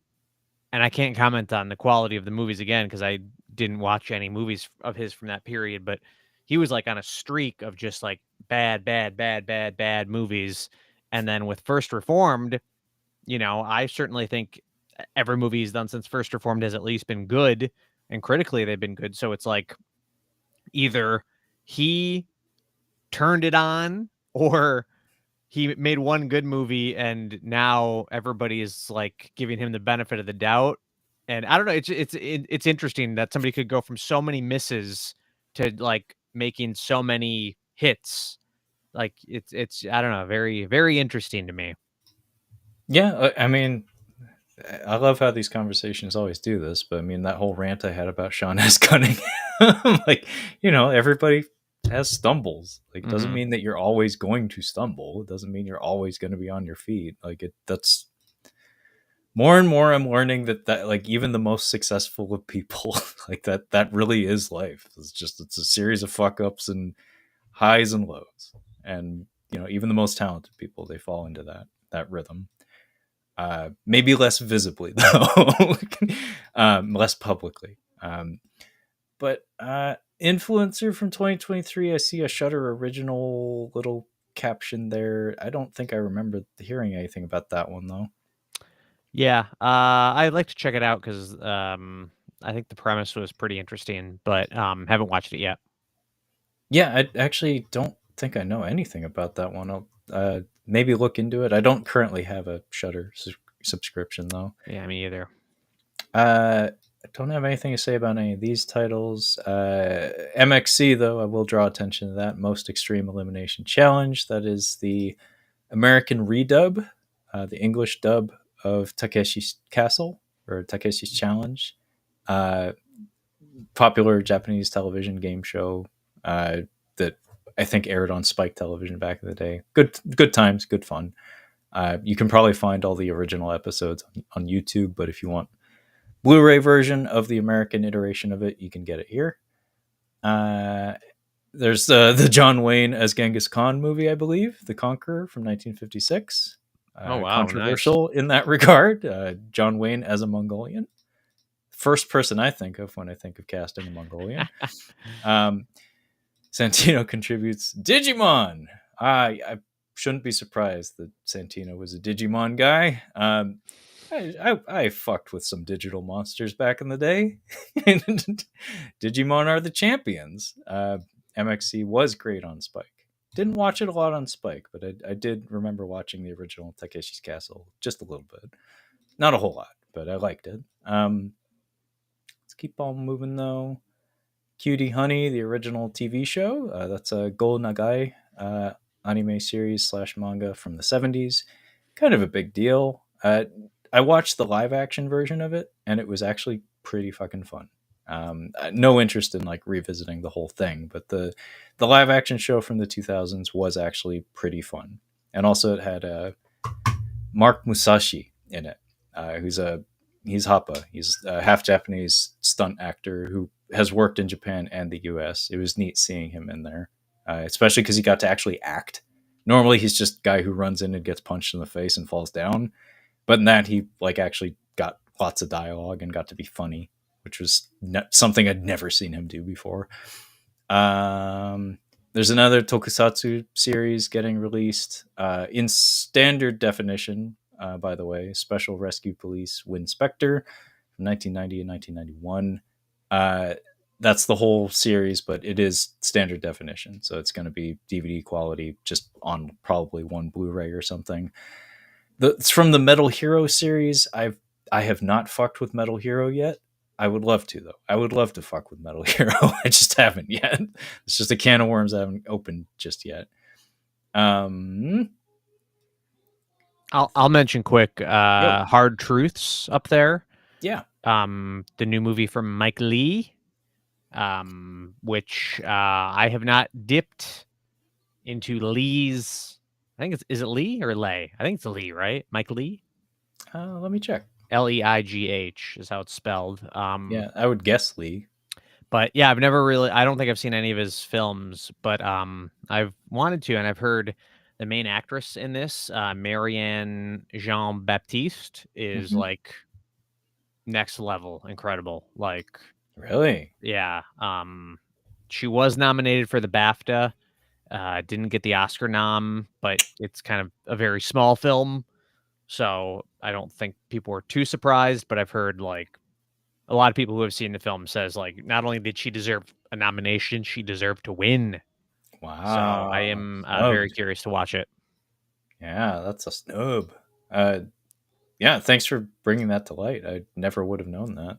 and I can't comment on the quality of the movies again because I didn't watch any movies of his from that period, but he was like on a streak of just like bad movies. And then with First Reformed, I certainly think every movie he's done since First Reformed has at least been good, and critically they've been good. So it's like either he turned it on or he made one good movie and now everybody is like giving him the benefit of the doubt. And I don't know, it's interesting that somebody could go from so many misses to like making so many hits. Like it's I don't know, very very interesting to me. Yeah, I mean, I love how these conversations always do this, but I mean that whole rant I had about Sean S. Cunningham, like everybody has stumbles. Like, doesn't Mhm. mean that you're always going to stumble. It doesn't mean you're always going to be on your feet. Like that's more and more I'm learning that like even the most successful of people like that really is life. It's a series of fuck ups and highs and lows, and even the most talented people, they fall into that rhythm. Maybe less visibly though, less publicly. But influencer from 2023, I see a Shutter original little caption there. I don't think I remember hearing anything about that one though. Yeah, I'd like to check it out because I think the premise was pretty interesting, but haven't watched it yet. Yeah, I actually don't think I know anything about that one. I'll maybe look into it. I don't currently have a Shutter subscription though. Yeah, me either. I don't have anything to say about any of these titles. MXC, though, I will draw attention to that. Most Extreme Elimination Challenge. That is the American redub, the English dub of Takeshi's Castle, or Takeshi's Challenge. Uh, Popular Japanese television game show that I think aired on Spike Television back in the day. Good times, good fun. You can probably find all the original episodes on YouTube, but if you want Blu-ray version of the American iteration of it, you can get it here. Uh, there's the John Wayne as Genghis Khan movie, I believe, The Conqueror from 1956. Oh wow, nice. Controversial in that regard. John Wayne as a Mongolian. First person I think of when I think of casting a Mongolian. Santino contributes Digimon. I shouldn't be surprised that Santino was a Digimon guy. I fucked with some digital monsters back in the day. Digimon are the champions. MXC was great on Spike. Didn't watch it a lot on Spike, but I did remember watching the original Takeshi's Castle just a little bit. Not a whole lot, but I liked it. Let's keep on moving though. Cutie Honey, the original TV show. That's a Go Nagai anime series / manga from the 70s. Kind of a big deal. I watched the live action version of it, and it was actually pretty fucking fun. No interest in like revisiting the whole thing, but the live action show from the 2000s was actually pretty fun. And also, it had Mark Musashi in it, he's Happa. He's a half Japanese stunt actor who has worked in Japan and the U.S. It was neat seeing him in there, especially because he got to actually act. Normally, he's just a guy who runs in and gets punched in the face and falls down. But in that, he like actually got lots of dialogue and got to be funny, which was something I'd never seen him do before. There's another Tokusatsu series getting released in standard definition, by the way, Special Rescue Police Wind Spectre from 1990 and 1991. That's the whole series, but it is standard definition. So it's going to be DVD quality just on probably one Blu-ray or something. It's from the Metal Hero series. I have not fucked with Metal Hero yet. I would love to though. I would love to fuck with Metal Hero. I just haven't yet. It's just a can of worms I haven't opened just yet. I'll mention quick Yo, Hard Truths up there. yeah. The new movie from Mike Lee, which I have not dipped into Lee's. I think is it Lee or Lay? I think it's Lee, right? Mike Lee. Let me check. Leigh is how it's spelled. Yeah, I would guess Lee. But yeah, I've never really. I don't think I've seen any of his films, but I've wanted to, and I've heard the main actress in this, Marianne Jean Baptiste, is Mm-hmm. like next level incredible. Like, Really? yeah. She was nominated for the BAFTA. Didn't get the Oscar nom, but it's kind of a very small film, so I don't think people were too surprised. But I've heard like a lot of people who have seen the film says like not only did she deserve a nomination, she deserved to win. So I Wow. am very Snubbed. curious to watch it. Yeah, that's a snub. Yeah, thanks for bringing that to light. I never would have known that.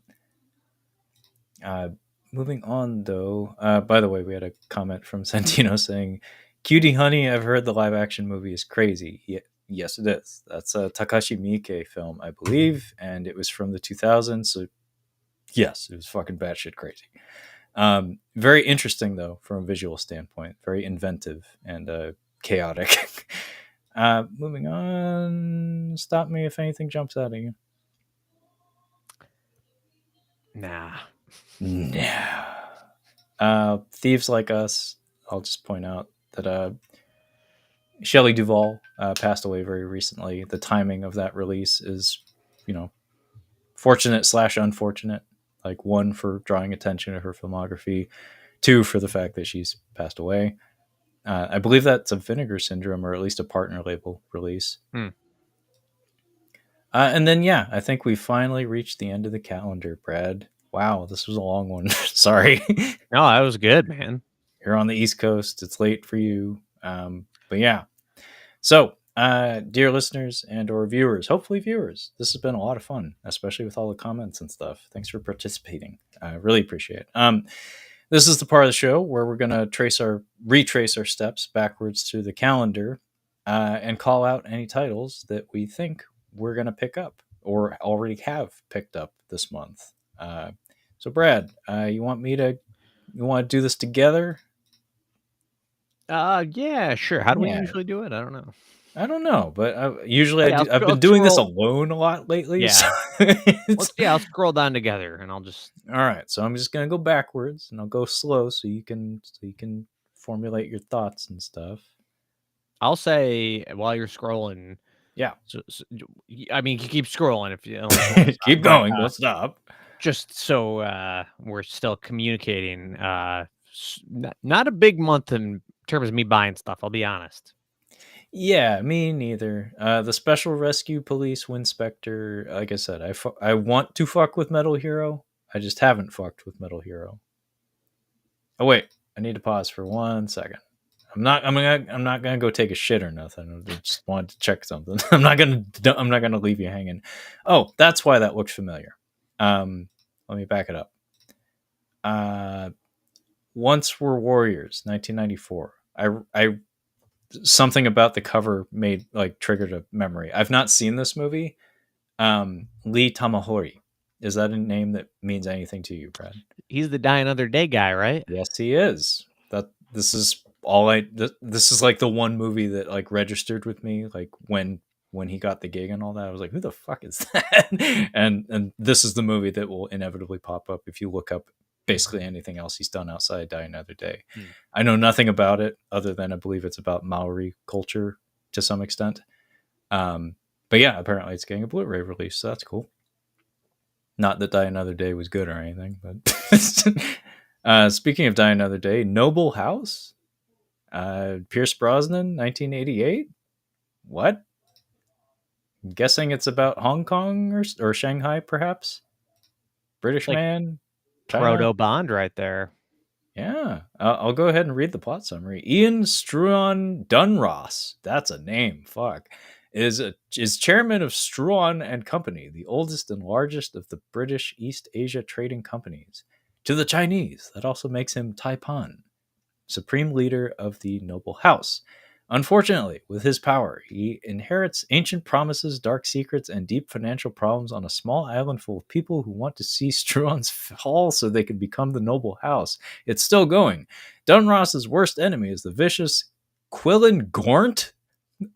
Uh, moving on, though. By the way, we had a comment from Santino saying, "Cutie Honey, I've heard the live action movie is crazy." Yes, it is. That's a Takashi Miike film, I believe, and it was from the 2000s. So yes, it was fucking batshit crazy. Very interesting though, from a visual standpoint. Very inventive and chaotic. Moving on. Stop me if anything jumps out at you. Nah. No. Thieves Like Us. I'll just point out that Shelley Duvall passed away very recently. The timing of that release is, fortunate / unfortunate. Like, one, for drawing attention to her filmography, two, for the fact that she's passed away. I believe that's a Vinegar Syndrome, or at least a partner label release. And then, yeah, I think we finally reached the end of the calendar, Brad. Wow, this was a long one. Sorry. No, that was good, man. You're on the East Coast. It's late for you. But yeah. So, dear listeners and or viewers, hopefully viewers, this has been a lot of fun, especially with all the comments and stuff. Thanks for participating. I really appreciate it. This is the part of the show where we're going to retrace our steps backwards through the calendar and call out any titles that we think we're going to pick up or already have picked up this month. So, Brad, you want to do this together? Yeah, sure. How do we usually do it? I don't know. I don't know, but usually Yeah, I've been doing this alone a lot lately. Yeah. So I'll scroll down together and I'll just. All right, so I'm just gonna go backwards and I'll go slow so you can formulate your thoughts and stuff. I'll say while you're scrolling. Yeah. So, I mean, you keep scrolling if you keep going. Don't stop. Just so we're still communicating. Not a big month in terms of me buying stuff. I'll be honest. Yeah, me neither. The Special Rescue Police Winspector. Like I said, I want to fuck with Metal Hero. I just haven't fucked with Metal Hero. Oh wait, I need to pause for 1 second. I'm not gonna go take a shit or nothing. I just wanted to check something. I'm not gonna leave you hanging. Oh, that's why that looks familiar. Let me back it up. Once Were Warriors, 1994. I something about the cover triggered a memory. I've not seen this movie. Lee Tamahori. Is that a name that means anything to you, Brad? He's the Die Another Day guy, right? Yes, he is. This is like the one movie that like registered with me, like when he got the gig and all that. I was like, who the fuck is that? and this is the movie that will inevitably pop up if you look up basically anything else he's done outside Die Another Day. I know nothing about it other than I believe it's about Maori culture to some extent. But yeah, apparently it's getting a Blu-ray release, so that's cool. Not that Die Another Day was good or anything, but speaking of Die Another Day, Noble House, Pierce Brosnan, 1988. What? I'm guessing it's about Hong Kong or Shanghai, perhaps. British like man, Proto China. Bond, right there. Yeah, I'll go ahead and read the plot summary. Ian Struan Dunross, that's a name. Fuck. Is chairman of Struan and Company, the oldest and largest of the British East Asia trading companies. To the Chinese, that also makes him Taipan, supreme leader of the noble house. Unfortunately, with his power, he inherits ancient promises, dark secrets, and deep financial problems on a small island full of people who want to see Struan's fall so they can become the noble house. It's still going. Dunross's worst enemy is the vicious Quillen Gornt,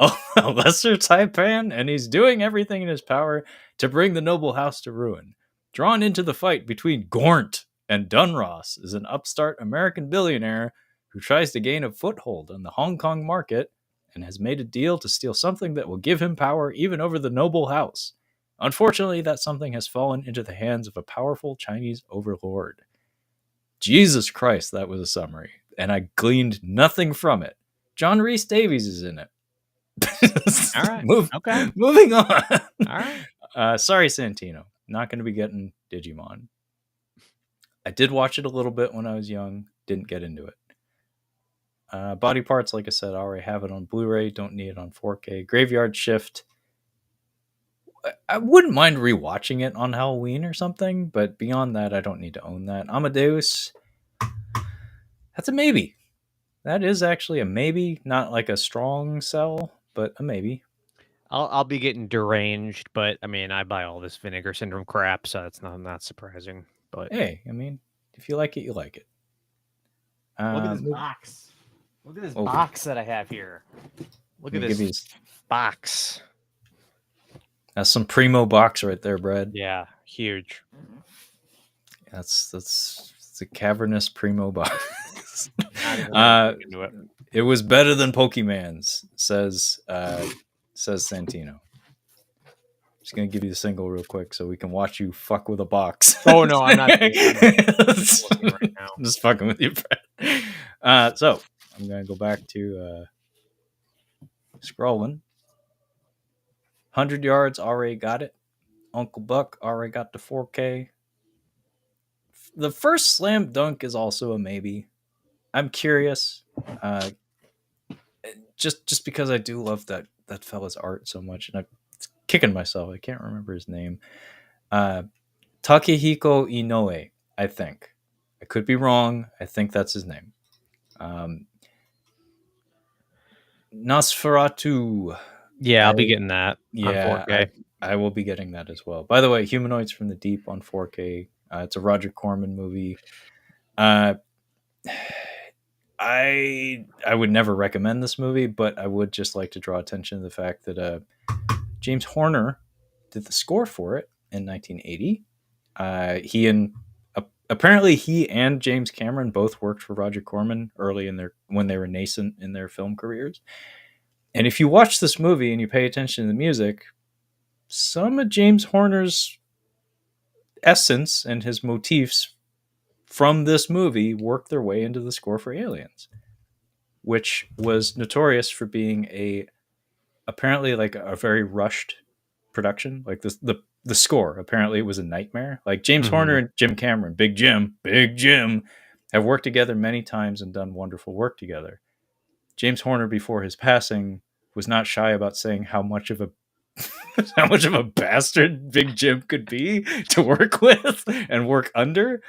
a lesser Taipan, and he's doing everything in his power to bring the noble house to ruin. Drawn into the fight between Gornt and Dunross is an upstart American billionaire who tries to gain a foothold on the Hong Kong market and has made a deal to steal something that will give him power even over the noble house. Unfortunately, that something has fallen into the hands of a powerful Chinese overlord. Jesus Christ, that was a summary. And I gleaned nothing from it. John Rhys Davies is in it. All right. Okay. Moving on. All right. Sorry, Santino. Not going to be getting Digimon. I did watch it a little bit when I was young. Didn't get into it. Body Parts, like I said, I already have it on Blu-ray. Don't need it on 4K. Graveyard Shift. I wouldn't mind rewatching it on Halloween or something, but beyond that, I don't need to own that. Amadeus, that's a maybe. That is actually a maybe, not like a strong sell, but a maybe. I'll be getting deranged, but I mean, I buy all this Vinegar Syndrome crap, so it's not surprising. But hey, I mean, if you like it, you like it. Look at this box. Look at this box that I have here. Look at this box. That's some primo box right there, Brad. Yeah, huge. That's a cavernous primo box. It was better than Pokemon's, says Santino. Just gonna give you the single real quick so we can watch you fuck with a box. Oh no, I'm not. I'm right now. I'm just fucking with you, Brad. So I'm gonna go back to scrolling. 100 Yards already got it. Uncle Buck already got the 4K. The first Slam Dunk is also a maybe. I'm curious, just because I do love that fella's art so much, and I'm kicking myself. I can't remember his name. Takehiko Inoue, I think. I could be wrong. I think that's his name. Nosferatu. Yeah, I'll be getting that on 4K. I will be getting that as well. By the way, Humanoids from the Deep on 4K. It's a Roger Corman movie. I would never recommend this movie, but I would just like to draw attention to the fact that James Horner did the score for it in 1980. Apparently he and James Cameron both worked for Roger Corman early when they were nascent in their film careers. And if you watch this movie and you pay attention to the music, some of James Horner's essence and his motifs from this movie work their way into the score for Aliens, which was notorious for being apparently like a very rushed production. Like the score, apparently it was a nightmare. Like James Horner and Jim Cameron, Big Jim, have worked together many times and done wonderful work together. James Horner, before his passing, was not shy about saying how much of a bastard Big Jim could be to work with and work under.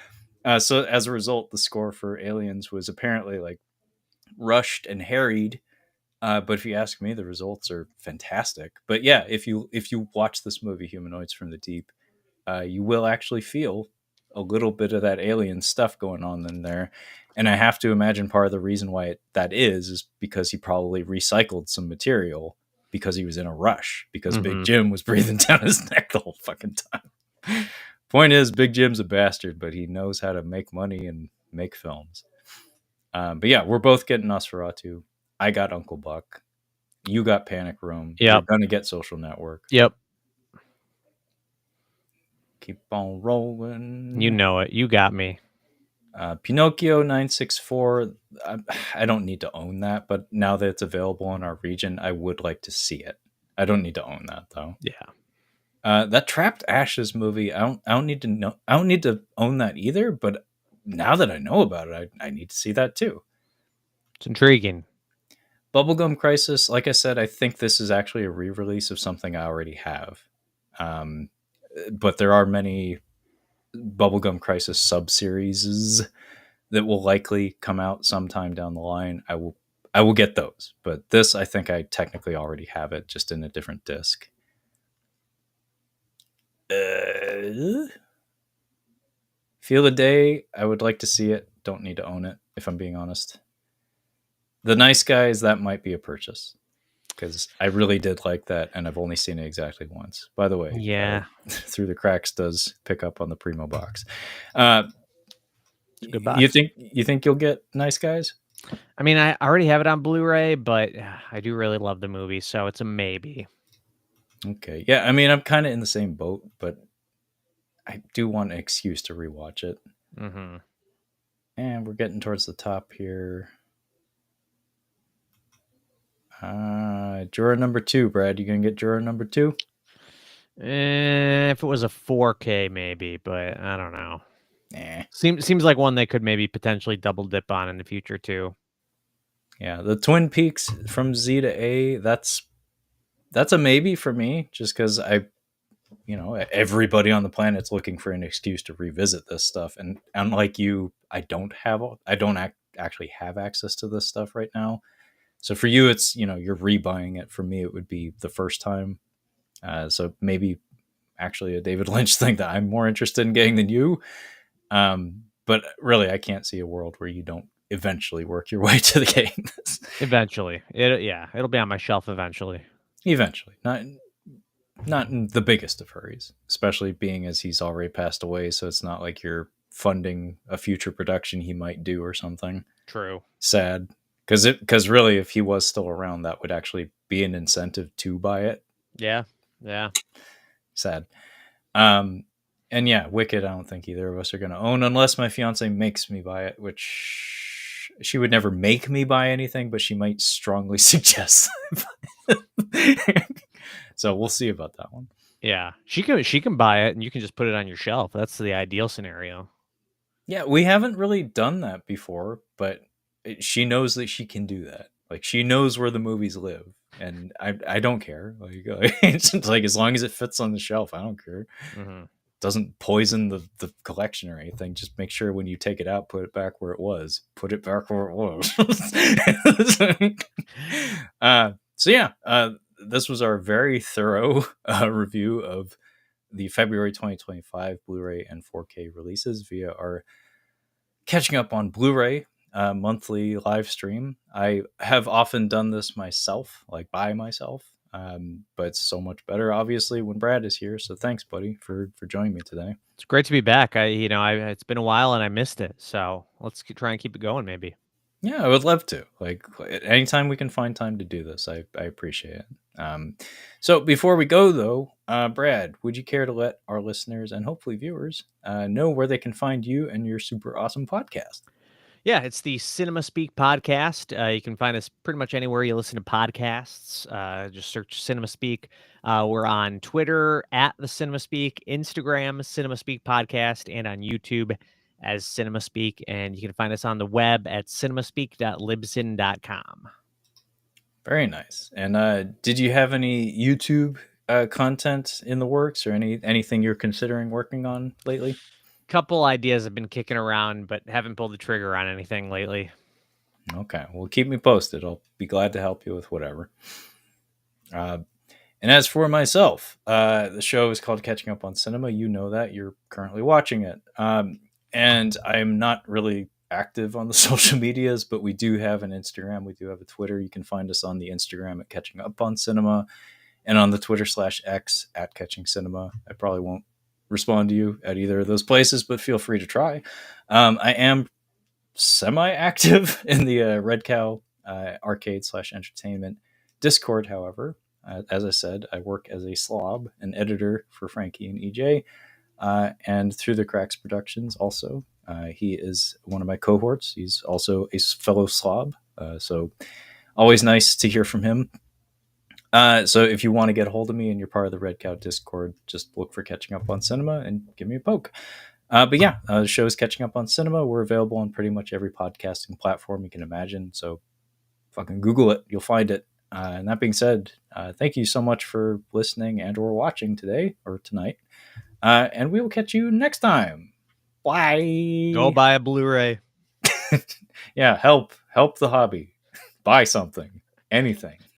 So as a result, the score for Aliens was apparently like rushed and harried. But if you ask me, the results are fantastic. But yeah, if you watch this movie, Humanoids from the Deep, you will actually feel a little bit of that alien stuff going on in there. And I have to imagine part of the reason why that is because he probably recycled some material because he was in a rush, because Big Jim was breathing down his neck the whole fucking time. Point is, Big Jim's a bastard, but he knows how to make money and make films. But yeah, we're both getting Nosferatu. I got Uncle Buck. You got Panic Room. Yep. You're going to get Social Network. Yep. Keep on rolling. You know it. You got me. Pinocchio 964. I don't need to own that, but now that it's available in our region, I would like to see it. I don't need to own that though. Yeah. That Trapped Ashes movie. I don't need to know. I don't need to own that either. But now that I know about it, I need to see that too. It's intriguing. Bubblegum Crisis. Like I said, I think this is actually a re-release of something I already have. But there are many Bubblegum Crisis sub-series that will likely come out sometime down the line. I will get those, but this, I think I technically already have it, just in a different disc. Feel the Day. I would like to see it. Don't need to own it, if I'm being honest. The Nice Guys, that might be a purchase, because I really did like that, and I've only seen it exactly once. By the way, yeah, Through the Cracks does pick up on the Primo box. Good box. You think you'll get Nice Guys? I mean, I already have it on Blu-ray, but I do really love the movie, so it's a maybe. Okay, yeah. I mean, I'm kind of in the same boat, but I do want an excuse to rewatch it. And we're getting towards the top here. Juror number 2, Brad. You gonna get juror number 2? If it was a 4K, maybe, but I don't know. Eh. Seems like one they could maybe potentially double dip on in the future too. Yeah, the Twin Peaks from Z to A. That's a maybe for me, just because everybody on the planet's looking for an excuse to revisit this stuff, and unlike you, I don't actually have access to this stuff right now. So for you, it's you're rebuying it. For me, it would be the first time. So maybe actually a David Lynch thing that I'm more interested in getting than you. But really, I can't see a world where you don't eventually work your way to the getting this. Eventually, it'll be on my shelf eventually. Eventually, not in the biggest of hurries, especially being as he's already passed away. So it's not like you're funding a future production he might do or something. True. Sad. Because really, if he was still around, that would actually be an incentive to buy it. Yeah. Sad. And yeah, Wicked, I don't think either of us are going to own unless my fiance makes me buy it, which she would never make me buy anything, but she might strongly suggest. So we'll see about that one. Yeah, she can buy it and you can just put it on your shelf. That's the ideal scenario. Yeah, we haven't really done that before, but she knows that she can do that. Like, she knows where the movies live, and I don't care. Like it's like, as long as it fits on the shelf, I don't care. Mm-hmm. Doesn't poison the collection or anything. Just make sure when you take it out, put it back where it was. Put it back where it was. So yeah, this was our very thorough review of the February 2025 Blu-ray and 4K releases via our Catching Up on Blu-ray monthly live stream. I have often done this myself, like by myself, but it's so much better, obviously, when Brad is here. So thanks, buddy, for joining me today. It's great to be back. It's been a while and I missed it, so let's try and keep it going, maybe. Yeah, I would love to. Like, anytime we can find time to do this, I appreciate it. So before we go, though, Brad, would you care to let our listeners and hopefully viewers know where they can find you and your super awesome podcast? Yeah, it's the Cinema Speak podcast. You can find us pretty much anywhere you listen to podcasts. Just search Cinema Speak. We're on Twitter at the Cinema Speak, Instagram Cinema Speak Podcast, and on YouTube as Cinema Speak. And you can find us on the web at cinemaspeak.libsyn.com. Very nice. And did you have any YouTube content in the works, or anything you're considering working on lately? Couple ideas have been kicking around, but haven't pulled the trigger on anything lately. Okay, well, keep me posted. I'll be glad to help you with whatever. And as for myself, the show is called Catching Up on Cinema. You know that. You're currently watching it. And I'm not really active on the social medias, but we do have an Instagram. We do have a Twitter. You can find us on the Instagram at Catching Up on Cinema, and on the Twitter /X at Catching Cinema. I probably won't respond to you at either of those places, but feel free to try. I am semi-active in the Red Cow arcade /entertainment Discord. However, as I said, I work as a slob, an editor for Frankie and EJ, and through the Cracks Productions also. He is one of my cohorts. He's also a fellow slob, so always nice to hear from him. So if you want to get a hold of me and you're part of the Red Cow Discord, just look for Catching Up on Cinema and give me a poke. But yeah, the show is Catching Up on Cinema. We're available on pretty much every podcasting platform you can imagine. So fucking Google it. You'll find it. And that being said, thank you so much for listening and or watching today or tonight. And we will catch you next time. Bye. Go buy a Blu-ray. Yeah, help the hobby. Buy something. Anything.